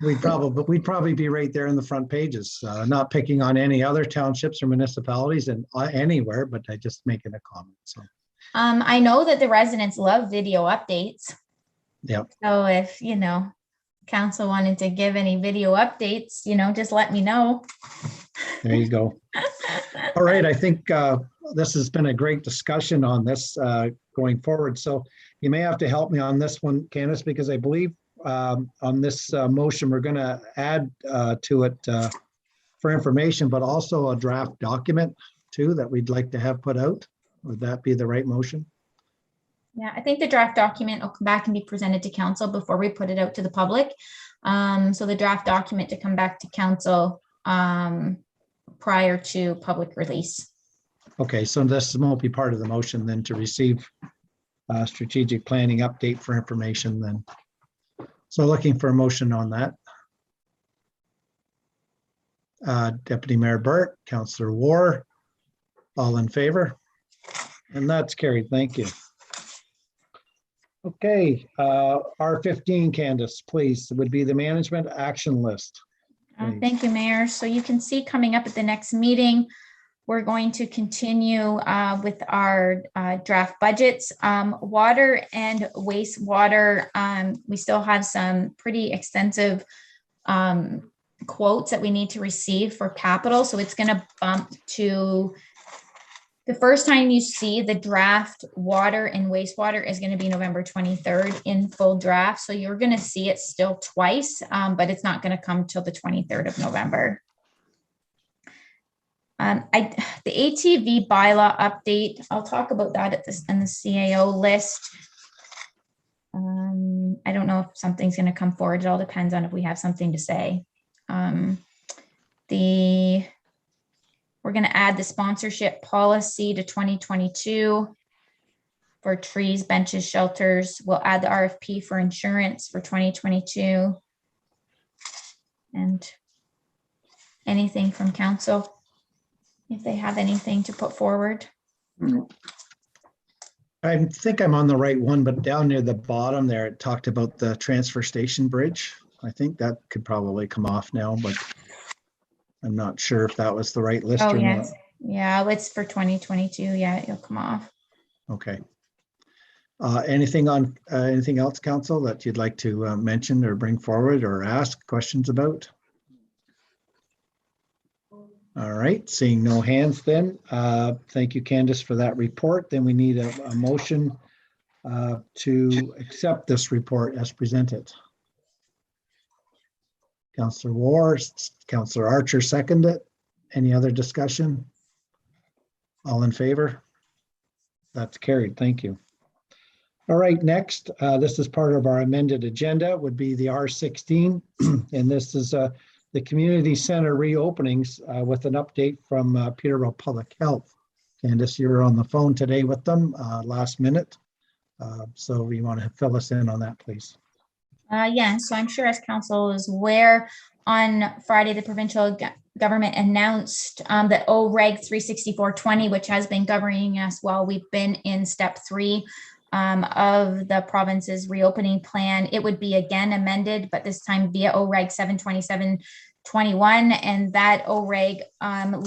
we'd probably be right there in the front pages. Not picking on any other townships or municipalities and anywhere, but I just making a comment. So I know that the residents love video updates. yeah. So if, you know, council wanted to give any video updates, you know, just let me know. There you go. All right, I think this has been a great discussion on this going forward. So you may have to help me on this one, Candace, because I believe on this motion, we're going to add to it for information, but also a draft document too that we'd like to have put out. Would that be the right motion? Yeah, I think the draft document will come back and be presented to council before we put it out to the public. So the draft document to come back to council prior to public release. Okay, so this won't be part of the motion then to receive a strategic planning update for information then. So looking for a motion on that. Deputy Mayor Burt, Councillor War, all in favor? And that's carried. Thank you. Okay, R15, Candace, please, would be the management action list. Thank you, Mayor. So you can see coming up at the next meeting, we're going to continue with our draft budgets. Water and wastewater, we still have some pretty extensive quotes that we need to receive for capital. So it's going to bump to the first time you see the draft water and wastewater is going to be November 23rd in full draft. So you're going to see it still twice, but it's not going to come till the 23rd of November. The ATV bylaw update, I'll talk about that at this in the CAO list. I don't know if something's going to come forward. It all depends on if we have something to say. We're going to add the sponsorship policy to 2022 for trees, benches, shelters. We'll add the RFP for insurance for 2022. And anything from council, if they have anything to put forward. I think I'm on the right one, but down near the bottom there, it talked about the transfer station bridge. I think that could probably come off now, but I'm not sure if that was the right list or yes. not. Yeah, it's for 2022. Yeah, it'll come off. Okay. Anything else, council, that you'd like to mention or bring forward or ask questions about? All right, seeing no hands then. Thank you, Candace, for that report. Then we need a motion to accept this report as presented. Councillor War, Councillor Archer seconded it. Any other discussion? All in favor? That's carried. Thank you. All right, next, this is part of our amended agenda, would be the R16. And this is the community center reopenings with an update from Peterborough Public Health. Candace, you're on the phone today with them last minute. So you want to fill us in on that, please. Yeah, so I'm sure as council is aware, on Friday, the provincial government announced that OREG 36420, which has been governing us while we've been in step 3 of the province's reopening plan, it would be again amended, but this time via OREG 72721. And that OREG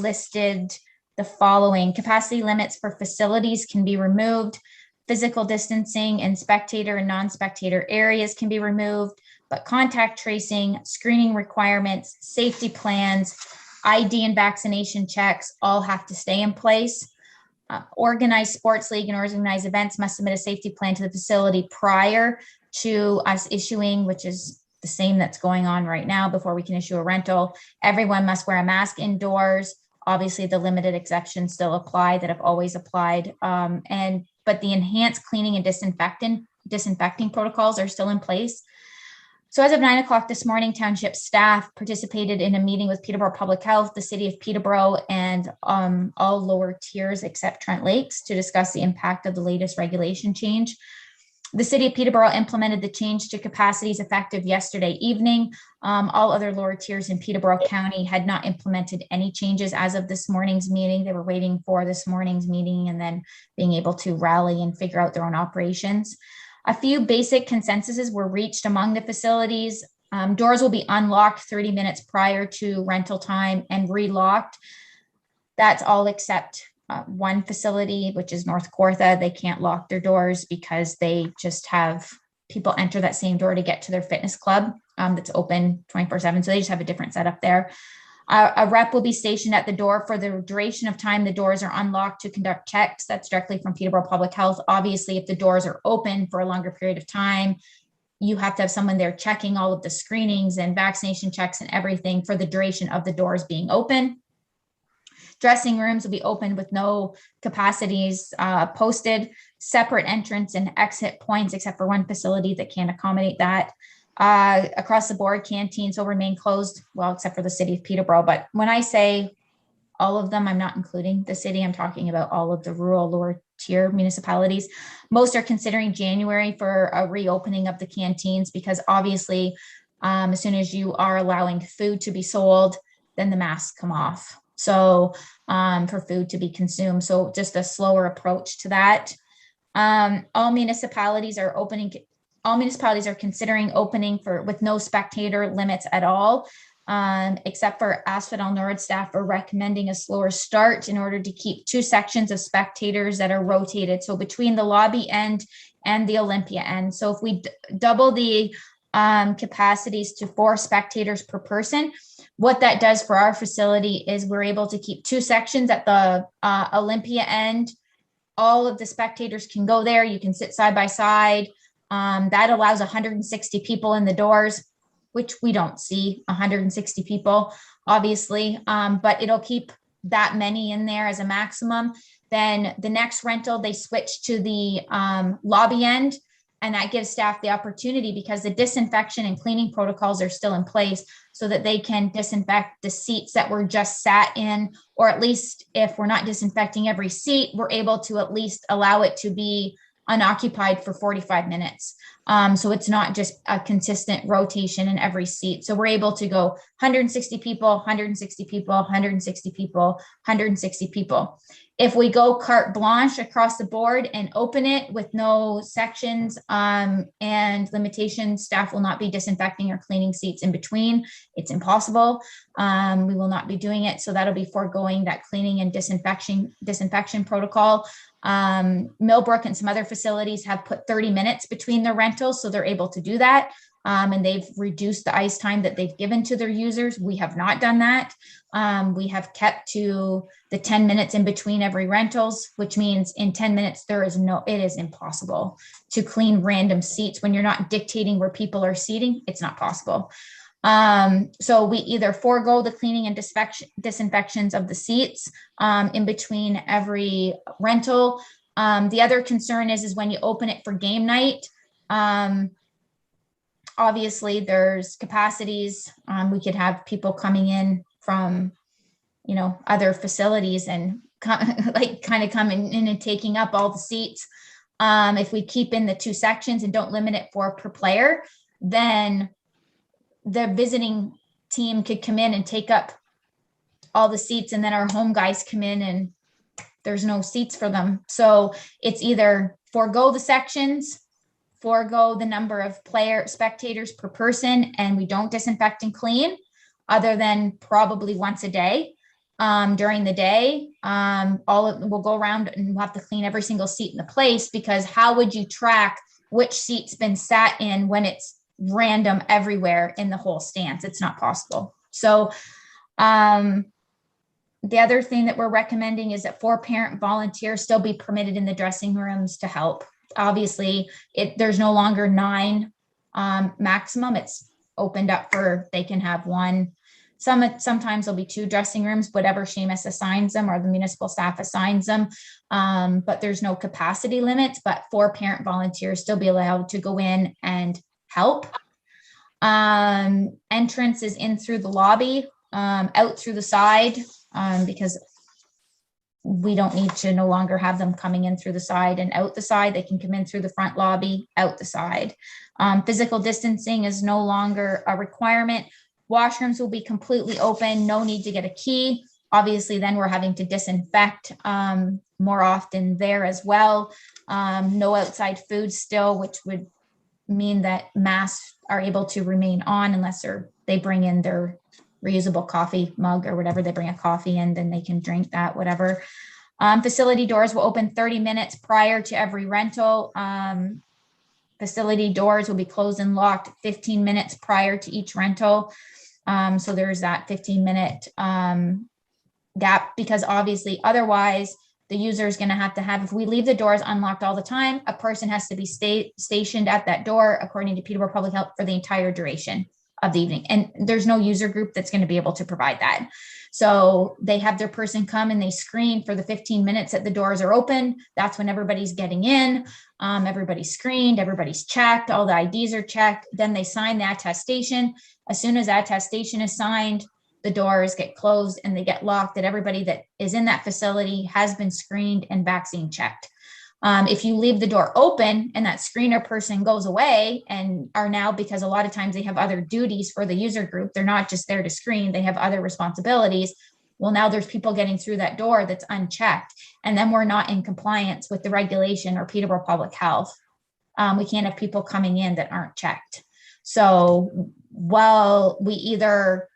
listed the following: capacity limits for facilities can be removed. Physical distancing in spectator and non-spectator areas can be removed, but contact tracing, screening requirements, safety plans, ID and vaccination checks all have to stay in place. Organized sports league and organized events must submit a safety plan to the facility prior to us issuing, which is the same that's going on right now before we can issue a rental. Everyone must wear a mask indoors. Obviously, the limited exceptions still apply that have always applied. But the enhanced cleaning and disinfecting protocols are still in place. So as of 9 o'clock this morning, township staff participated in a meeting with Peterborough Public Health, the city of Peterborough, and all lower tiers except Trent Lakes to discuss the impact of the latest regulation change. The city of Peterborough implemented the change to capacities effective yesterday evening. All other lower tiers in Peterborough County had not implemented any changes as of this morning's meeting. They were waiting for this morning's meeting and then being able to rally and figure out their own operations. A few basic consensuses were reached among the facilities. Doors will be unlocked 30 minutes prior to rental time and relocked. That's all except one facility, which is North Cortha. They can't lock their doors because they just have people enter that same door to get to their fitness club that's open 24/7. So they just have a different setup there. A rep will be stationed at the door for the duration of time the doors are unlocked to conduct checks. That's directly from Peterborough Public Health. Obviously, if the doors are open for a longer period of time, you have to have someone there checking all of the screenings and vaccination checks and everything for the duration of the doors being open. Dressing rooms will be open with no capacities posted, separate entrance and exit points, except for one facility that can't accommodate that. Across the board, canteens will remain closed, well, except for the city of Peterborough. But when I say all of them, I'm not including the city. I'm talking about all of the rural lower tier municipalities. Most are considering January for a reopening of the canteens because obviously, as soon as you are allowing food to be sold, then the masks come off. So for food to be consumed. So just a slower approach to that. All municipalities are considering opening with no spectator limits at all, except for Asphodel-Norwood staff are recommending a slower start in order to keep 2 sections of spectators that are rotated. So between the lobby end and the Olympia end. So if we double the capacities to 4 spectators per person, what that does for our facility is we're able to keep 2 sections at the Olympia end. All of the spectators can go there. You can sit side by side. That allows 160 people in the doors, which we don't see 160 people, obviously, but it'll keep that many in there as a maximum. Then the next rental, they switch to the lobby end, and that gives staff the opportunity because the disinfection and cleaning protocols are still in place so that they can disinfect the seats that were just sat in, or at least if we're not disinfecting every seat, we're able to at least allow it to be unoccupied for 45 minutes. So it's not just a consistent rotation in every seat. So we're able to go 160 people, 160 people, 160 people, 160 people. If we go carte blanche across the board and open it with no sections and limitations, staff will not be disinfecting or cleaning seats in between. It's impossible. We will not be doing it. So that'll be foregoing that cleaning and disinfection protocol. Millbrook and some other facilities have put 30 minutes between their rentals, so they're able to do that. And they've reduced the ice time that they've given to their users. We have not done that. We have kept to the 10 minutes in between every rentals, which means in 10 minutes, it is impossible to clean random seats when you're not dictating where people are seating. It's not possible. So we either forego the cleaning and disinfections of the seats in between every rental. The other concern is when you open it for game night, obviously there's capacities. We could have people coming in from, other facilities and coming in and taking up all the seats. If we keep in the 2 sections and don't limit it per player, then the visiting team could come in and take up all the seats, and then our home guys come in and there's no seats for them. So it's either forego the sections, forego the number of spectators per person, and we don't disinfect and clean other than probably once a day. During the day, we'll go around and we'll have to clean every single seat in the place, because how would you track which seat's been sat in when it's random everywhere in the whole stance? It's not possible. So the other thing that we're recommending is that 4 parent volunteers still be permitted in the dressing rooms to help. obviously there's no longer 9 maximum. It's opened up for, they can have 1. Sometimes there'll be 2 dressing rooms, whatever Seamus assigns them or the municipal staff assigns them. But there's no capacity limits, but 4 parent volunteers still be allowed to go in and help. Entrance is in through the lobby, out through the side, because we don't need to no longer have them coming in through the side and out the side. They can come in through the front lobby, out the side. Physical distancing is no longer a requirement. Washrooms will be completely open, no need to get a key. Obviously, then we're having to disinfect more often there as well. No outside food still, which would mean that masks are able to remain on unless they bring in their reusable coffee mug or whatever. They bring a coffee in, then they can drink that, whatever. Facility doors will open 30 minutes prior to every rental. Facility doors will be closed and locked 15 minutes prior to each rental. So there's that 15-minute gap, because obviously otherwise the user is going to have, if we leave the doors unlocked all the time, a person has to be stationed at that door, according to Peterborough Public Health, for the entire duration of the evening. And there's no user group that's going to be able to provide that. So they have their person come and they screen for the 15 minutes that the doors are open. That's when everybody's getting in. Everybody's screened, everybody's checked, all the IDs are checked. Then they sign the attestation. As soon as attestation is signed, the doors get closed and they get locked, that everybody that is in that facility has been screened and vaccine checked. If you leave the door open and that screener person goes away and are now, because a lot of times they have other duties for the user group, they're not just there to screen, they have other responsibilities. Well, now there's people getting through that door that's unchecked, and then we're not in compliance with the regulation or Peterborough Public Health. We can't have people coming in that aren't checked. So while we either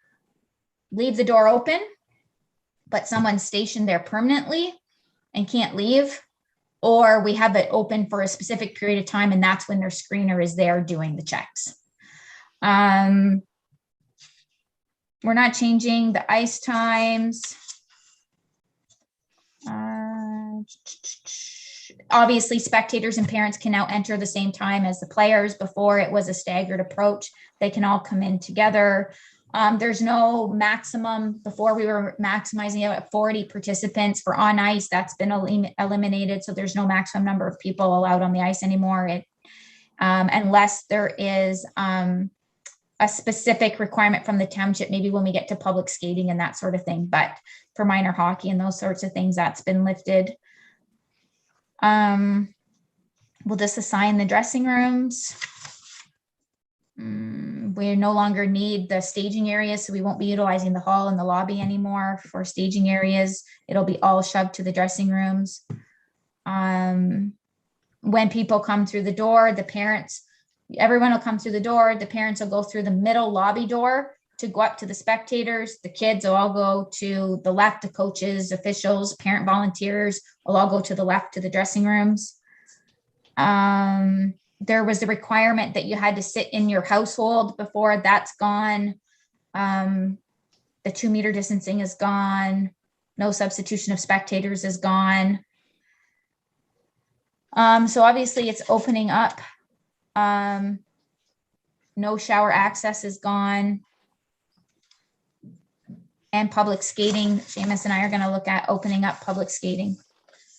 leave the door open, but someone's stationed there permanently and can't leave, or we have it open for a specific period of time, and that's when their screener is there doing the checks. We're not changing the ice times. Obviously, spectators and parents can now enter the same time as the players. Before, it was a staggered approach. They can all come in together. There's no maximum. Before, we were maximizing it at 40 participants for on ice. That's been eliminated. So there's no maximum number of people allowed on the ice anymore. Unless there is a specific requirement from the township, maybe when we get to public skating and that sort of thing. But for minor hockey and those sorts of things, that's been lifted. We'll just assign the dressing rooms. We no longer need the staging areas, so we won't be utilizing the hall and the lobby anymore for staging areas. It'll be all shoved to the dressing rooms. When people come through the door, the parents, everyone will come through the door. The parents will go through the middle lobby door to go up to the spectators. The kids will all go to the left, the coaches, officials, parent volunteers will all go to the left to the dressing rooms. There was the requirement that you had to sit in your household before. That's gone. The 2-meter distancing is gone. No substitution of spectators is gone. So obviously it's opening up. No shower access is gone. And public skating, Seamus and I are going to look at opening up public skating.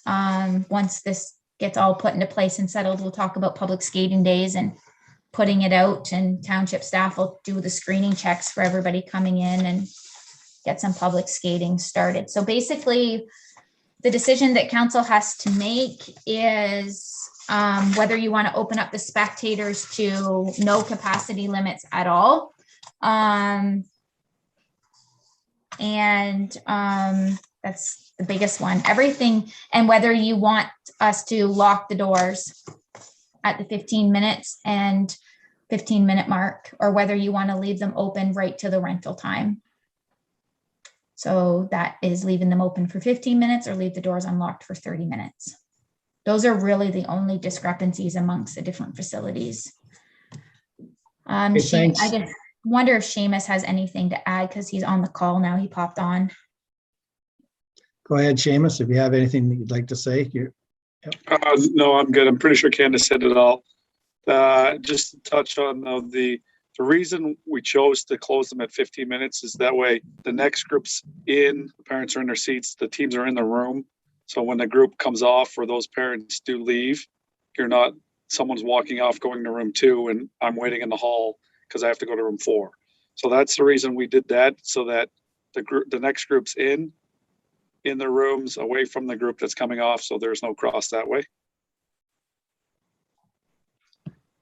Once this gets all put into place and settled, we'll talk about public skating days and putting it out, and township staff will do the screening checks for everybody coming in and get some public skating started. So basically, the decision that council has to make is whether you want to open up the spectators to no capacity limits at all. That's the biggest one. Everything, and whether you want us to lock the doors at the 15 minutes and 15-minute mark, or whether you want to leave them open right to the rental time. So that is leaving them open for 15 minutes or leave the doors unlocked for 30 minutes. Those are really the only discrepancies amongst the different facilities. I just wonder if Seamus has anything to add, because he's on the call now. He popped on. Go ahead, Seamus, if you have anything that you'd like to say. No, I'm good. I'm pretty sure Candace said it all. Just to touch on the reason we chose to close them at 15 minutes is that way the next group's in, the parents are in their seats, the teams are in the room. So when the group comes off or those parents do leave, you're not, someone's walking off going to room 2 and I'm waiting in the hall because I have to go to room 4. So that's the reason we did that, so that the next group's in their rooms away from the group that's coming off. So there's no cross that way.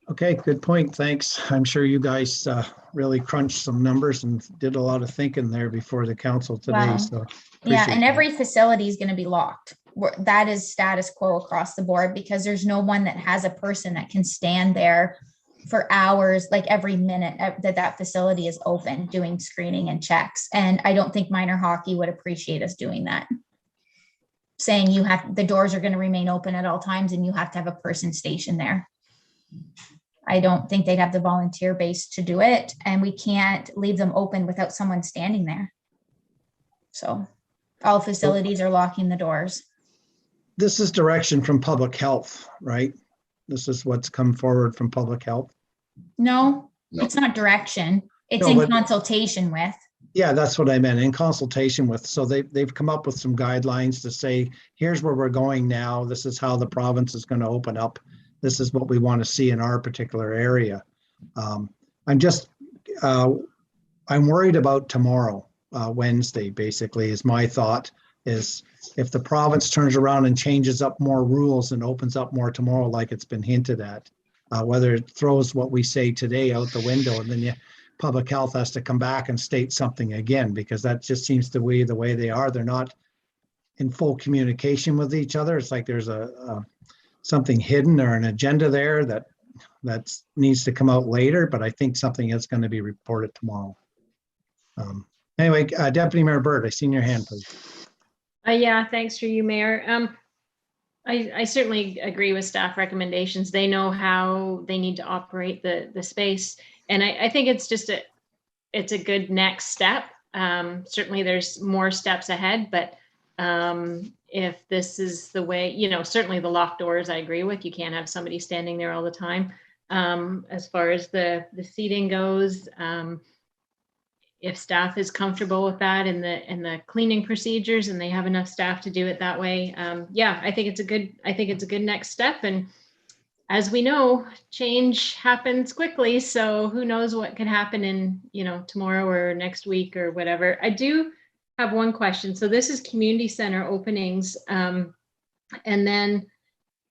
Okay, good point. Thanks. I'm sure you guys really crunched some numbers and did a lot of thinking there before the council today. Wow. So Yeah, appreciate and that. every facility is going to be locked. That is status quo across the board because there's no one that has a person that can stand there for hours, like every minute that facility is open doing screening and checks. And I don't think minor hockey would appreciate us doing that. Saying the doors are going to remain open at all times and you have to have a person stationed there. I don't think they'd have the volunteer base to do it, and we can't leave them open without someone standing there. So all facilities are locking the doors. This is direction from public health, right? This is what's come forward from public health. No, it's not direction. It's No, in but- consultation with. Yeah, that's what I meant, in consultation with. So they've come up with some guidelines to say, here's where we're going now. This is how the province is going to open up. This is what we want to see in our particular area. I'm worried about tomorrow, Wednesday, basically, is my thought, is if the province turns around and changes up more rules and opens up more tomorrow, like it's been hinted at, whether it throws what we say today out the window and then public health has to come back and state something again, because that just seems to be the way they are. They're not in full communication with each other. It's like there's something hidden or an agenda there that needs to come out later, but I think something is going to be reported tomorrow. Anyway, Deputy Mayor Byrd, I seen your hand, please. Yeah, thanks for you, Mayor. I certainly agree with staff recommendations. They know how they need to operate the space. And I think it's a good next step. Certainly there's more steps ahead, but if this is the way, certainly the locked doors, I agree with. You can't have somebody standing there all the time. As far as the seating goes, if staff is comfortable with that and the cleaning procedures and they have enough staff to do it that way, yeah, I think it's a good next step. And as we know, change happens quickly. So who knows what could happen in, tomorrow or next week or whatever. I do have one question. So this is community center openings. And then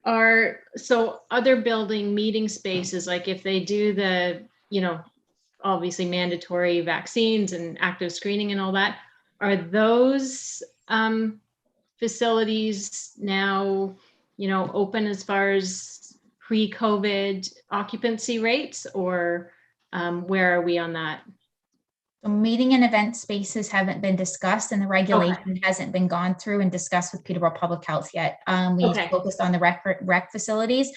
other building meeting spaces, like if they do the, obviously mandatory vaccines and active screening and all that, are those facilities now, open as far as pre-COVID occupancy rates, or where are we on that? So meeting and event spaces haven't been discussed and the regulation hasn't been gone through and discussed with Peterborough Public Health yet. We focused on the rec facilities.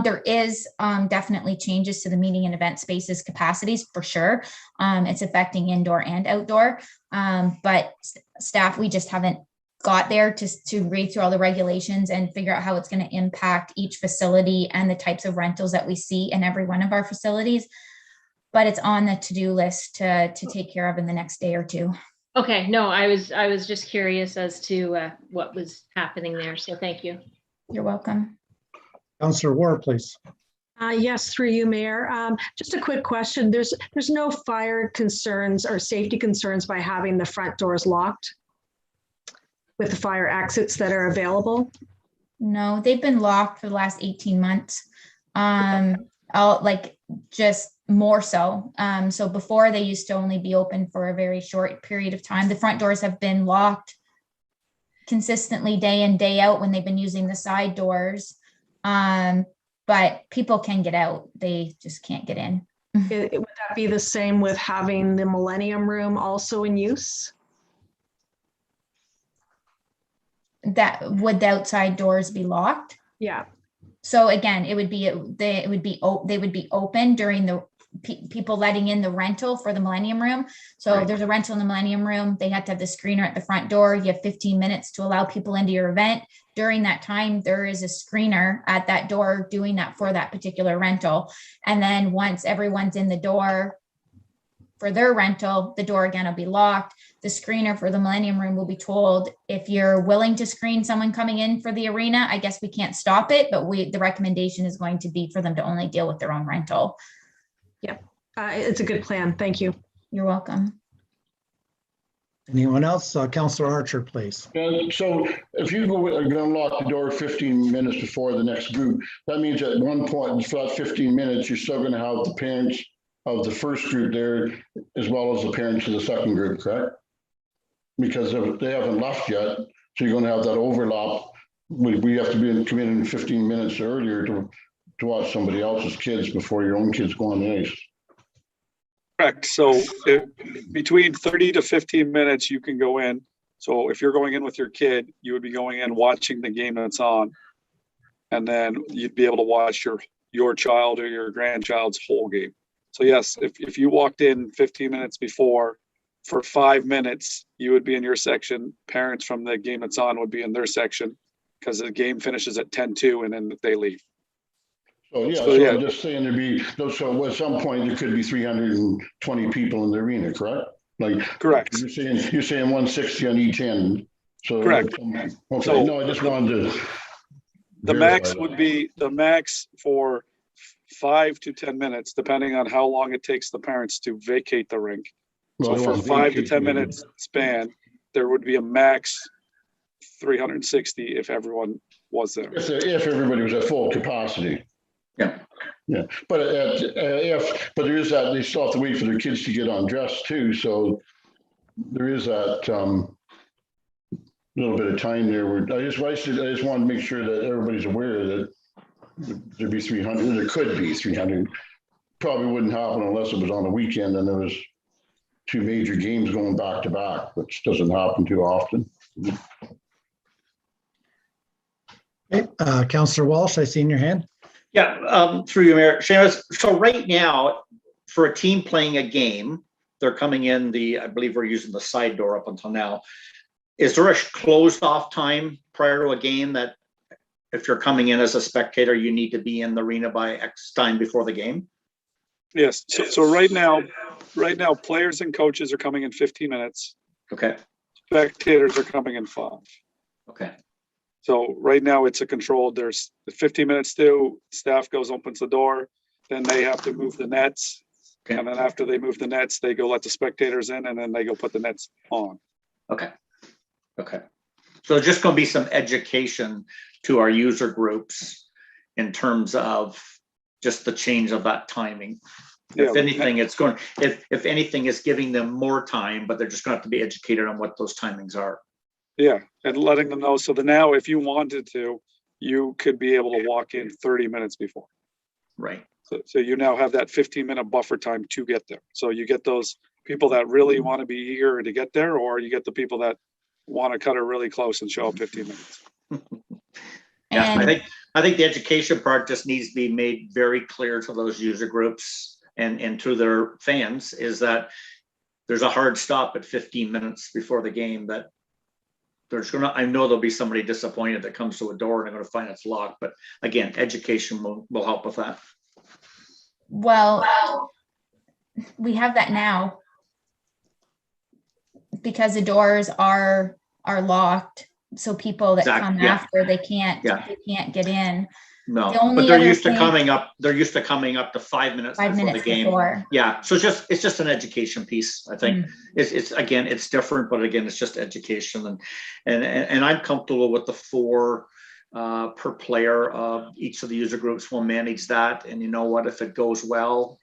There is definitely changes to the meeting and event spaces capacities for sure. It's affecting indoor and outdoor, but staff, we just haven't got there to read through all the regulations and figure out how it's going to impact each facility and the types of rentals that we see in every one of our facilities. But it's on the to-do list to take care of in the next day or two. Okay, no, I was just curious as to what was happening there. So thank you. You're welcome. Councillor Ward, please. Yes, through you, Mayor. Just a quick question. There's no fire concerns or safety concerns by having the front doors locked with the fire exits that are available? No, they've been locked for the last 18 months. Just more so. So before they used to only be open for a very short period of time. The front doors have been locked consistently day in, day out when they've been using the side doors. But people can get out. They just can't get in. Would that be the same with having the Millennium Room also in use? That would the outside doors be locked? Yeah. So again, they would be open during people letting in the rental for the Millennium Room. So Right. there's a rental in the Millennium Room. They have to have the screener at the front door. You have 15 minutes to allow people into your event. During that time, there is a screener at that door doing that for that particular rental. And then once everyone's in the door for their rental, the door again will be locked. The screener for the Millennium Room will be told, if you're willing to screen someone coming in for the arena, I guess we can't stop it, but the recommendation is going to be for them to only deal with their own rental. It's a good plan. Thank you. You're welcome. Anyone else? Councillor Archer, please. So if you go and unlock the door 15 minutes before the next group, that means at one point for that 15 minutes, you're still going to have the parents of the first group there, as well as the parents of the second group, correct? Because they haven't left yet, so you're going to have that overlap. We have to come in 15 minutes earlier to watch somebody else's kids before your own kids go on the ice. Correct. So between 30 to 15 minutes, you can go in. So if you're going in with your kid, you would be going in watching the game that's on. And then you'd be able to watch your child or your grandchild's whole game. So yes, if you walked in 15 minutes before, for 5 minutes, you would be in your section. Parents from the game that's on would be in their section because the game finishes at 10-2 and then they leave. So I'm just saying so at some point there could be 320 people in the arena, correct? Correct. You're saying 160 on each end. So correct. Okay. So no, I just wanted to. The max would be the max for 5 to 10 minutes, depending on how long it takes the parents to vacate the rink. So for 5 to 10 minutes span, there would be a max 360 if everyone was there. If everybody was at full capacity. Yeah, but but there is that they still have to wait for their kids to get undressed too. So there is that little bit of time there. Where I just want to make sure that everybody's aware that there'd be 300. There could be 300. Probably wouldn't happen unless it was on a weekend and there was 2 major games going back to back, which doesn't happen too often. Okay, Councillor Walsh, I seen your hand. Yeah, through you, Mayor. Seamus, so right now, for a team playing a game, they're coming in I believe we're using the side door up until now. Is there a closed off time prior to a game that if you're coming in as a spectator, you need to be in the arena by X time before the game? Yes. So right now, players and coaches are coming in 15 minutes. Okay. Spectators are coming in 5. Okay. So right now it's a controlled, there's 15 minutes due, staff opens the door, then they have to move the nets. Okay. And then after they move the nets, they go let the spectators in and then they go put the nets on. Okay. Okay. So there's just going to be some education to our user groups in terms of just the change of that timing. If anything, if anything, it's giving them more time, but they're just going to have to be educated on what those timings are. Yeah, and letting them know. So now, if you wanted to, you could be able to walk in 30 minutes before. Right. So you now have that 15-minute buffer time to get there. So you get those people that really want to be eager to get there, or you get the people that want to cut it really close and show up 15 minutes. Yeah, I think the education part just needs to be made very clear to those user groups and to their fans, is that there's a hard stop at 15 minutes before the game. That I know there'll be somebody disappointed that comes to a door and they're going to find it's locked. But again, education will help with that. Well, we have that now because the doors are locked. So people that come after, they can't get in. No, but they're used to coming up. They're used to coming up to 5 minutes before the game. Yeah, so it's just an education piece. I think it's again, it's different, but again, it's just education, and I'm comfortable with the 4 per player. Each of the user groups will manage that, and you know what? If it goes well,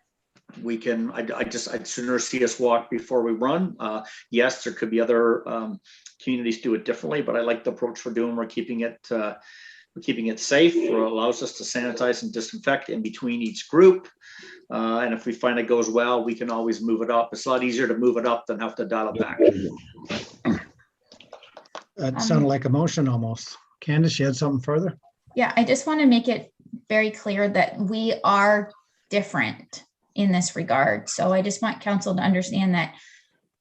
we can. I'd sooner see us walk before we run. Yes, there could be other communities do it differently, but I like the approach we're doing. We're keeping it safe. It allows us to sanitize and disinfect in between each group. And if we find it goes well, we can always move it up. It's a lot easier to move it up than have to dial it back. That sounded like a motion almost. Candace, you had something further? Yeah, I just want to make it very clear that we are different. in this regard. So I just want council to understand that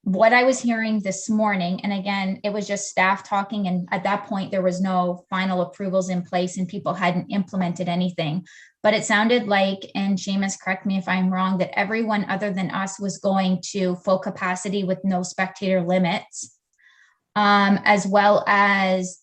what I was hearing this morning, and again, it was just staff talking, and at that point, there was no final approvals in place and people hadn't implemented anything. But it sounded like, and Seamus, correct me if I'm wrong, that everyone other than us was going to full capacity with no spectator limits, as well as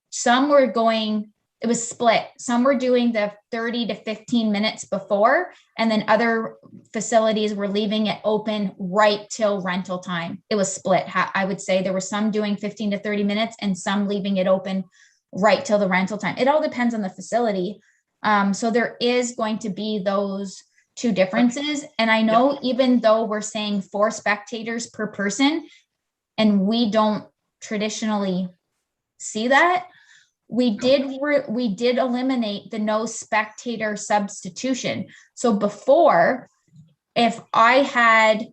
some were going, it was split. Some were doing the 30 to 15 minutes before, and then other facilities were leaving it open right till rental time. It was split. I would say there were some doing 15 to 30 minutes and some leaving it open right till the rental time. It all depends on the facility. So there is going to be those two differences. And I know even though we're saying 4 spectators per person, and we don't traditionally see that, we did eliminate the no spectator substitution. So before, if I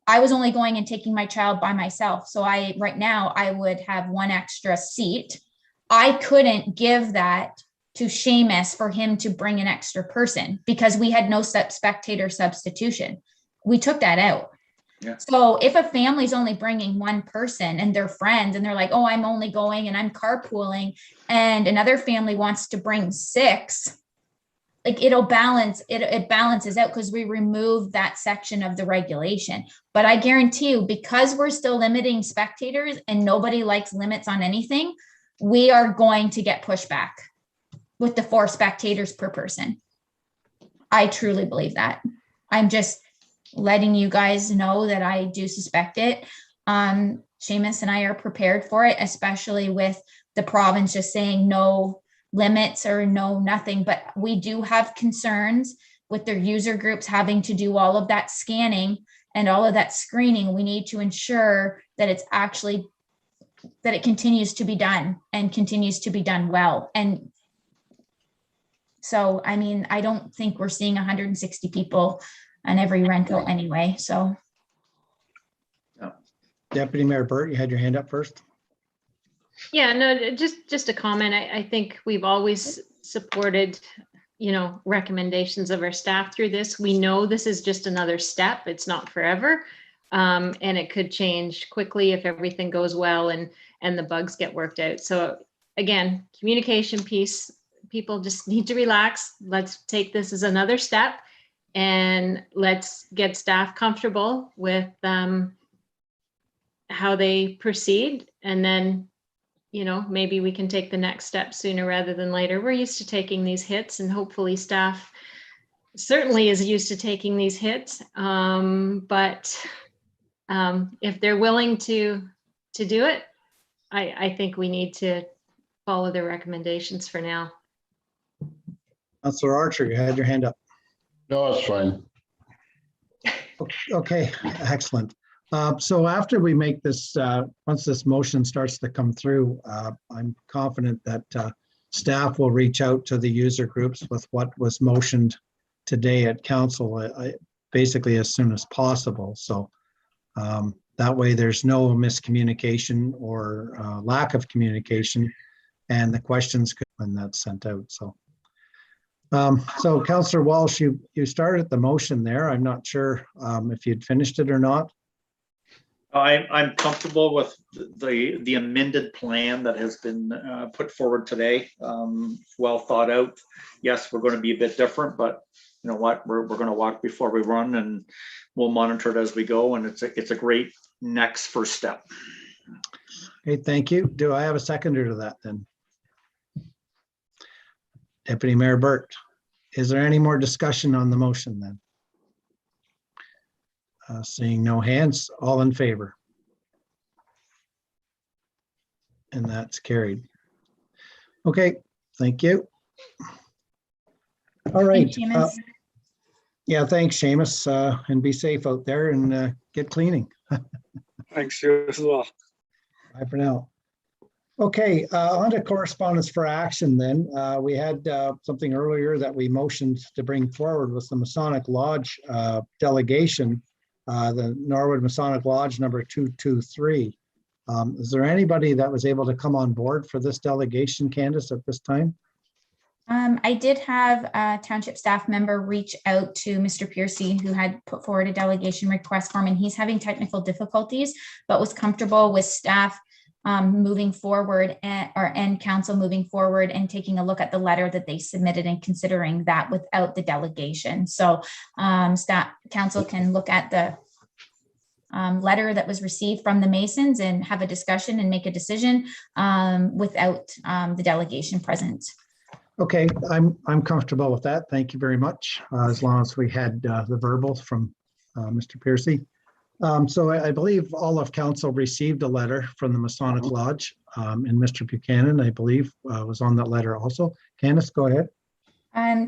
was only going and taking my child by myself, so right now I would have 1 extra seat. I couldn't give that to Seamus for him to bring an extra person because we had no spectator substitution. We took that out. Yeah. So if a family's only bringing 1 person and they're friends and they're like, oh, I'm only going and I'm carpooling, and another family wants to bring 6, like it balances out because we removed that section of the regulation. But I guarantee you, because we're still limiting spectators and nobody likes limits on anything, we are going to get pushback with the 4 spectators per person. I truly believe that. I'm just letting you guys know that I do suspect it. Seamus and I are prepared for it, especially with the province just saying no limits or no nothing. But we do have concerns with their user groups having to do all of that scanning and all of that screening. We need to ensure that it's actually, that it continues to be done and continues to be done well. And so, I mean, I don't think we're seeing 160 people on every rental anyway, so. Deputy Mayor Burt, you had your hand up first. Yeah, no, just a comment. I think we've always supported, recommendations of our staff through this. We know this is just another step. It's not forever. And it could change quickly if everything goes well and the bugs get worked out. So again, communication piece, people just need to relax. Let's take this as another step and let's get staff comfortable with how they proceed. And then, maybe we can take the next step sooner rather than later. We're used to taking these hits, and hopefully staff certainly is used to taking these hits. But if they're willing to do it, I think we need to follow their recommendations for now. Councillor Archer, you had your hand up. No, that's fine. Okay, excellent. So after we make this, once this motion starts to come through, I'm confident that staff will reach out to the user groups with what was motioned today at council, basically as soon as possible. So that way there's no miscommunication or lack of communication, and the questions could when that's sent out. So Councillor Walsh, you started the motion there. I'm not sure if you'd finished it or not. I'm comfortable with the amended plan that has been put forward today. Well thought out. Yes, we're going to be a bit different, but you know what? We're going to walk before we run, and we'll monitor it as we go. And it's a great next first step. Okay, thank you. Do I have a seconder to that then? Deputy Mayor Burt, is there any more discussion on the motion then? Seeing no hands, all in favor? And that's carried. Okay, thank you. All right. Yeah, thanks, Seamus. And be safe out there and get cleaning. Thanks, you as well. Bye for now. Okay, on to correspondence for action then. We had something earlier that we motioned to bring forward with the Masonic Lodge delegation, the Norwood Masonic Lodge number 223. Is there anybody that was able to come on board for this delegation, Candace, at this time? I did have a township staff member reach out to Mr. Piercy, who had put forward a delegation request form, and he's having technical difficulties, but was comfortable with staff moving forward and council moving forward and taking a look at the letter that they submitted and considering that without the delegation. So staff council can look at the letter that was received from the Masons and have a discussion and make a decision without the delegation present. Okay, I'm comfortable with that. Thank you very much. As long as we had the verbal from Mr. Piercy. So I believe all of council received a letter from the Masonic Lodge, and Mr. Buchanan, I believe, was on that letter also. Candace, go ahead.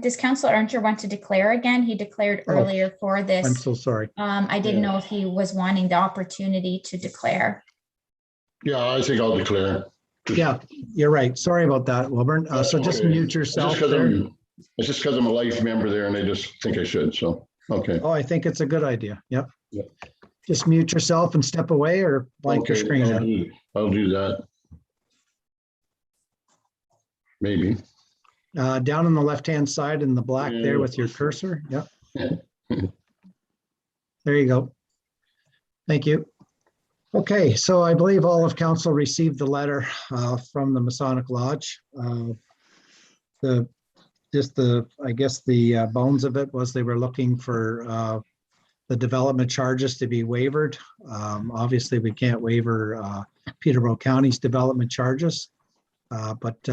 Does Councillor Archer want to declare again? He declared earlier for this. I'm so sorry. I didn't know if he was wanting the opportunity to declare. Yeah, I think I'll declare. Yeah, you're right. Sorry about that, Wilburn. So just Okay. mute yourself It's just because there. I'm a life member there and I just think I should, so, okay. Oh, I think it's a good idea. Yep. Yep. Just mute yourself and step away or blank your Okay, screen there. I'll do that. Maybe. Down on the left-hand side in the black there with your cursor. Yep. There you go. Thank you. Okay, so I believe all of council received the letter from the Masonic Lodge. I guess the bones of it was they were looking for the development charges to be waived. Obviously, we can't waiver Peterborough County's development charges, but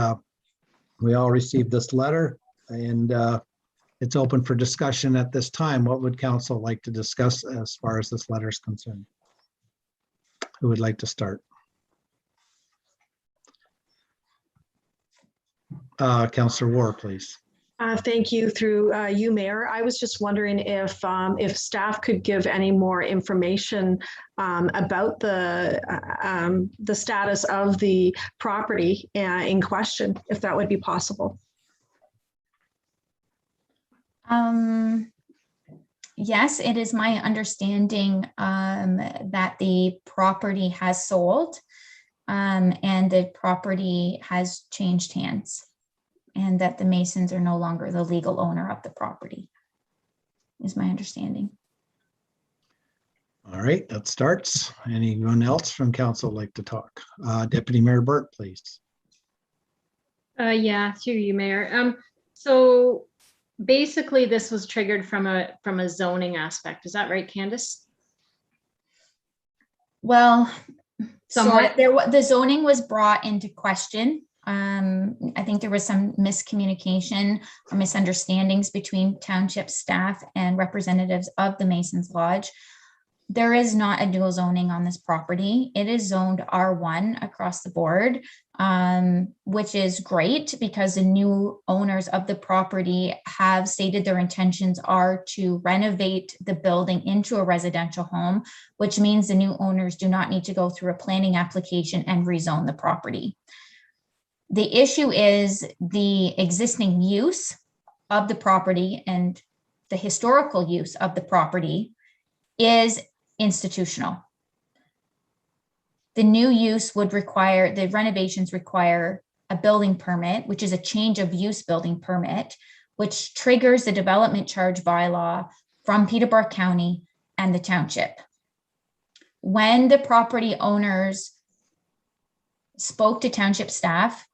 we all received this letter and it's open for discussion at this time. What would council like to discuss as far as this letter is concerned? Who would like to start? Councillor War, please. Thank you. Through you, Mayor. I was just wondering if staff could give any more information about the status of the property in question, if that would be possible. Yes, it is my understanding that the property has sold and the property has changed hands and that the Masons are no longer the legal owner of the property, is my understanding. All right, that starts. Anyone else from council like to talk? Deputy Mayor Burt, please. Yeah, through you, Mayor. So basically this was triggered from a zoning aspect. Is that right, Candace? Well, Somewhat. the zoning was brought into question. I think there was some miscommunication or misunderstandings between township staff and representatives of the Masons Lodge. There is not a dual zoning on this property. It is zoned R1 across the board, which is great because the new owners of the property have stated their intentions are to renovate the building into a residential home, which means the new owners do not need to go through a planning application and rezone the property. The issue is the existing use of the property and the historical use of the property is institutional. The new use would require, the renovations require a building permit, which is a change of use building permit, which triggers the development charge bylaw from Peterborough County and the township. When the property owners spoke to township staff,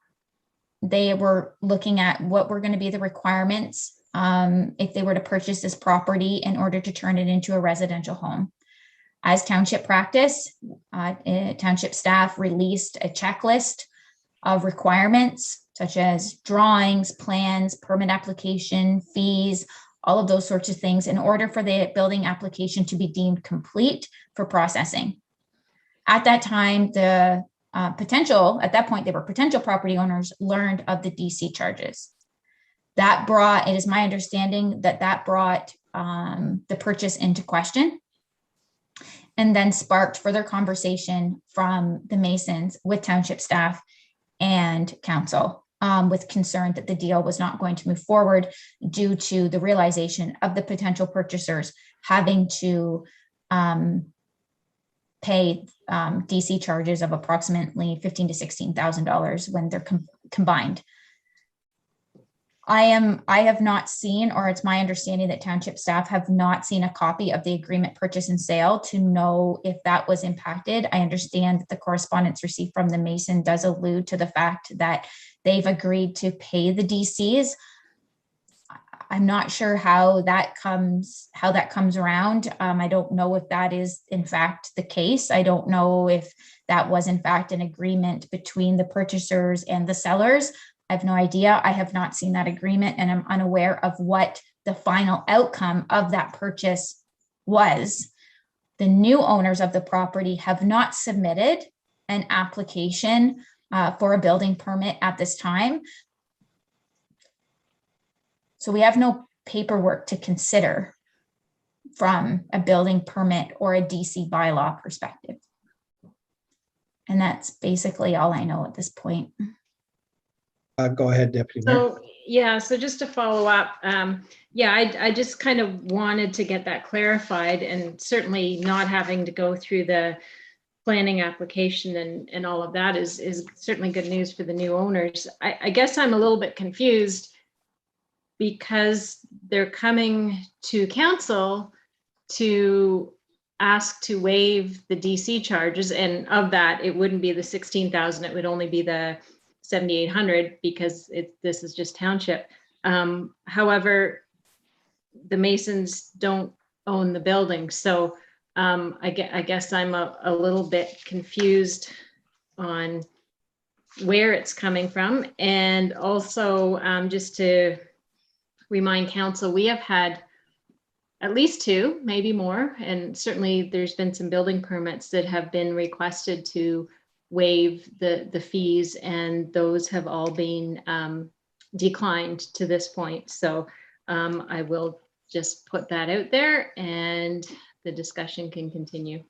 they were looking at what were going to be the requirements if they were to purchase this property in order to turn it into a residential home. As township practice, township staff released a checklist of requirements such as drawings, plans, permit application, fees, all of those sorts of things in order for the building application to be deemed complete for processing. At that time, at that point, they were potential property owners learned of the DC charges. That brought, it is my understanding that brought the purchase into question and then sparked further conversation from the Masons with township staff and council with concern that the deal was not going to move forward due to the realization of the potential purchasers having to pay DC charges of approximately $15,000 to $16,000 when they're combined. I have not seen, or it's my understanding that township staff have not seen a copy of the agreement purchase and sale to know if that was impacted. I understand that the correspondence received from the Mason does allude to the fact that they've agreed to pay the DCs. I'm not sure how that comes around. I don't know if that is in fact the case. I don't know if that was in fact an agreement between the purchasers and the sellers. I have no idea. I have not seen that agreement, and I'm unaware of what the final outcome of that purchase was. The new owners of the property have not submitted an application for a building permit at this time. So we have no paperwork to consider from a building permit or a DC bylaw perspective. And that's basically all I know at this point. Go ahead, Deputy Mayor. So, yeah, so just to follow up, I just kind of wanted to get that clarified, and certainly not having to go through the planning application and all of that is certainly good news for the new owners. I guess I'm a little bit confused because they're coming to council to ask to waive the DC charges, and of that, it wouldn't be the 16,000, it would only be the 7,800 because this is just township. However, the Masons don't own the building, so I guess I'm a little bit confused on where it's coming from. And also, just to remind council, we have had at least 2, maybe more, and certainly there's been some building permits that have been requested to waive the fees, and those have all been declined to this point. So I will just put that out there and the discussion can continue.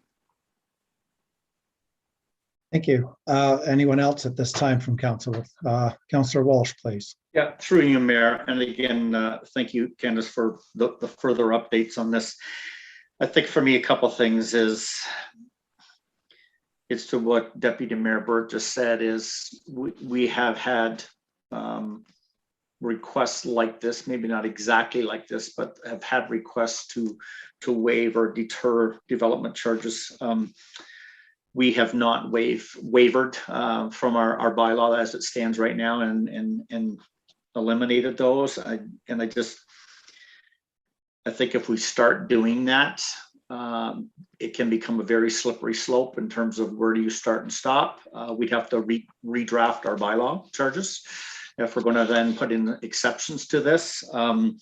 Thank you. Anyone else at this time from council? Councillor Walsh, please. Yeah, through you, Mayor. And again, thank you, Candace, for the further updates on this. I think for me, a couple of things is, it's to what Deputy Mayor Burt just said, is we have had requests like this, maybe not exactly like this, but have had requests to waive or deter development charges. We have not wavered from our bylaw as it stands right now and eliminated those. I think if we start doing that, it can become a very slippery slope in terms of where do you start and stop. We'd have to redraft our bylaw charges if we're going to then put in exceptions to this. I'm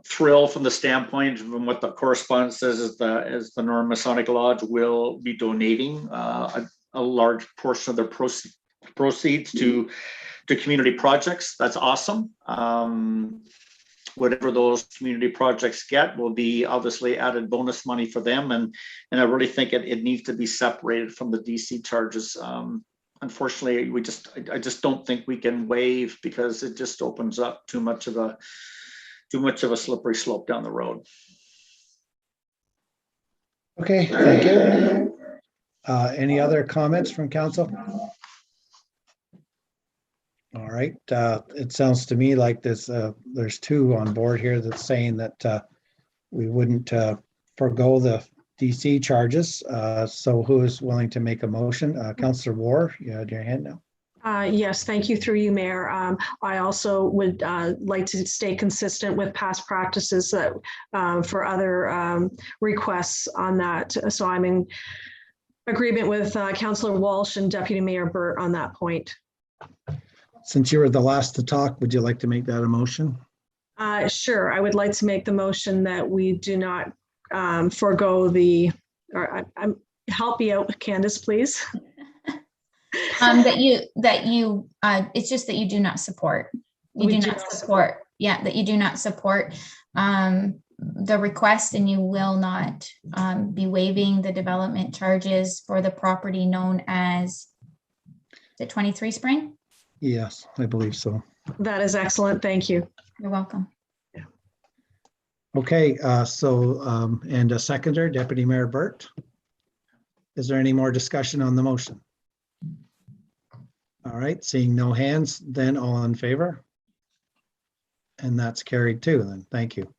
thrilled from the standpoint from what the correspondence says is the Northern Masonic Lodge will be donating a large portion of their proceeds to community projects. That's awesome. Whatever those community projects get will be obviously added bonus money for them, and I really think it needs to be separated from the DC charges. Unfortunately, I just don't think we can waive, because it just opens up too much of a slippery slope down the road. Okay, thank you. Any other comments from council? All right, it sounds to me like there's 2 on board here that's saying that we wouldn't forego the DC charges. So who is willing to make a motion? Councillor Ward, you had your hand now. Yes, thank you, through you, Mayor. I also would like to stay consistent with past practices that for other requests on that. So I'm in agreement with Councillor Walsh and Deputy Mayor Burt on that point. Since you were the last to talk, would you like to make that a motion? Sure, I would like to make the motion that we do not forego the, help me out, Candace, please. It's just that you do not support. You do not support. Yeah, that you do not support the request, and you will not be waiving the development charges for the property known as the 23 Spring. Yes, I believe so. That is excellent. Thank you. You're welcome. Yeah. Okay, and a seconder, Deputy Mayor Burt. Is there any more discussion on the motion? All right, seeing no hands, then all in favor? And that's carried too, then. Thank you.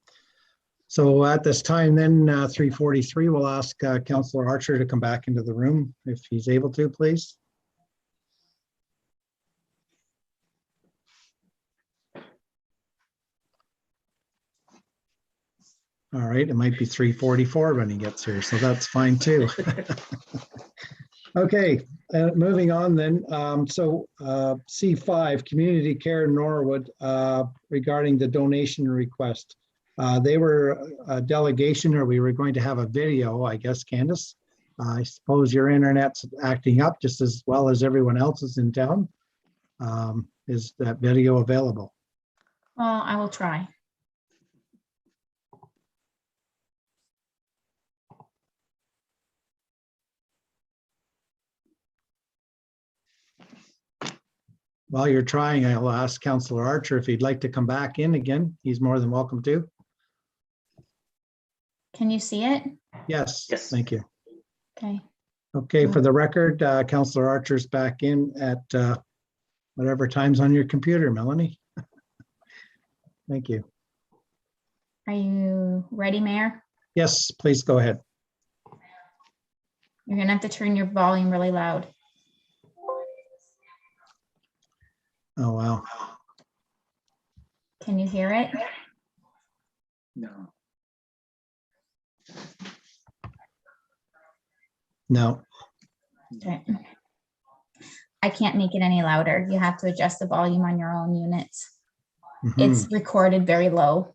So at this time then, 3:43, we'll ask Councillor Archer to come back into the room if he's able to, please. All right, it might be 3:44 when he gets here, so that's fine too. Okay, moving on then. C5, Community Care Norwood, regarding the donation request. They were a delegation, or we were going to have a video, I guess, Candace. I suppose your internet's acting up just as well as everyone else's in town. Is that video available? Well, I will try. While you're trying, I'll ask Councillor Archer if he'd like to come back in again. He's more than welcome to. Can you see it? Yes, Yes. thank you. Okay. Okay, for the record, Councillor Archer's back in at whatever time's on your computer, Melanie. Thank you. Are you ready, Mayor? Yes, please go ahead. You're gonna have to turn your volume really loud. Oh, wow. Can you hear it? No. No. Okay. I can't make it any louder. You have to adjust the volume on your own units. Mhm. It's recorded very low.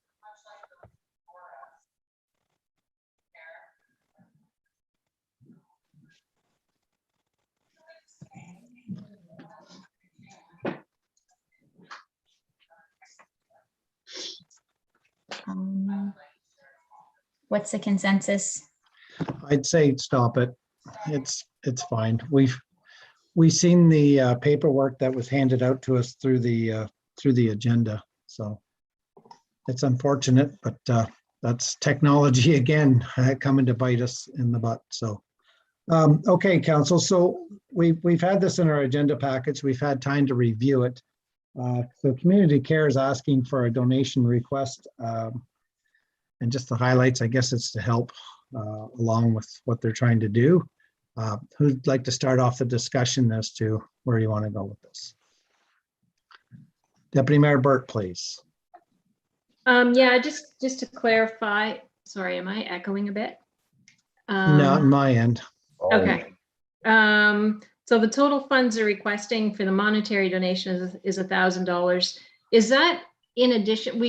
What's the consensus? I'd say stop it. It's fine. We've seen the paperwork that was handed out to us through the agenda. So it's unfortunate, but that's technology again coming to bite us in the butt. So okay, Council. So we've had this in our agenda package. We've had time to review it. So Community Care is asking for a donation request. And just the highlights, I guess it's to help along with what they're trying to do. Who'd like to start off the discussion as to where you want to go with this? Deputy Mayor Burt, please. Yeah, just to clarify, sorry, am I echoing a bit? Not on my end. Okay. So the total funds are requesting for the monetary donation is $1,000. Is that in addition?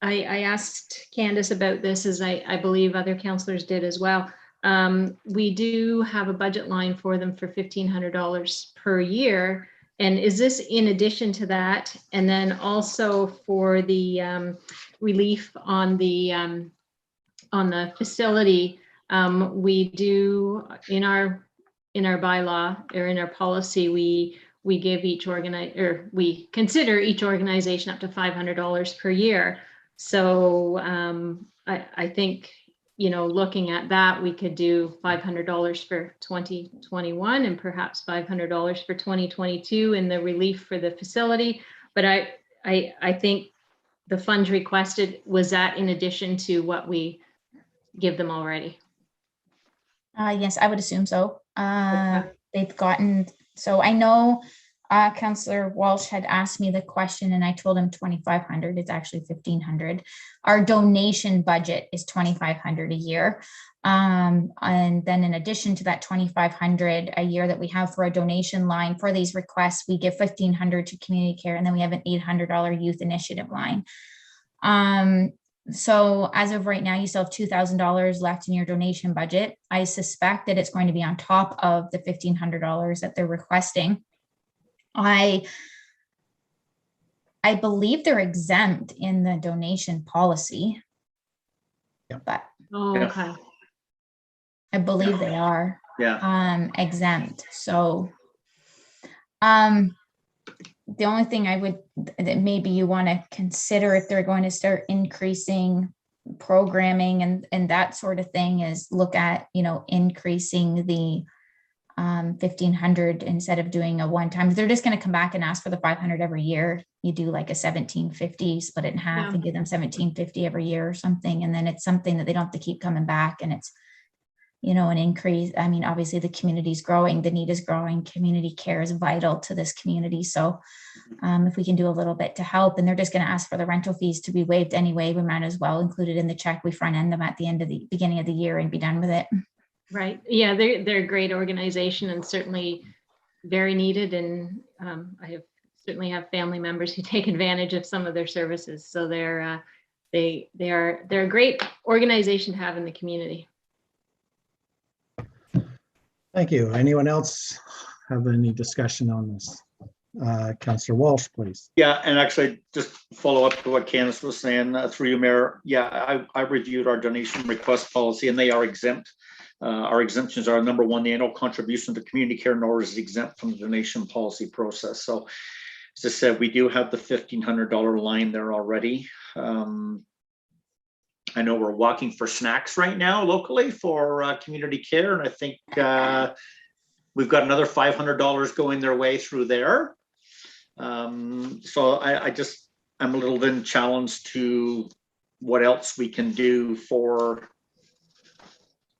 I asked Candace about this, as I believe other councillors did as well. We do have a budget line for them for $1,500 per year. And is this in addition to that? And then also for the relief on the facility, we do in our bylaw or in our policy, we give we consider each organization up to $500 per year. So I think, looking at that, we could do $500 for 2021 and perhaps $500 for 2022 in the relief for the facility. But I think the funds requested, was that in addition to what we give them already? Yes, I would assume so. Okay. They've gotten, so I know Councillor Walsh had asked me the question and I told him 2,500. It's actually 1,500. Our donation budget is 2,500 a year. And then in addition to that 2,500 a year that we have for a donation line for these requests, we give 1,500 to Community Care, and then we have an $800 youth initiative line. So as of right now, you still have $2,000 left in your donation budget. I suspect that it's going to be on top of the $1,500 that they're requesting. I believe they're exempt in the donation policy. Yeah. But Okay. I believe they are exempt. So the only thing that maybe you want to consider if they're going to start increasing programming and that sort of thing is look at, increasing the 1,500 instead of doing a one-time. They're just going to come back and ask for the 500 every year. You do like a 1,750, split it in half and give them 1,750 every year or something. And then it's something that they don't have to keep coming back. And it's, you know, an increase. I mean, obviously the community's growing, the need is growing, community care is vital to this community. So if we can do a little bit to help, and they're just going to ask for the rental fees to be waived anyway, we might as well include it in the check. We front end them at the end of the beginning of the year and be done with it. Right. Yeah, they're a great organization and certainly very needed. And certainly have family members who take advantage of some of their services. So they're a great organization to have in the community. Thank you. Anyone else have any discussion on this? Councillor Walsh, please. Yeah, and actually just follow up to what Candace was saying through you, Mayor. Yeah, I reviewed our donation request policy and they are exempt. Our exemptions are, number one, the annual contribution to community care nor is exempt from the donation policy process. So as I said, we do have the $1,500 line there already. I know we're walking for snacks right now locally for community care. And I think we've got another $500 going their way through there. So I'm a little then challenged to what else we can do for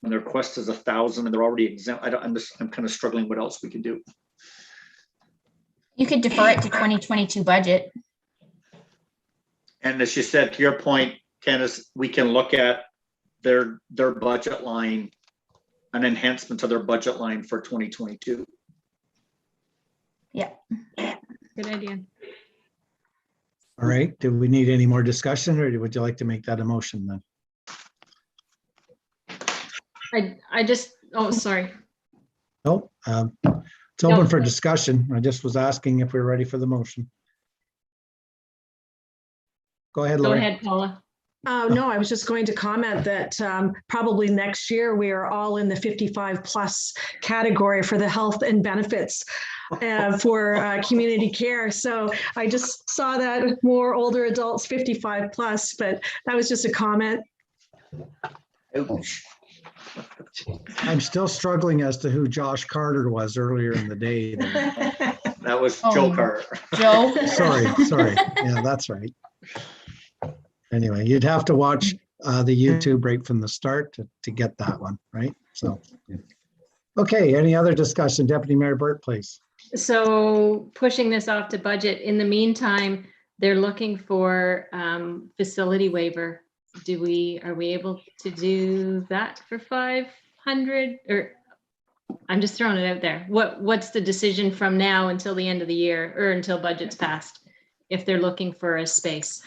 when their request is 1,000 and they're already exempt. I'm kind of struggling what else we can do. You could defer it to 2022 budget. And as you said, to your point, Candace, we can look at their budget line, an enhancement to their budget line for 2022. Yeah. Good idea. All right. Do we need any more discussion or would you like to make that a motion then? Sorry. No, it's open for discussion. I just was asking if we're ready for the motion. Go ahead, Lori. Go ahead, Paula. No, I was just going to comment that probably next year we are all in the 55 plus category for the health and benefits for community care. So I just saw that more older adults 55 plus, but that was just a comment. Ouch. I'm still struggling as to who Josh Carter was earlier in the day. That was Joe Carter. Joe. Sorry. Yeah, that's right. Anyway, you'd have to watch the YouTube right from the start to get that one, right? So, okay, any other discussion? Deputy Mayor Burt, please. So pushing this off to budget. In the meantime, they're looking for facility waiver. Are we able to do that for 500? Or I'm just throwing it out there. What's the decision from now until the end of the year or until budget's passed if they're looking for a space?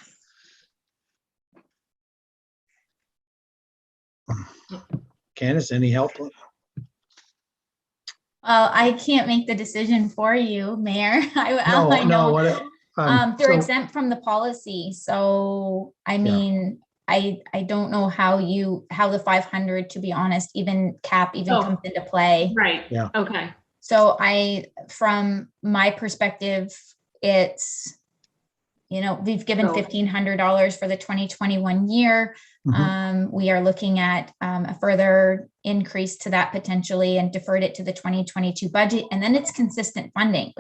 Candace, any help? I can't make the decision for you, Mayor. I know. They're exempt from the policy. So, I mean, I don't know how the 500, to be honest, comes into play. Right. Yeah. Okay. So from my perspective, it's, we've given $1,500 for the 2021 year. Mm-hmm. We are looking at a further increase to that potentially and deferred it to the 2022 budget. And then it's consistent funding.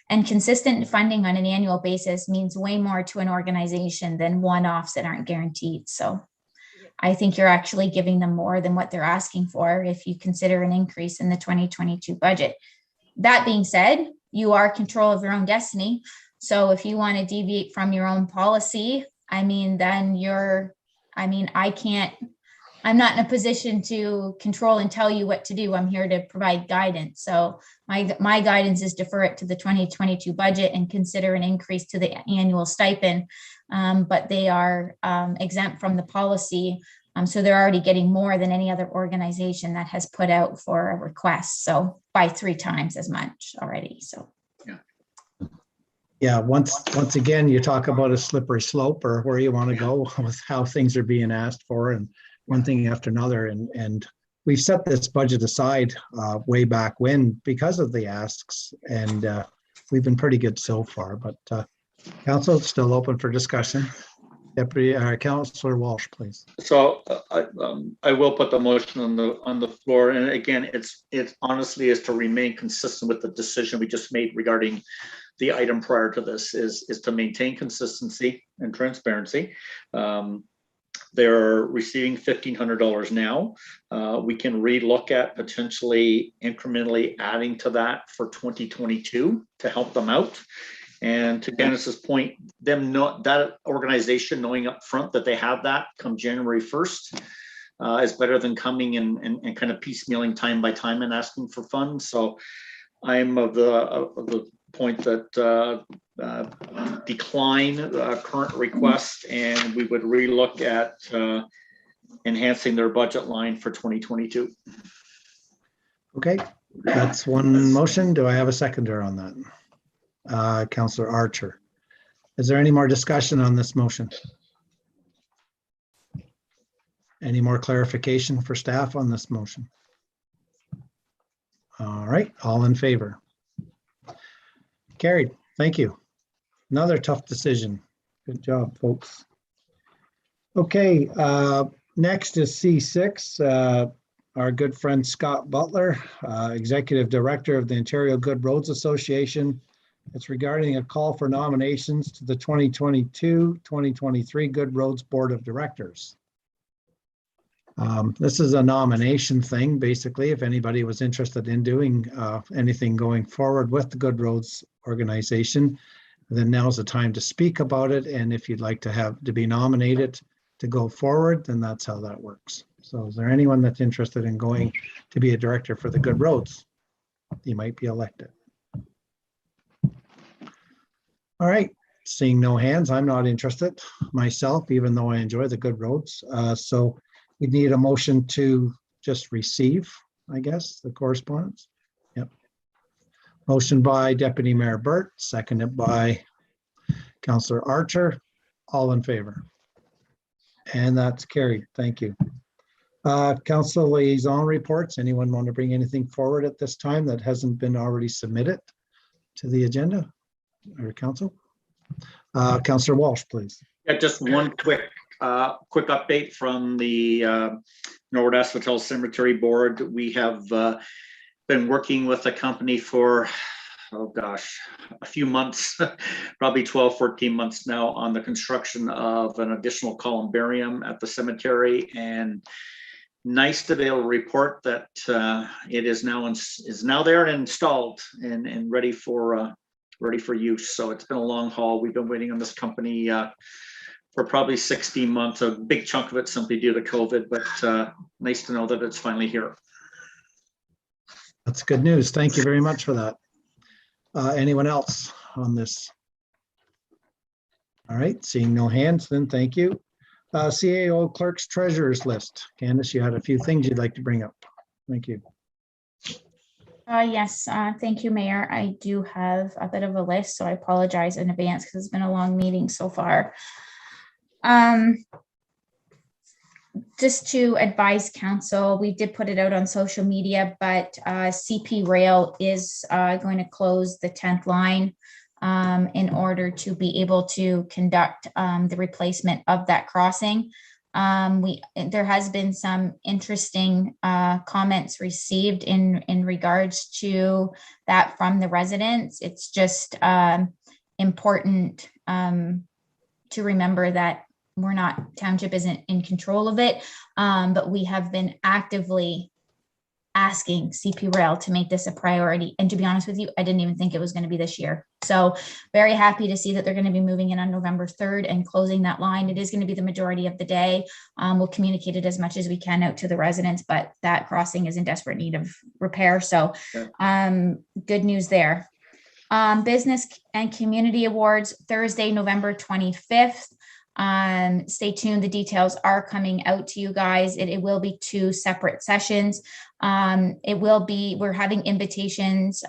And consistent funding on an annual basis means way more to an organization than one-offs that aren't guaranteed. So I think you're actually giving them more than what they're asking for if you consider an increase in the 2022 budget. That being said, you are in control of your own destiny. So if you want to deviate from your own policy, I'm not in a position to control and tell you what to do. I'm here to provide guidance. So my guidance is defer it to the 2022 budget and consider an increase to the annual stipend. But they are exempt from the policy. So they're already getting more than any other organization that has put out for a request. So by 3 times as much already. So. Yeah, once again, you talk about a slippery slope or where you want to go with how things are being asked for and one thing after another. And we've set this budget aside way back when because of the asks, and we've been pretty good so far. But council, it's still open for discussion. Deputy Councillor Walsh, please. So I will put the motion on the floor. And again, it honestly is to remain consistent with the decision we just made regarding the item prior to this is to maintain consistency and transparency. They're receiving $1,500 now. We can relook at potentially incrementally adding to that for 2022 to help them out. And to Dennis's point, that organization knowing up front that they have that come January 1st is better than coming and kind of piecemealing time by time and asking for funds. So I'm of the point that decline current request, and we would relook at enhancing their budget line for 2022. Okay, that's one motion. Do I have a seconder on that? Councillor Archer. Is there any more discussion on this motion? Any more clarification for staff on this motion? All right, all in favor? Carried. Thank you. Another tough decision. Good job, folks. Okay, next is C6. Our good friend Scott Butler, Executive Director of the Ontario Good Roads Association. It's regarding a call for nominations to the 2022-2023 Good Roads Board of Directors. This is a nomination thing, basically, if anybody was interested in doing anything going forward with the Good Roads organization, then now's the time to speak about it. And if you'd like to be nominated to go forward, then that's how that works. So is there anyone that's interested in going to be a director for the Good Roads? You might be elected. All right, seeing no hands, I'm not interested myself, even though I enjoy the Good Roads. So we need a motion to just receive, I guess, the correspondence. Yep. Motion by Deputy Mayor Burt, seconded by Councillor Archer. All in favor? And that's carried. Thank you. Council liaison reports. Anyone want to bring anything forward at this time that hasn't been already submitted to the agenda or council? Councillor Walsh, please. Yeah, just one quick update from the Norwood Asphodel Cemetery Board. We have been working with a company for, oh gosh, a few months, probably 12, 14 months now, on the construction of an additional columbarium at the cemetery. And nice to be able to report that it is now there and installed and ready for use. So it's been a long haul. We've been waiting on this company for probably 16 months, a big chunk of it simply due to COVID, but nice to know that it's finally here. That's good news. Thank you very much for that. Anyone else on this? All right, seeing no hands, then thank you. CAO Clerk's Treasurer's List. Candace, you had a few things you'd like to bring up. Thank you. Yes, thank you, Mayor. I do have a bit of a list, so I apologize in advance because it's been a long meeting so far. Just to advise council, we did put it out on social media, but CP Rail is going to close the 10th line in order to be able to conduct the replacement of that crossing. There has been some interesting comments received in regards to that from the residents. It's just important to remember that township isn't in control of it, but we have been actively asking CP Rail to make this a priority. And to be honest with you, I didn't even think it was going to be this year. So very happy to see that they're going to be moving in on November 3rd and closing that line. It is going to be the majority of the day. We'll communicate it as much as we can out to the residents, but that crossing is in desperate need of repair. So good news there. Business and Community Awards, Thursday, November 25th. Stay tuned. The details are coming out to you guys. It will be 2 separate sessions. We're having invitations.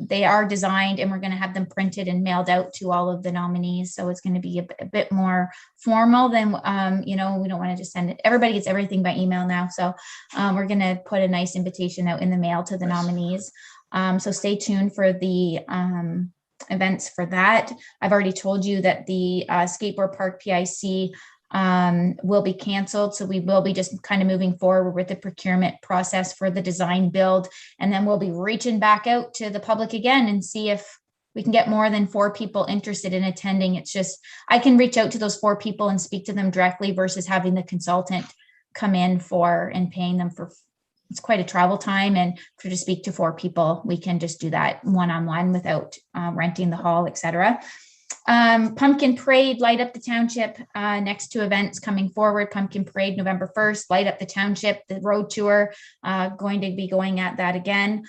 They are designed and we're going to have them printed and mailed out to all of the nominees. So it's going to be a bit more formal than, we don't want to just send it. Everybody gets everything by email now. So we're going to put a nice invitation out in the mail to the nominees. So stay tuned for the events for that. I've already told you that the skateboard park PIC will be canceled. So we will be just kind of moving forward with the procurement process for the design build. And then we'll be reaching back out to the public again and see if we can get more than 4 people interested in attending. It's just, I can reach out to those 4 people and speak to them directly versus having the consultant come in for and paying them for, it's quite a travel time. And for to speak to 4 people, we can just do that one-on-one without renting the hall, etc. Pumpkin Parade, Light Up the Township, next 2 events coming forward. Pumpkin Parade, November 1st, Light Up the Township, the road tour, going to be going at that again.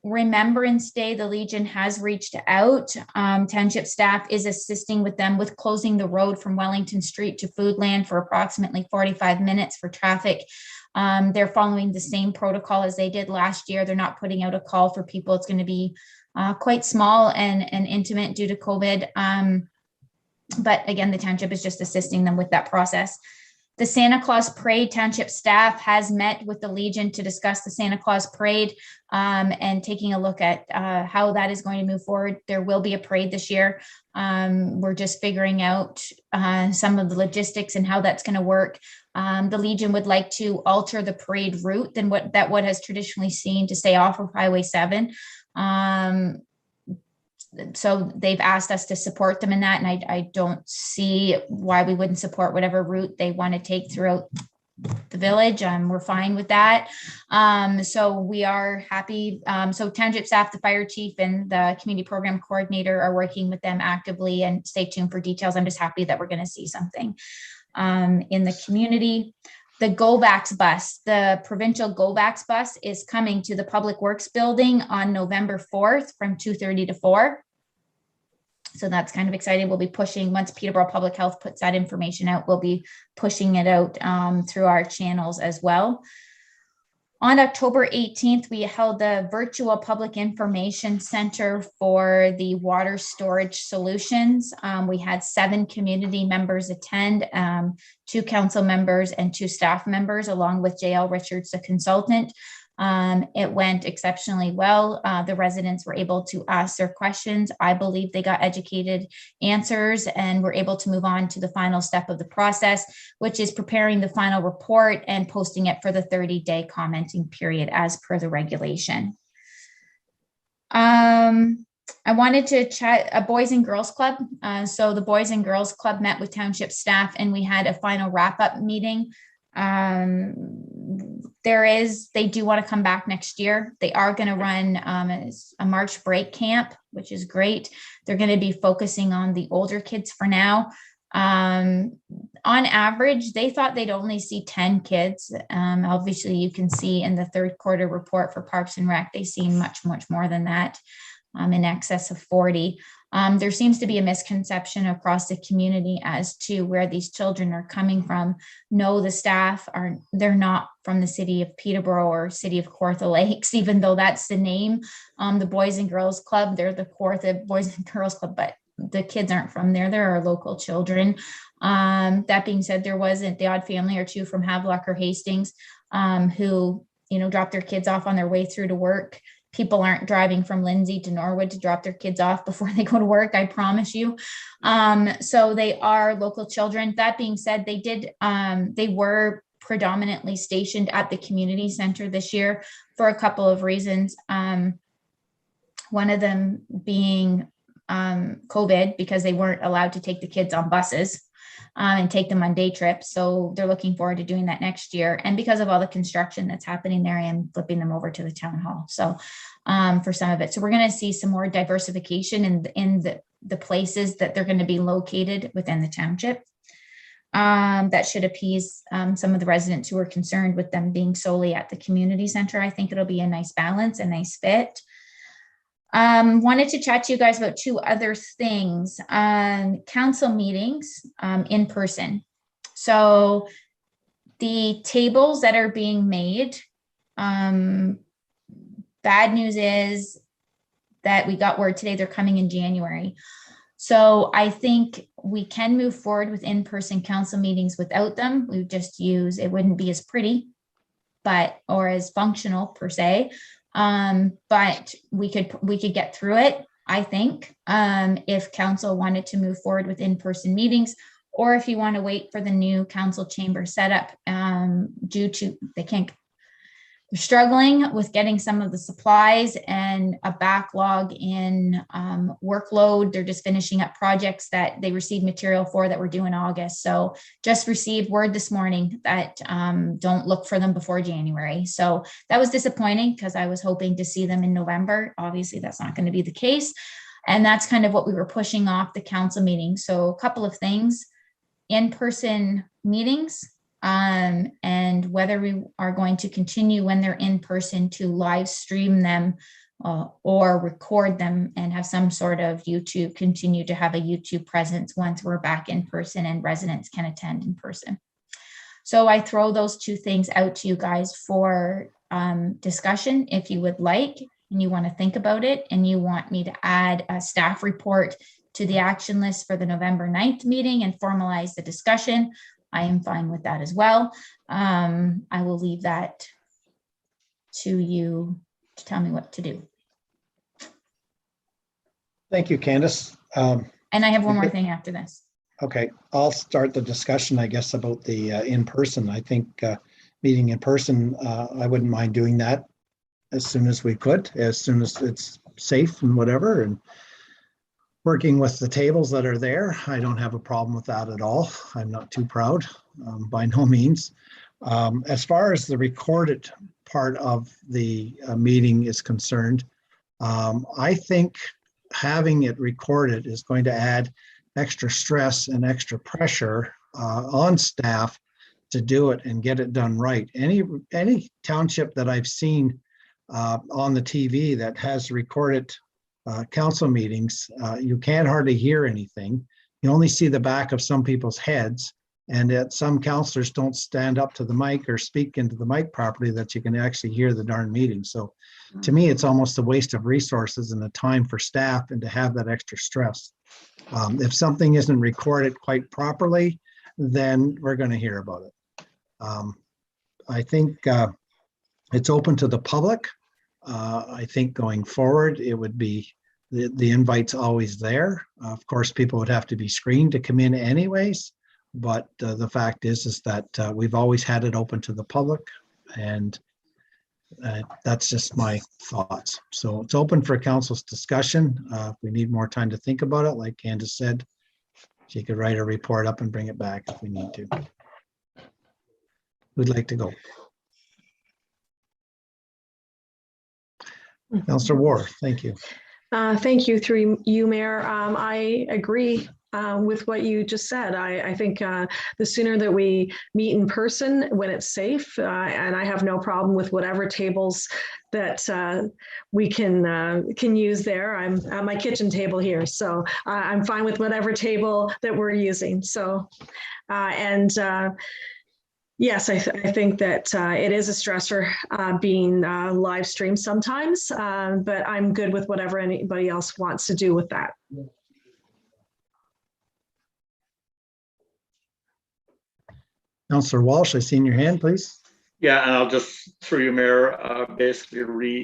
Remembrance Day, the Legion has reached out. Township staff is assisting with them with closing the road from Wellington Street to Foodland for approximately 45 minutes for traffic. They're following the same protocol as they did last year. They're not putting out a call for people. It's going to be quite small and intimate due to COVID. But again, the township is just assisting them with that process. The Santa Claus Parade, township staff has met with the Legion to discuss the Santa Claus Parade and taking a look at how that is going to move forward. There will be a parade this year. We're just figuring out some of the logistics and how that's going to work. The Legion would like to alter the parade route than what has traditionally seen to stay off of Highway 7. So they've asked us to support them in that, and I don't see why we wouldn't support whatever route they want to take throughout the village. We're fine with that. So we are happy. So township staff, the fire chief, and the community program coordinator are working with them actively, and stay tuned for details. I'm just happy that we're going to see something in the community. The Go-Backs bus, the provincial Go-Backs bus, is coming to the Public Works building on November 4th from 2:30 to 4. So that's kind of exciting. We'll be pushing, once Peterborough Public Health puts that information out, we'll be pushing it out through our channels as well. On October 18th, we held the virtual public information center for the water storage solutions. We had 7 community members attend, 2 council members and 2 staff members, along with JL Richards, the consultant. It went exceptionally well. The residents were able to ask their questions. I believe they got educated answers and were able to move on to the final step of the process, which is preparing the final report and posting it for the 30-day commenting period as per the regulation. I wanted to chat a Boys and Girls Club. So the Boys and Girls Club met with township staff, and we had a final wrap-up meeting. They do want to come back next year. They are going to run a March break camp, which is great. They're going to be focusing on the older kids for now. On average, they thought they'd only see 10 kids. Obviously, you can see in the 3rd quarter report for Parks and Rec, they've seen much more than that, in excess of 40. There seems to be a misconception across the community as to where these children are coming from. No, the staff they're not from the city of Peterborough or city of Kawartha Lakes, even though that's the name. The Boys and Girls Club, they're the Kawartha Boys and Girls Club, but the kids aren't from there. They're our local children. That being said, there wasn't the odd family or 2 from Havelock or Hastings who, dropped their kids off on their way through to work. People aren't driving from Lindsay to Norwood to drop their kids off before they go to work, I promise you. So they are local children. That being said, they were predominantly stationed at the community center this year for a couple of reasons. One of them being COVID, because they weren't allowed to take the kids on buses and take them on day trips. So they're looking forward to doing that next year. And because of all the construction that's happening there, I am flipping them over to the town hall. So for some of it. So we're going to see some more diversification in the places that they're going to be located within the township. That should appease some of the residents who are concerned with them being solely at the community center. I think it'll be a nice balance, a nice fit. Wanted to chat to you guys about 2 other things. Council meetings in person. So the tables that are being made, bad news is that we got word today they're coming in January. So I think we can move forward with in-person council meetings without them. We would just it wouldn't be as pretty, or as functional per se. But we could get through it, I think, if council wanted to move forward with in-person meetings, or if you want to wait for the new council chamber setup, due to they're struggling with getting some of the supplies and a backlog in workload. They're just finishing up projects that they received material for that were due in August. So just received word this morning that don't look for them before January. So that was disappointing because I was hoping to see them in November. Obviously, that's not going to be the case. And that's kind of what we were pushing off the council meeting. So a couple of things, in-person meetings, and whether we are going to continue when they're in person to live stream them or record them and have some sort of continue to have a YouTube presence once we're back in person and residents can attend in person. So I throw those two things out to you guys for discussion if you would like, and you want to think about it, and you want me to add a staff report to the action list for the November 9th meeting and formalize the discussion. I am fine with that as well. I will leave that to you to tell me what to do. Thank you, Candace. And I have one more thing after this. Okay, I'll start the discussion, I guess, about the in-person. I think meeting in person, I wouldn't mind doing that as soon as we could, as soon as it's safe and whatever, and working with the tables that are there. I don't have a problem with that at all. I'm not too proud, by no means. As far as the recorded part of the meeting is concerned, I think having it recorded is going to add extra stress and extra pressure on staff to do it and get it done right. Any township that I've seen on the TV that has recorded council meetings, you can't hardly hear anything. You only see the back of some people's heads, and that some councillors don't stand up to the mic or speak into the mic properly that you can actually hear the darn meeting. So to me, it's almost a waste of resources and the time for staff and to have that extra stress. If something isn't recorded quite properly, then we're going to hear about it. I think it's open to the public. I think going forward, it would be the invite's always there. Of course, people would have to be screened to come in anyways, but the fact is that we've always had it open to the public, and that's just my thoughts. So it's open for council's discussion. If we need more time to think about it, like Candace said, she could write a report up and bring it back if we need to. Who'd like to go? Councillor Ward, thank you. Thank you, through you, Mayor. I agree with what you just said. I think the sooner that we meet in person when it's safe, and I have no problem with whatever tables that we can use there. I'm at my kitchen table here, so I'm fine with whatever table that we're using. So, yes, I think that it is a stressor being live streamed sometimes, but I'm good with whatever anybody else wants to do with that. Councillor Walsh, I seen your hand, please. Yeah, and I'll just, through you, Mayor, basically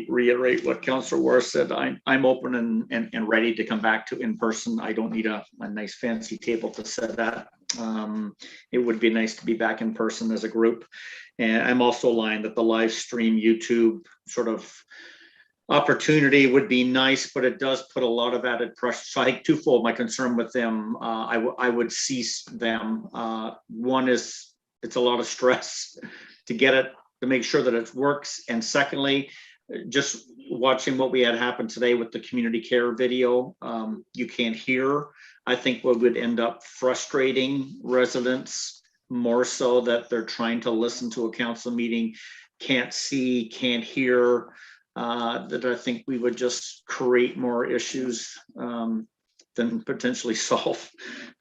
reiterate what Councillor Ward said. I'm open and ready to come back to in person. I don't need a nice fancy table to sit at. It would be nice to be back in person as a group. And I'm also aligned that the live stream YouTube sort of opportunity would be nice, but it does put a lot of added pressure. So I think twofold, my concern with them, I would cease them. One is it's a lot of stress to get it, to make sure that it works. And secondly, just watching what we had happen today with the community care video, you can't hear. I think what would end up frustrating residents more so that they're trying to listen to a council meeting, can't see, can't hear, that I think we would just create more issues than potentially solve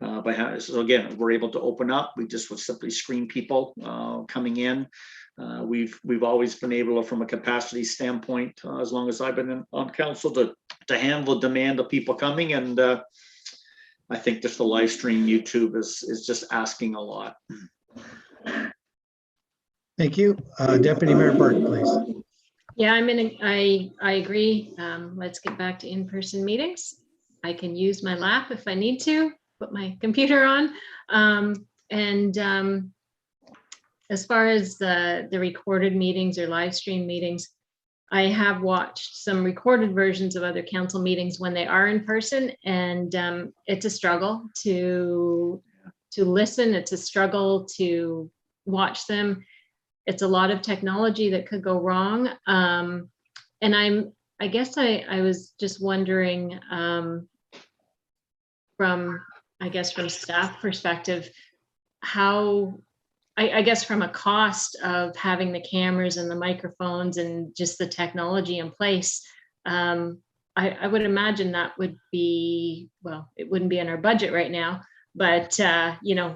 by how. So again, we're able to open up. We just would simply screen people coming in. We've always been able to, from a capacity standpoint, as long as I've been on council, to handle the demand of people coming. And I think just the live stream YouTube is just asking a lot. Thank you. Deputy Mayor Burke, please. Yeah, I agree. Let's get back to in-person meetings. I can use my lap if I need to. put my computer on. As far as the recorded meetings or live stream meetings, I have watched some recorded versions of other council meetings when they are in person, and it's a struggle to listen. It's a struggle to watch them. It's a lot of technology that could go wrong. And I guess I was just wondering, from staff perspective, how, I guess from a cost of having the cameras and the microphones and just the technology in place, I would imagine that would be, well, it wouldn't be in our budget right now, but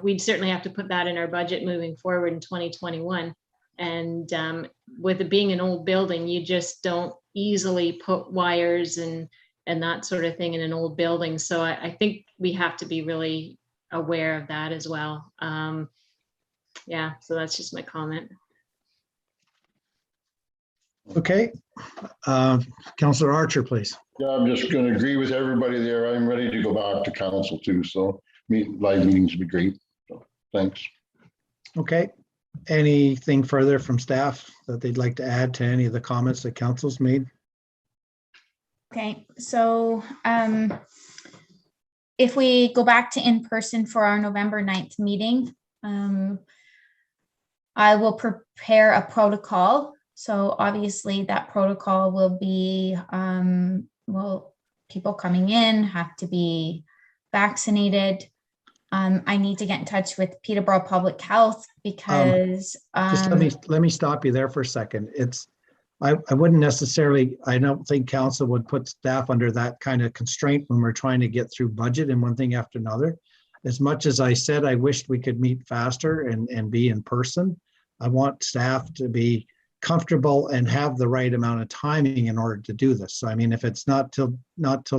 we'd certainly have to put that in our budget moving forward in 2021. And with it being an old building, you just don't easily put wires and that sort of thing in an old building. So I think we have to be really aware of that as well. Yeah, so that's just my comment. Okay. Councillor Archer, please. Yeah, I'm just going to agree with everybody there. I'm ready to go back to council too. So live meetings would be great. So thanks. Okay. Anything further from staff that they'd like to add to any of the comments that council's made? Okay, so if we go back to in person for our November 9th meeting, I will prepare a protocol. So obviously that protocol will be, people coming in have to be vaccinated. I need to get in touch with Peterborough Public Health because just let me stop you there for a second. I wouldn't necessarily, I don't think council would put staff under that kind of constraint when we're trying to get through budget and one thing after another. As much as I said, I wished we could meet faster and be in person. I want staff to be comfortable and have the right amount of timing in order to do this. So, I mean, if it's not till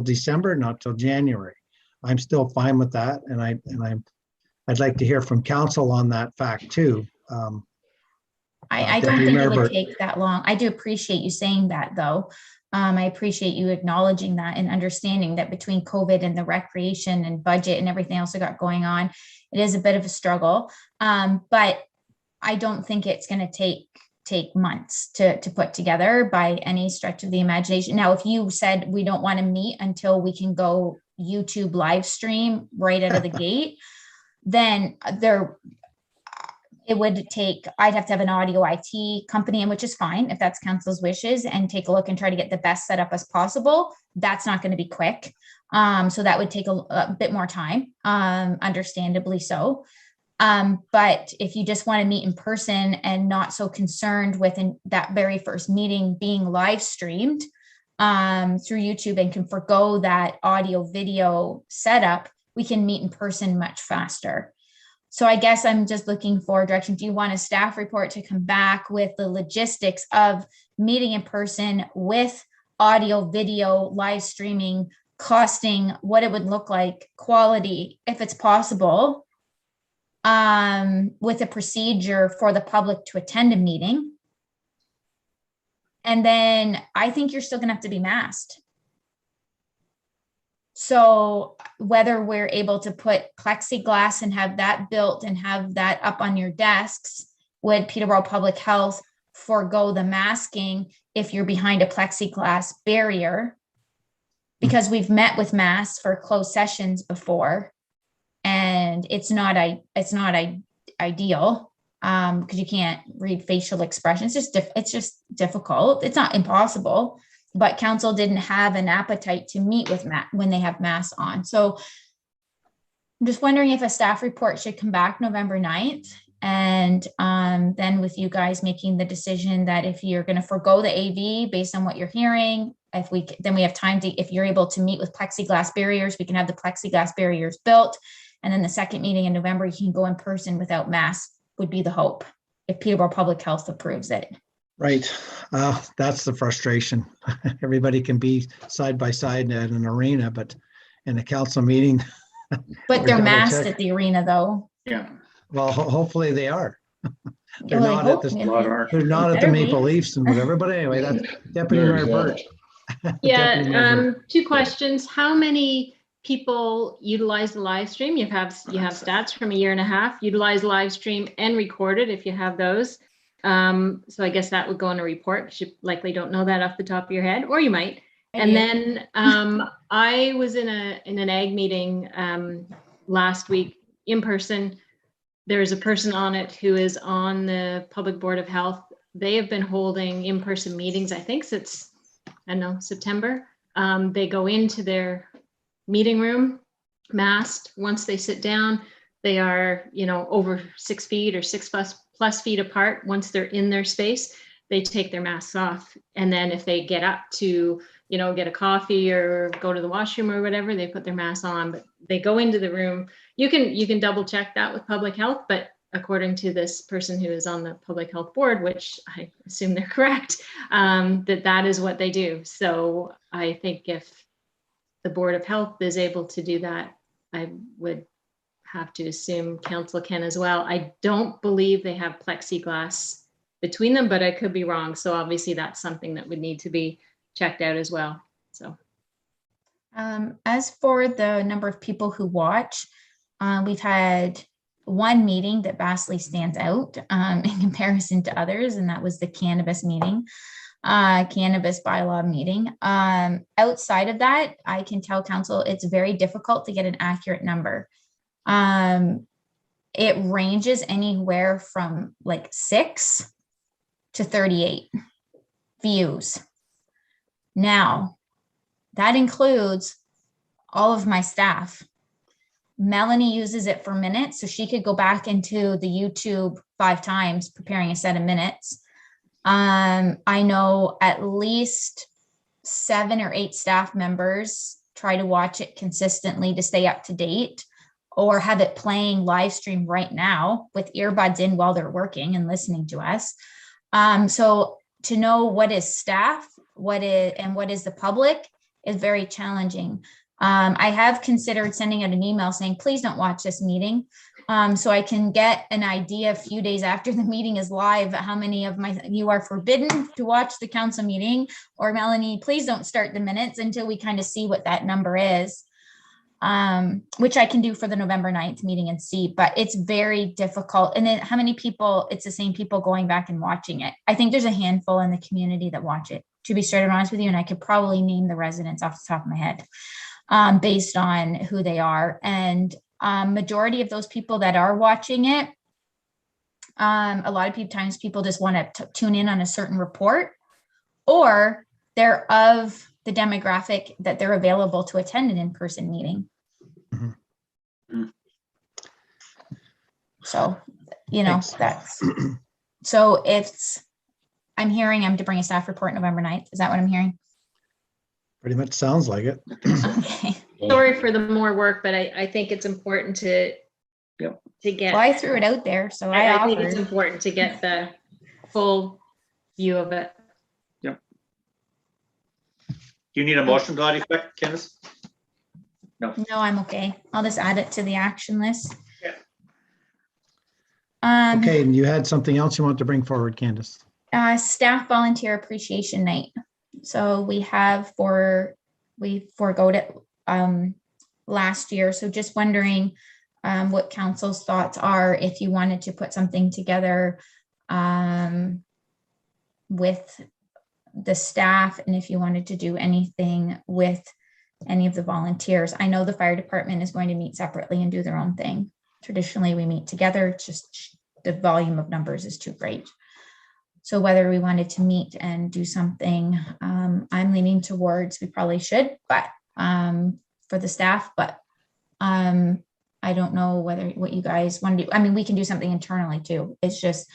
December, not till January, I'm still fine with that. And I'd like to hear from council on that fact too. I don't think it would take that long. I do appreciate you saying that though. I appreciate you acknowledging that and understanding that between COVID and the recreation and budget and everything else we got going on, it is a bit of a struggle. But I don't think it's going to take months to put together by any stretch of the imagination. Now, if you said we don't want to meet until we can go YouTube live stream right out of the gate, then it would take, I'd have to have an audio IT company, and which is fine if that's council's wishes, and take a look and try to get the best setup as possible. That's not going to be quick. So that would take a bit more time, understandably so. But if you just want to meet in person and not so concerned with that very first meeting being live streamed through YouTube and can forgo that audio video setup, we can meet in person much faster. So I guess I'm just looking for direction. Do you want a staff report to come back with the logistics of meeting in person with audio, video, live streaming, costing, what it would look like, quality, if it's possible, with a procedure for the public to attend a meeting? And then I think you're still gonna have to be masked. So whether we're able to put plexiglass and have that built and have that up on your desks, would Peterborough Public Health forego the masking if you're behind a plexiglass barrier? Because we've met with masks for closed sessions before, and it's not ideal because you can't read facial expressions. It's just difficult. It's not impossible. But council didn't have an appetite to meet with when they have masks on. So I'm just wondering if a staff report should come back November 9th, and then with you guys making the decision that if you're going to forego the AV based on what you're hearing, then we have time to, if you're able to meet with plexiglass barriers, we can have the plexiglass barriers built. And then the second meeting in November, you can go in person without masks, would be the hope, if Peterborough Public Health approves it. Right. That's the frustration. Everybody can be side by side at an arena, but in a council meeting. But they're masked at the arena though. Yeah. Well, hopefully they are. They're Well, not at the Maple Leafs and whatever, but anyway, that's Deputy Mayor Burt. Yeah, two questions. How many people utilize the live stream. You have stats from a year and a half, utilize live stream and record it if you have those. So I guess that would go in a report, because you likely don't know that off the top of your head, or you might. And then I was in an ag meeting last week in person. There's a person on it who is on the Public Board of Health. They have been holding in-person meetings, I think since, I don't know, September. They go into their meeting room masked. Once they sit down, they are, over 6 feet or 6+ feet apart. Once they're in their space, they take their masks off. And then if they get up to, get a coffee or go to the washroom or whatever, they put their mask on, but they go into the room. You can double check that with public health, but according to this person who is on the public health board, which I assume they're correct, that is what they do. So I think if the Board of Health is able to do that, I would have to assume council can as well. I don't believe they have plexiglass between them, but I could be wrong. So obviously that's something that would need to be checked out as well. So as for the number of people who watch, we've had one meeting that vastly stands out in comparison to others, and that was the cannabis meeting, cannabis bylaw meeting. Outside of that, I can tell council it's very difficult to get an accurate number. It ranges anywhere from like 6 to 38 views. Now, that includes all of my staff. Melanie uses it for minutes, so she could go back into the YouTube 5 times preparing a set of minutes. I know at least 7 or 8 staff members try to watch it consistently to stay up to date, or have it playing live stream right now with earbuds in while they're working and listening to us. So to know what is staff, what is the public is very challenging. I have considered sending out an email saying, please don't watch this meeting. So I can get an idea a few days after the meeting is live, how many of you are forbidden to watch the council meeting, or Melanie, please don't start the minutes until we kind of see what that number is, which I can do for the November 9th meeting and see, but it's very difficult. And then how many people, it's the same people going back and watching it. I think there's a handful in the community that watch it, to be straight and honest with you. And I could probably name the residents off the top of my head based on who they are. And majority of those people that are watching it, a lot of times people just want to tune in on a certain report, or they're of the demographic that they're available to attend an in-person meeting. Mm-hmm. So, that's, so I'm hearing I'm to bring a staff report November 9th. Is that what I'm hearing? Pretty much sounds like it. Okay. Sorry for the more work, but I think it's important to get. Well, I threw it out there, so I think it's important to get the full view of it. Yep. Do you need a motion to that effect, Candace? No, I'm okay. I'll just add it to the action list. Yeah. Okay, and you had something else you want to bring forward, Candace? Staff volunteer appreciation night. So we forgoed it last year. So just wondering what council's thoughts are if you wanted to put something together with the staff, and if you wanted to do anything with any of the volunteers. I know the fire department is going to meet separately and do their own thing. Traditionally, we meet together. It's just the volume of numbers is too great. So whether we wanted to meet and do something, I'm leaning towards we probably should, but for the staff, but I don't know what you guys want to do. I mean, we can do something internally too. It's just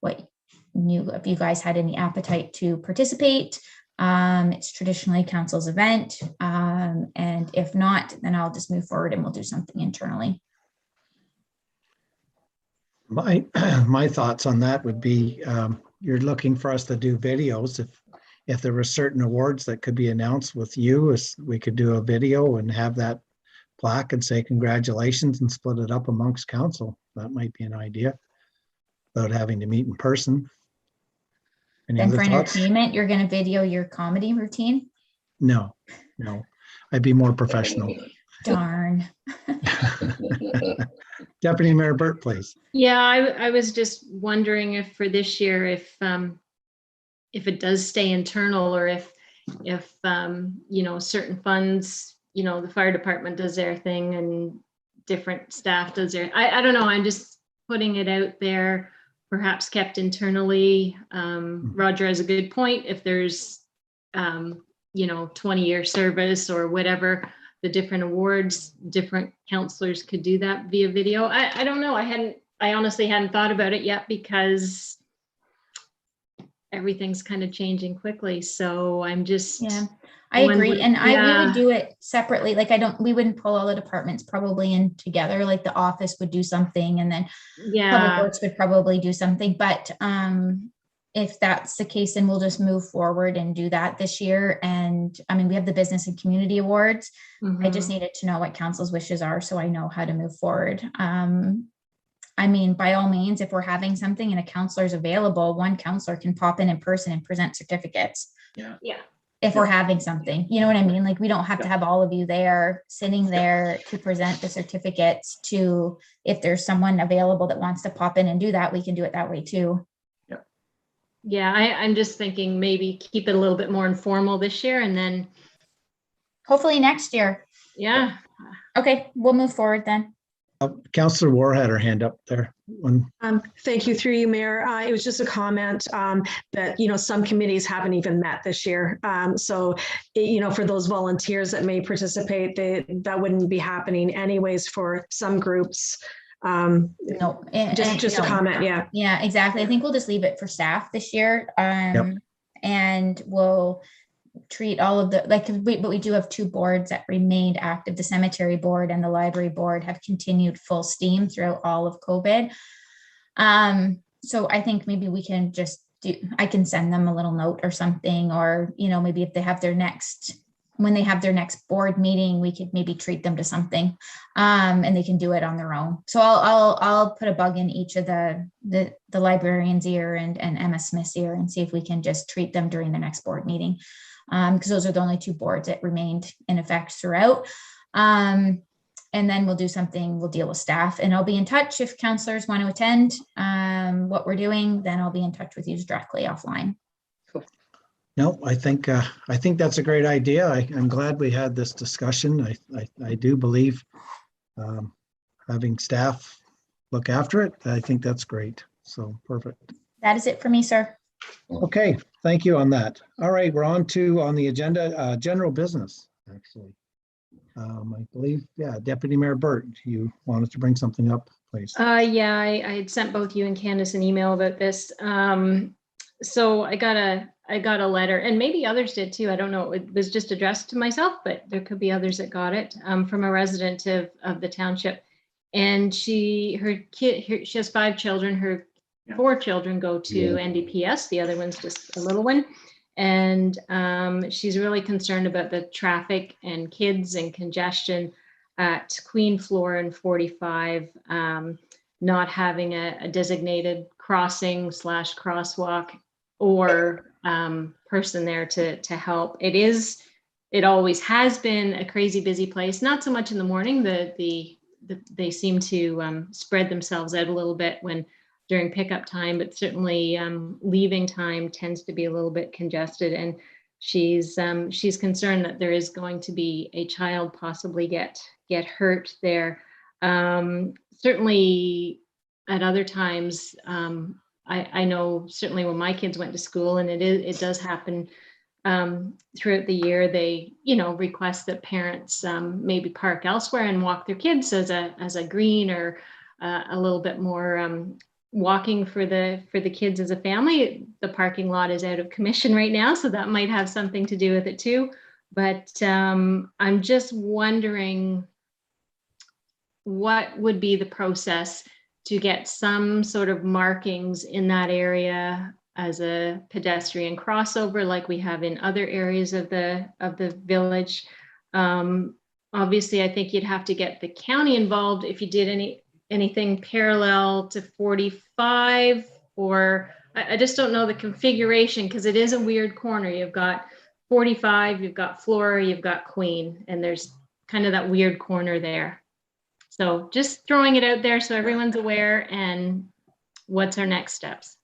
if you guys had any appetite to participate. It's traditionally council's event. And if not, then I'll just move forward and we'll do something internally. My thoughts on that would be, you're looking for us to do videos. If there were certain awards that could be announced with you, we could do a video and have that plaque and say congratulations and split it up amongst council. That might be an idea without having to meet in person. Then for entertainment, you're going to video your comedy routine? No, I'd be more professional. Darn. Deputy Mayor Burt, please. Yeah, I was just wondering if for this year, if it does stay internal, or if you know, certain funds, you know, the fire department does their thing and different staff does their, I don't know, I'm just putting it out there, perhaps kept internally. Roger has a good point. If there's, you know, 20-year service or whatever, the different awards, different counselors could do that via video. I don't know. I honestly hadn't thought about it yet, because everything's kind of changing quickly. So I'm just, Yeah, I agree. And we yeah. would do it separately. Like we wouldn't pull all the departments probably in together. Like the office would do something, and then Public Yeah, Works would probably do something. But if that's the case, then we'll just move forward and do that this year. And I mean, we have the Business and Community Awards. I just needed to know what council's wishes are, so I know how to move forward. I mean, by all means, if we're having something and a counselor is available, one counselor can pop in person and present certificates. Yeah. If we're having something, you know what I mean? Like, we don't have to have all of you there, sitting there to present the certificates. To, if there's someone available that wants to pop in and do that, we can do it that way too. yeah. I'm just thinking maybe keep it a little bit more informal this year, and then, Hopefully next year. yeah. Okay, we'll move forward then. Councillor War had her hand up there. Thank you, through you, Mayor. It was just a comment that, you know, some committees haven't even met this year. So, you know, for those volunteers that may participate, that wouldn't be happening anyways for some groups. No, Just a comment, yeah. Yeah, exactly. I think we'll just leave it for staff this year. And we'll treat all of the, but we do have two boards that remained active. The cemetery board and the library board have continued full steam throughout all of COVID. So I think maybe we can just I can send them a little note or something, or, you know, maybe if they have when they have their next board meeting, we could maybe treat them to something, and they can do it on their own. So I'll put a bug in each of the librarian's ear and Emma Smith's ear, and see if we can just treat them during the next board meeting. Because those are the only two boards that remained in effect throughout. And then we'll do something, we'll deal with staff, and I'll be in touch if counselors want to attend what we're doing, then I'll be in touch with you directly offline. No, I think that's a great idea. I'm glad we had this discussion. I do believe having staff look after it, I think that's great. So perfect. That is it for me, sir. Okay, thank you on that. All right, we're on the agenda, general business, actually. I believe, yeah, Deputy Mayor Burt, you wanted to bring something up, please. Yeah, I had sent both you and Candace an email about this. So I got a letter, and maybe others did too. I don't know. It was just addressed to myself, but there could be others that got it, from a resident of the township. And she has 5 children. Her 4 children go to NDPS. The other one's just a little one. And she's really concerned about the traffic and kids and congestion at Queen, Flora, and 45, not having a designated crossing / crosswalk or person there to help. It always has been a crazy busy place, not so much in the morning. They seem to spread themselves out a little bit during pickup time, but certainly leaving time tends to be a little bit congested. And she's concerned that there is going to be a child possibly get hurt there. Certainly at other times, I know certainly when my kids went to school, and it does happen throughout the year, they, you know, request that parents maybe park elsewhere and walk their kids as a green, or a little bit more walking for the kids as a family. The parking lot is out of commission right now, so that might have something to do with it too. But I'm just wondering what would be the process to get some sort of markings in that area as a pedestrian crossover, like we have in other areas of the village. Obviously, I think you'd have to get the county involved if you did anything parallel to 45, or I just don't know the configuration, because it is a weird corner. You've got 45, you've got Flora, you've got Queen, and there's kind of that weird corner there. So just throwing it out there so everyone's aware, and what's our next steps.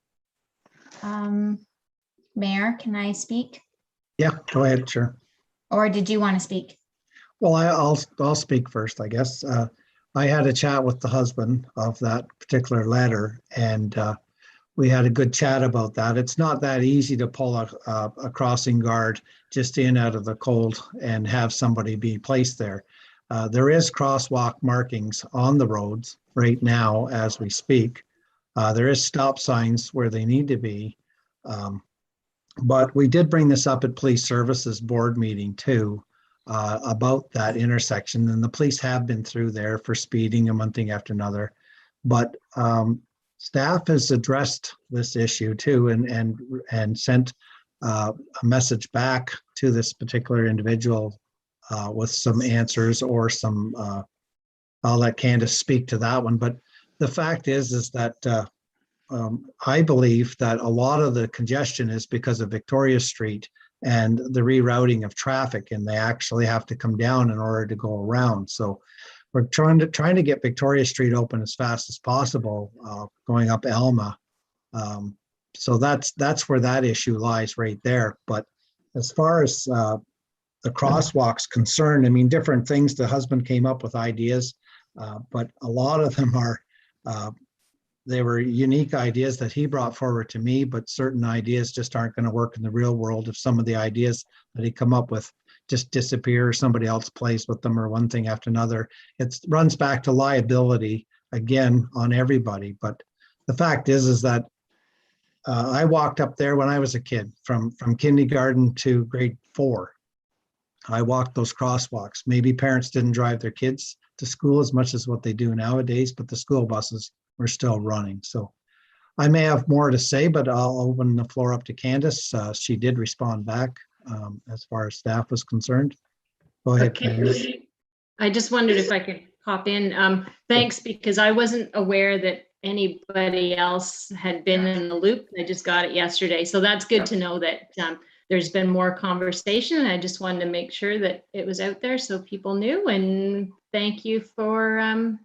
Mayor, can I speak? Yeah, go ahead, sure. Or did you want to speak? Well, I'll speak first, I guess. I had a chat with the husband of that particular letter, and we had a good chat about that. It's not that easy to pull a crossing guard just in out of the cold and have somebody be placed there. There is crosswalk markings on the roads right now as we speak. There is stop signs where they need to be. But we did bring this up at Police Services Board meeting too, about that intersection, and the police have been through there for speeding and one thing after another. But staff has addressed this issue too, and sent a message back to this particular individual with some answers or some. I'll let Candace speak to that one. But the fact is that I believe that a lot of the congestion is because of Victoria Street and the rerouting of traffic, and they actually have to come down in order to go around. So we're trying to get Victoria Street open as fast as possible, going up Elma. So that's where that issue lies right there. But as far as the crosswalks concerned, I mean, different things. The husband came up with ideas, but a lot of them are they were unique ideas that he brought forward to me, but certain ideas just aren't going to work in the real world if some of the ideas that he come up with just disappear, or somebody else plays with them, or one thing after another. It runs back to liability again on everybody. But the fact is that I walked up there when I was a kid, from kindergarten to grade 4. I walked those crosswalks. Maybe parents didn't drive their kids to school as much as what they do nowadays, but the school buses were still running. So I may have more to say, but I'll open the floor up to Candace. She did respond back as far as staff was concerned. Go ahead, Candace. I just wondered if I could pop in. Thanks, because I wasn't aware that anybody else had been in the loop. I just got it yesterday. So that's good to know that there's been more conversation. I just wanted to make sure that it was out there so people knew. And thank you for,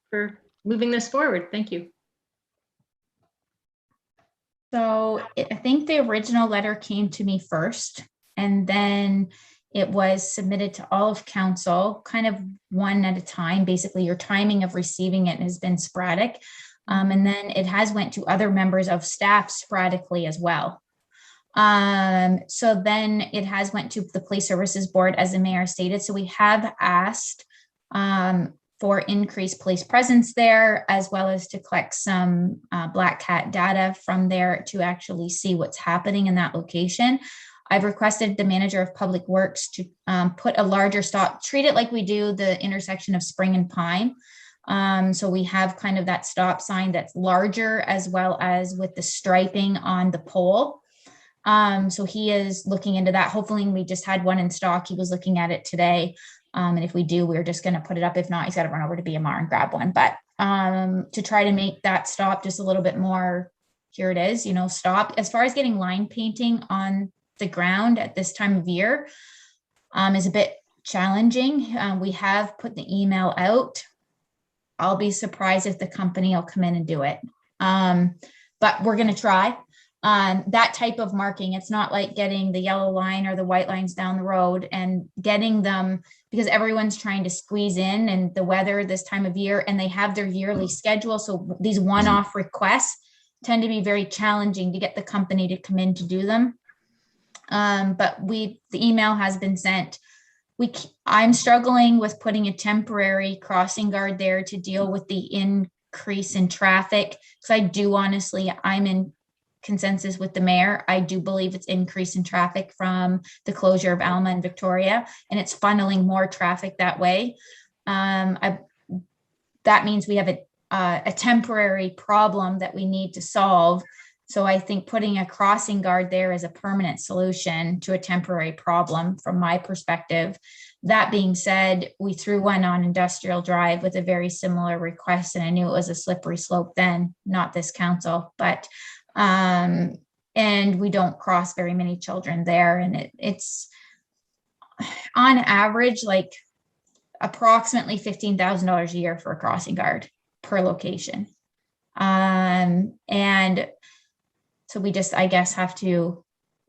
for moving this forward. Thank you. So I think the original letter came to me first, and then it was submitted to all of council, kind of one at a time. Basically, your timing of receiving it has been sporadic. And then it has went to other members of staff sporadically as well. So then it has went to the Police Services Board, as the mayor stated. So we have asked for increased police presence there, as well as to collect some black cat data from there to actually see what's happening in that location. I've requested the manager of public works to put a larger stop, treat it like we do the intersection of Spring and Pine. So we have kind of that stop sign that's larger, as well as with the striping on the pole. So he is looking into that. Hopefully we just had one in stock. He was looking at it today. And if we do, we're just going to put it up. If not, he's got to run over to BMR and grab one. But to try to make that stop just a little bit more, here it is, stop. As far as getting line painting on the ground at this time of year is a bit challenging. We have put the email out. I'll be surprised if the company will come in and do it. But we're going to try. That type of marking, it's not like getting the yellow line or the white lines down the road and getting them, because everyone's trying to squeeze in, and the weather this time of year, and they have their yearly schedule. So these one-off requests tend to be very challenging to get the company to come in to do them. But the email has been sent. I'm struggling with putting a temporary crossing guard there to deal with the increase in traffic, because I'm in consensus with the mayor. I do believe it's increase in traffic from the closure of Alma and Victoria, and it's funneling more traffic that way. That means we have a temporary problem that we need to solve. So I think putting a crossing guard there is a permanent solution to a temporary problem from my perspective. That being said, we threw one on Industrial Drive with a very similar request, and I knew it was a slippery slope then, not this council, but and we don't cross very many children there. And it's on average, like approximately $15,000 a year for a crossing guard per location. And so we just, I guess, have to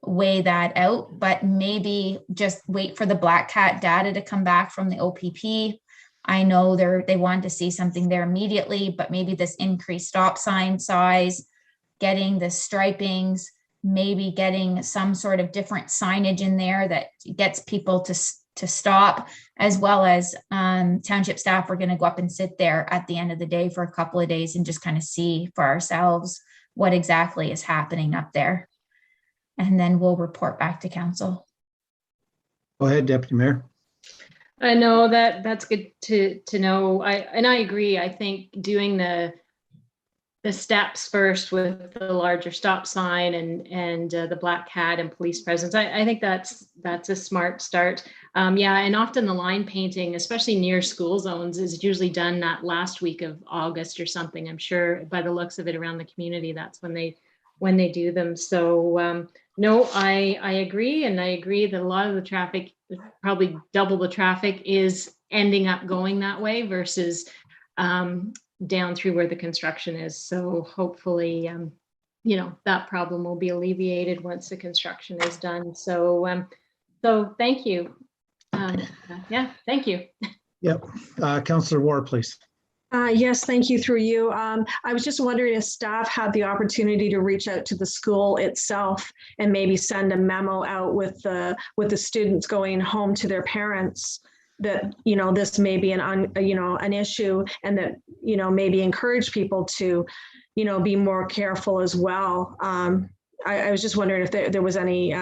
weigh that out, but maybe just wait for the Black Cat data to come back from the OPP. I know they want to see something there immediately, but maybe this increased stop sign size, getting the stripings, maybe getting some sort of different signage in there that gets people to stop, as well as township staff are going to go up and sit there at the end of the day for a couple of days and just kind of see for ourselves what exactly is happening up there. And then we'll report back to council. Go ahead, Deputy Mayor. I know that's good to know. I agree. I think doing the steps first with the larger stop sign and the Black Cat and police presence, I think that's a smart start. Yeah, and often the line painting, especially near school zones, is usually done that last week of August or something. I'm sure by the looks of it around the community, that's when they do them. So no, I agree, and I agree that a lot of the traffic, probably double the traffic, is ending up going that way versus down through where the construction is. So hopefully, that problem will be alleviated once the construction is done. So, so thank you. Yeah, thank you. Yep. Councillor Ward, please. Yes, thank you, through you. I was just wondering if staff had the opportunity to reach out to the school itself and maybe send a memo out with the students going home to their parents that, this may be an issue, and that, maybe encourage people to, be more careful as well. I was just wondering if there was any,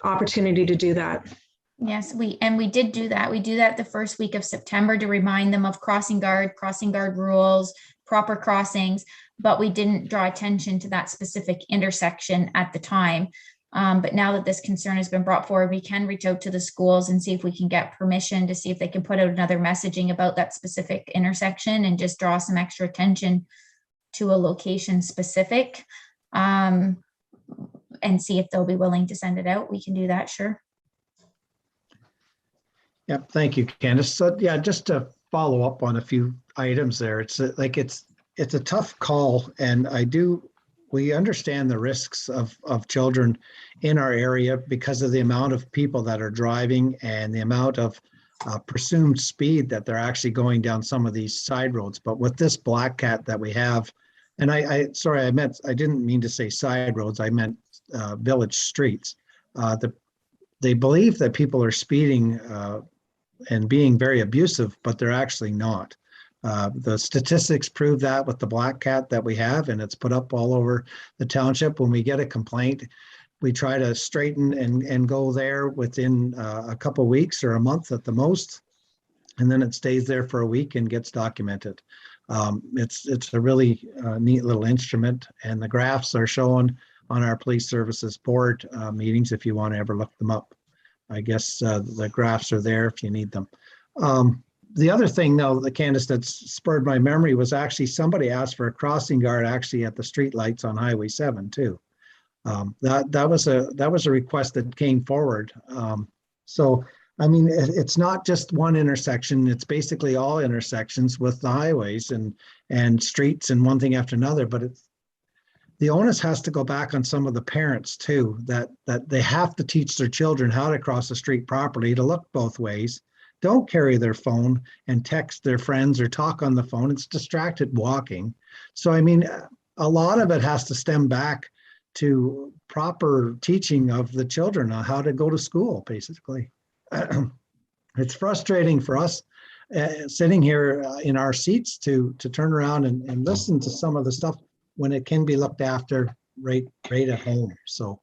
opportunity to do that. Yes, we did do that. We do that the first week of September to remind them of crossing guard rules, proper crossings, but we didn't draw attention to that specific intersection at the time. But now that this concern has been brought forward, we can reach out to the schools and see if we can get permission to see if they can put out another messaging about that specific intersection and just draw some extra attention to a location specific, and see if they'll be willing to send it out. We can do that, sure. Yep. Thank you, Candace. So yeah, just to follow up on a few items there, it's a tough call, and we understand the risks of children in our area because of the amount of people that are driving and the amount of presumed speed that they're actually going down some of these side roads. But with this Black Cat that we have, and I didn't mean to say side roads, I meant village streets. They believe that people are speeding and being very abusive, but they're actually not. The statistics prove that with the Black Cat that we have, and it's put up all over the township. When we get a complaint, we try to straighten and go there within a couple of weeks or a month at the most, and then it stays there for a week and gets documented. It's a really neat little instrument, and the graphs are shown on our police services board meetings if you want to ever look them up. I guess the graphs are there if you need them. The other thing, though, the Candace, that spurred my memory was actually somebody asked for a crossing guard actually at the street lights on Highway 7 too. That was a request that came forward. So I mean, it's not just one intersection; it's basically all intersections with the highways and streets and one thing after another. But the onus has to go back on some of the parents too, that they have to teach their children how to cross the street properly, to look both ways. Don't carry their phone and text their friends or talk on the phone. It's distracted walking. So, I mean, a lot of it has to stem back to proper teaching of the children on how to go to school, basically. It's frustrating for us sitting here in our seats to turn around and listen to some of the stuff when it can be looked after right at home. So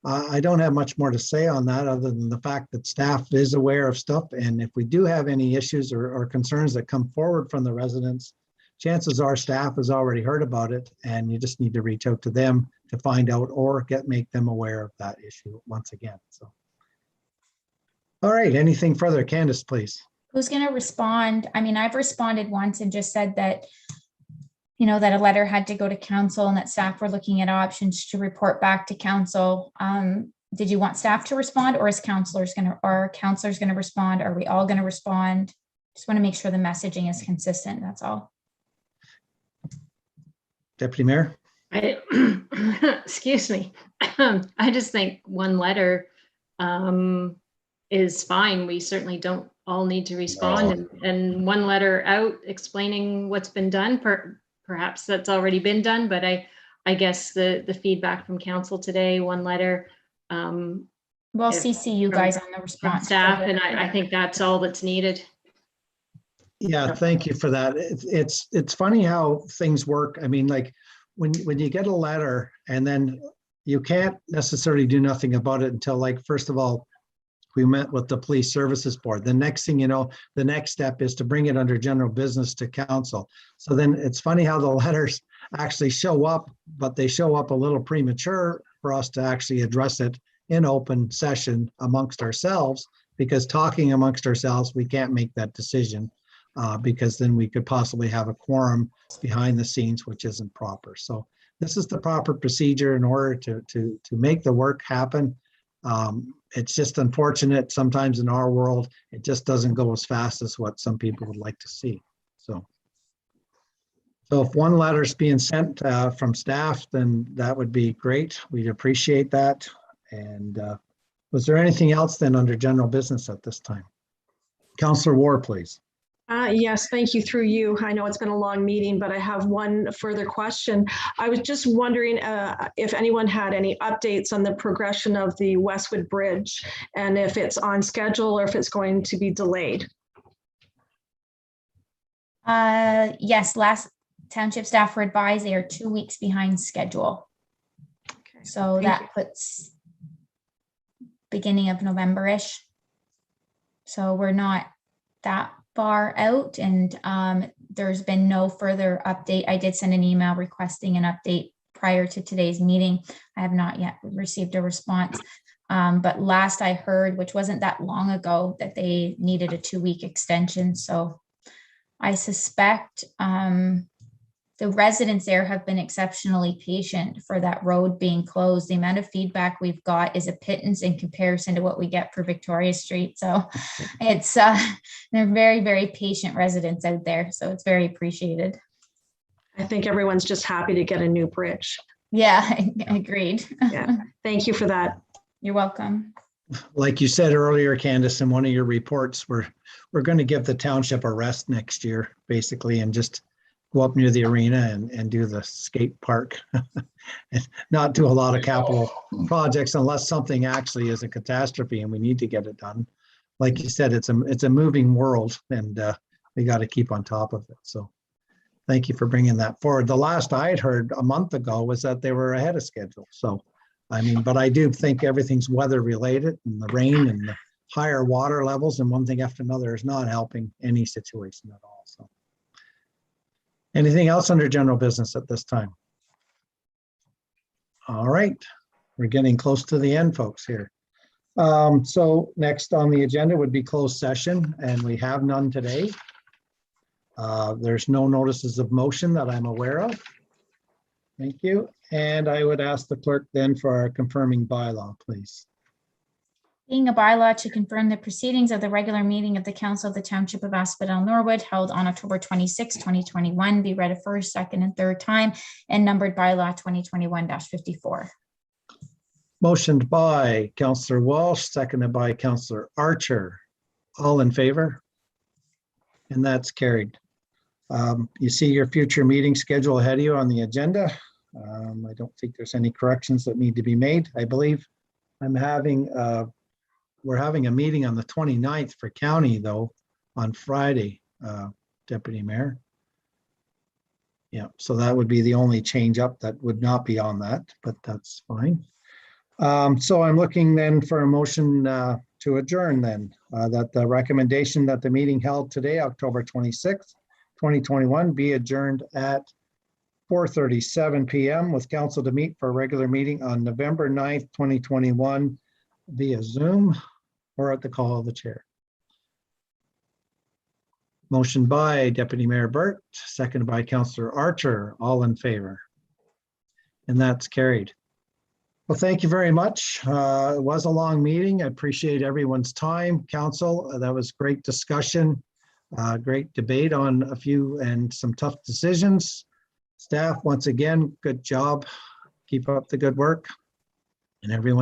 I don't have much more to say on that other than the fact that staff is aware of stuff. And if we do have any issues or concerns that come forward from the residents, chances are staff has already heard about it, and you just need to reach out to them to find out or make them aware of that issue once again. So, all right, anything further? Candace, please. Who's going to respond? I mean, I've responded once and just said that, that a letter had to go to council and that staff were looking at options to report back to council. did you want staff to respond, or is counselors gonna respond? Are we all gonna respond? Just want to make sure the messaging is consistent, that's all. Deputy Mayor? Excuse me. I just think one letter is fine. We certainly don't all need to respond, and one letter out explaining what's been done. Perhaps that's already been done, but I guess the feedback from council today, one letter. We'll CC you guys on the From response. staff, and I think that's all that's needed. Yeah, thank you for that. It's funny how things work. I mean, like when you get a letter and then you can't necessarily do nothing about it until, like, first of all, we met with the Police Services Board. The next thing you know, the next step is to bring it under general business to council. So then it's funny how the letters actually show up, but they show up a little premature for us to actually address it in open session amongst ourselves, because talking amongst ourselves, we can't make that decision because then we could possibly have a quorum behind the scenes, which isn't proper. So this is the proper procedure in order to make the work happen. It's just unfortunate sometimes in our world, it just doesn't go as fast as what some people would like to see. So if one letter's being sent from staff, then that would be great. We'd appreciate that. And was there anything else then under general business at this time? Councillor Ward, please. Yes, thank you. Through you. I know it's been a long meeting, but I have one further question. I was just wondering if anyone had any updates on the progression of the Westwood Bridge and if it's on schedule or if it's going to be delayed. Yes, last township staff were advised they are 2 weeks behind schedule. Okay. So that puts beginning of November-ish. So we're not that far out, and there's been no further update. I did send an email requesting an update prior to today's meeting. I have not yet received a response. But last I heard, which wasn't that long ago, that they needed a 2-week extension. So I suspect the residents there have been exceptionally patient for that road being closed. The amount of feedback we've got is a pittance in comparison to what we get for Victoria Street. So it's they're very, very patient residents out there. So it's very appreciated. I think everyone's just happy to get a new bridge. Yeah, agreed. Yeah, thank you for that. You're welcome. Like you said earlier, Candace, in one of your reports, we're going to give the township a rest next year, basically, and just go up near the arena and do the skate park and not do a lot of capital projects unless something actually is a catastrophe and we need to get it done. Like you said, it's a moving world, and we got to keep on top of it. So thank you for bringing that forward. The last I had heard a month ago was that they were ahead of schedule. So, I mean, but I do think everything's weather related, and the rain and the higher water levels and one thing after another is not helping any situation at all. So anything else under general business at this time? All right, we're getting close to the end, folks, here. So next on the agenda would be closed session, and we have none today. There's no notices of motion that I'm aware of. Thank you. And I would ask the clerk then for our confirming bylaw, please. Being a bylaw to confirm the proceedings of the regular meeting of the Council of the Township of Asphodel-Norwood held on October 26, 2021, be read a first, second, and third time, and numbered bylaw 2021-54. Motioned by Councillor Walsh, seconded by Councillor Archer. All in favor? And that's carried. You see your future meeting schedule ahead of you on the agenda. I don't think there's any corrections that need to be made. I believe we're having a meeting on the 29th for county, though, on Friday, Deputy Mayor. Yeah, so that would be the only change up that would not be on that, but that's fine. So I'm looking then for a motion to adjourn then, that the recommendation that the meeting held today, October 26th, 2021, be adjourned at 4:37 p.m. with council to meet for a regular meeting on November 9th, 2021 via Zoom or at the call of the chair. Motion by Deputy Mayor Burt, seconded by Councillor Archer. All in favor? And that's carried. Well, thank you very much. It was a long meeting. I appreciate everyone's time. Council, that was great discussion, great debate on a few and some tough decisions. Staff, once again, good job. Keep up the good work. And everyone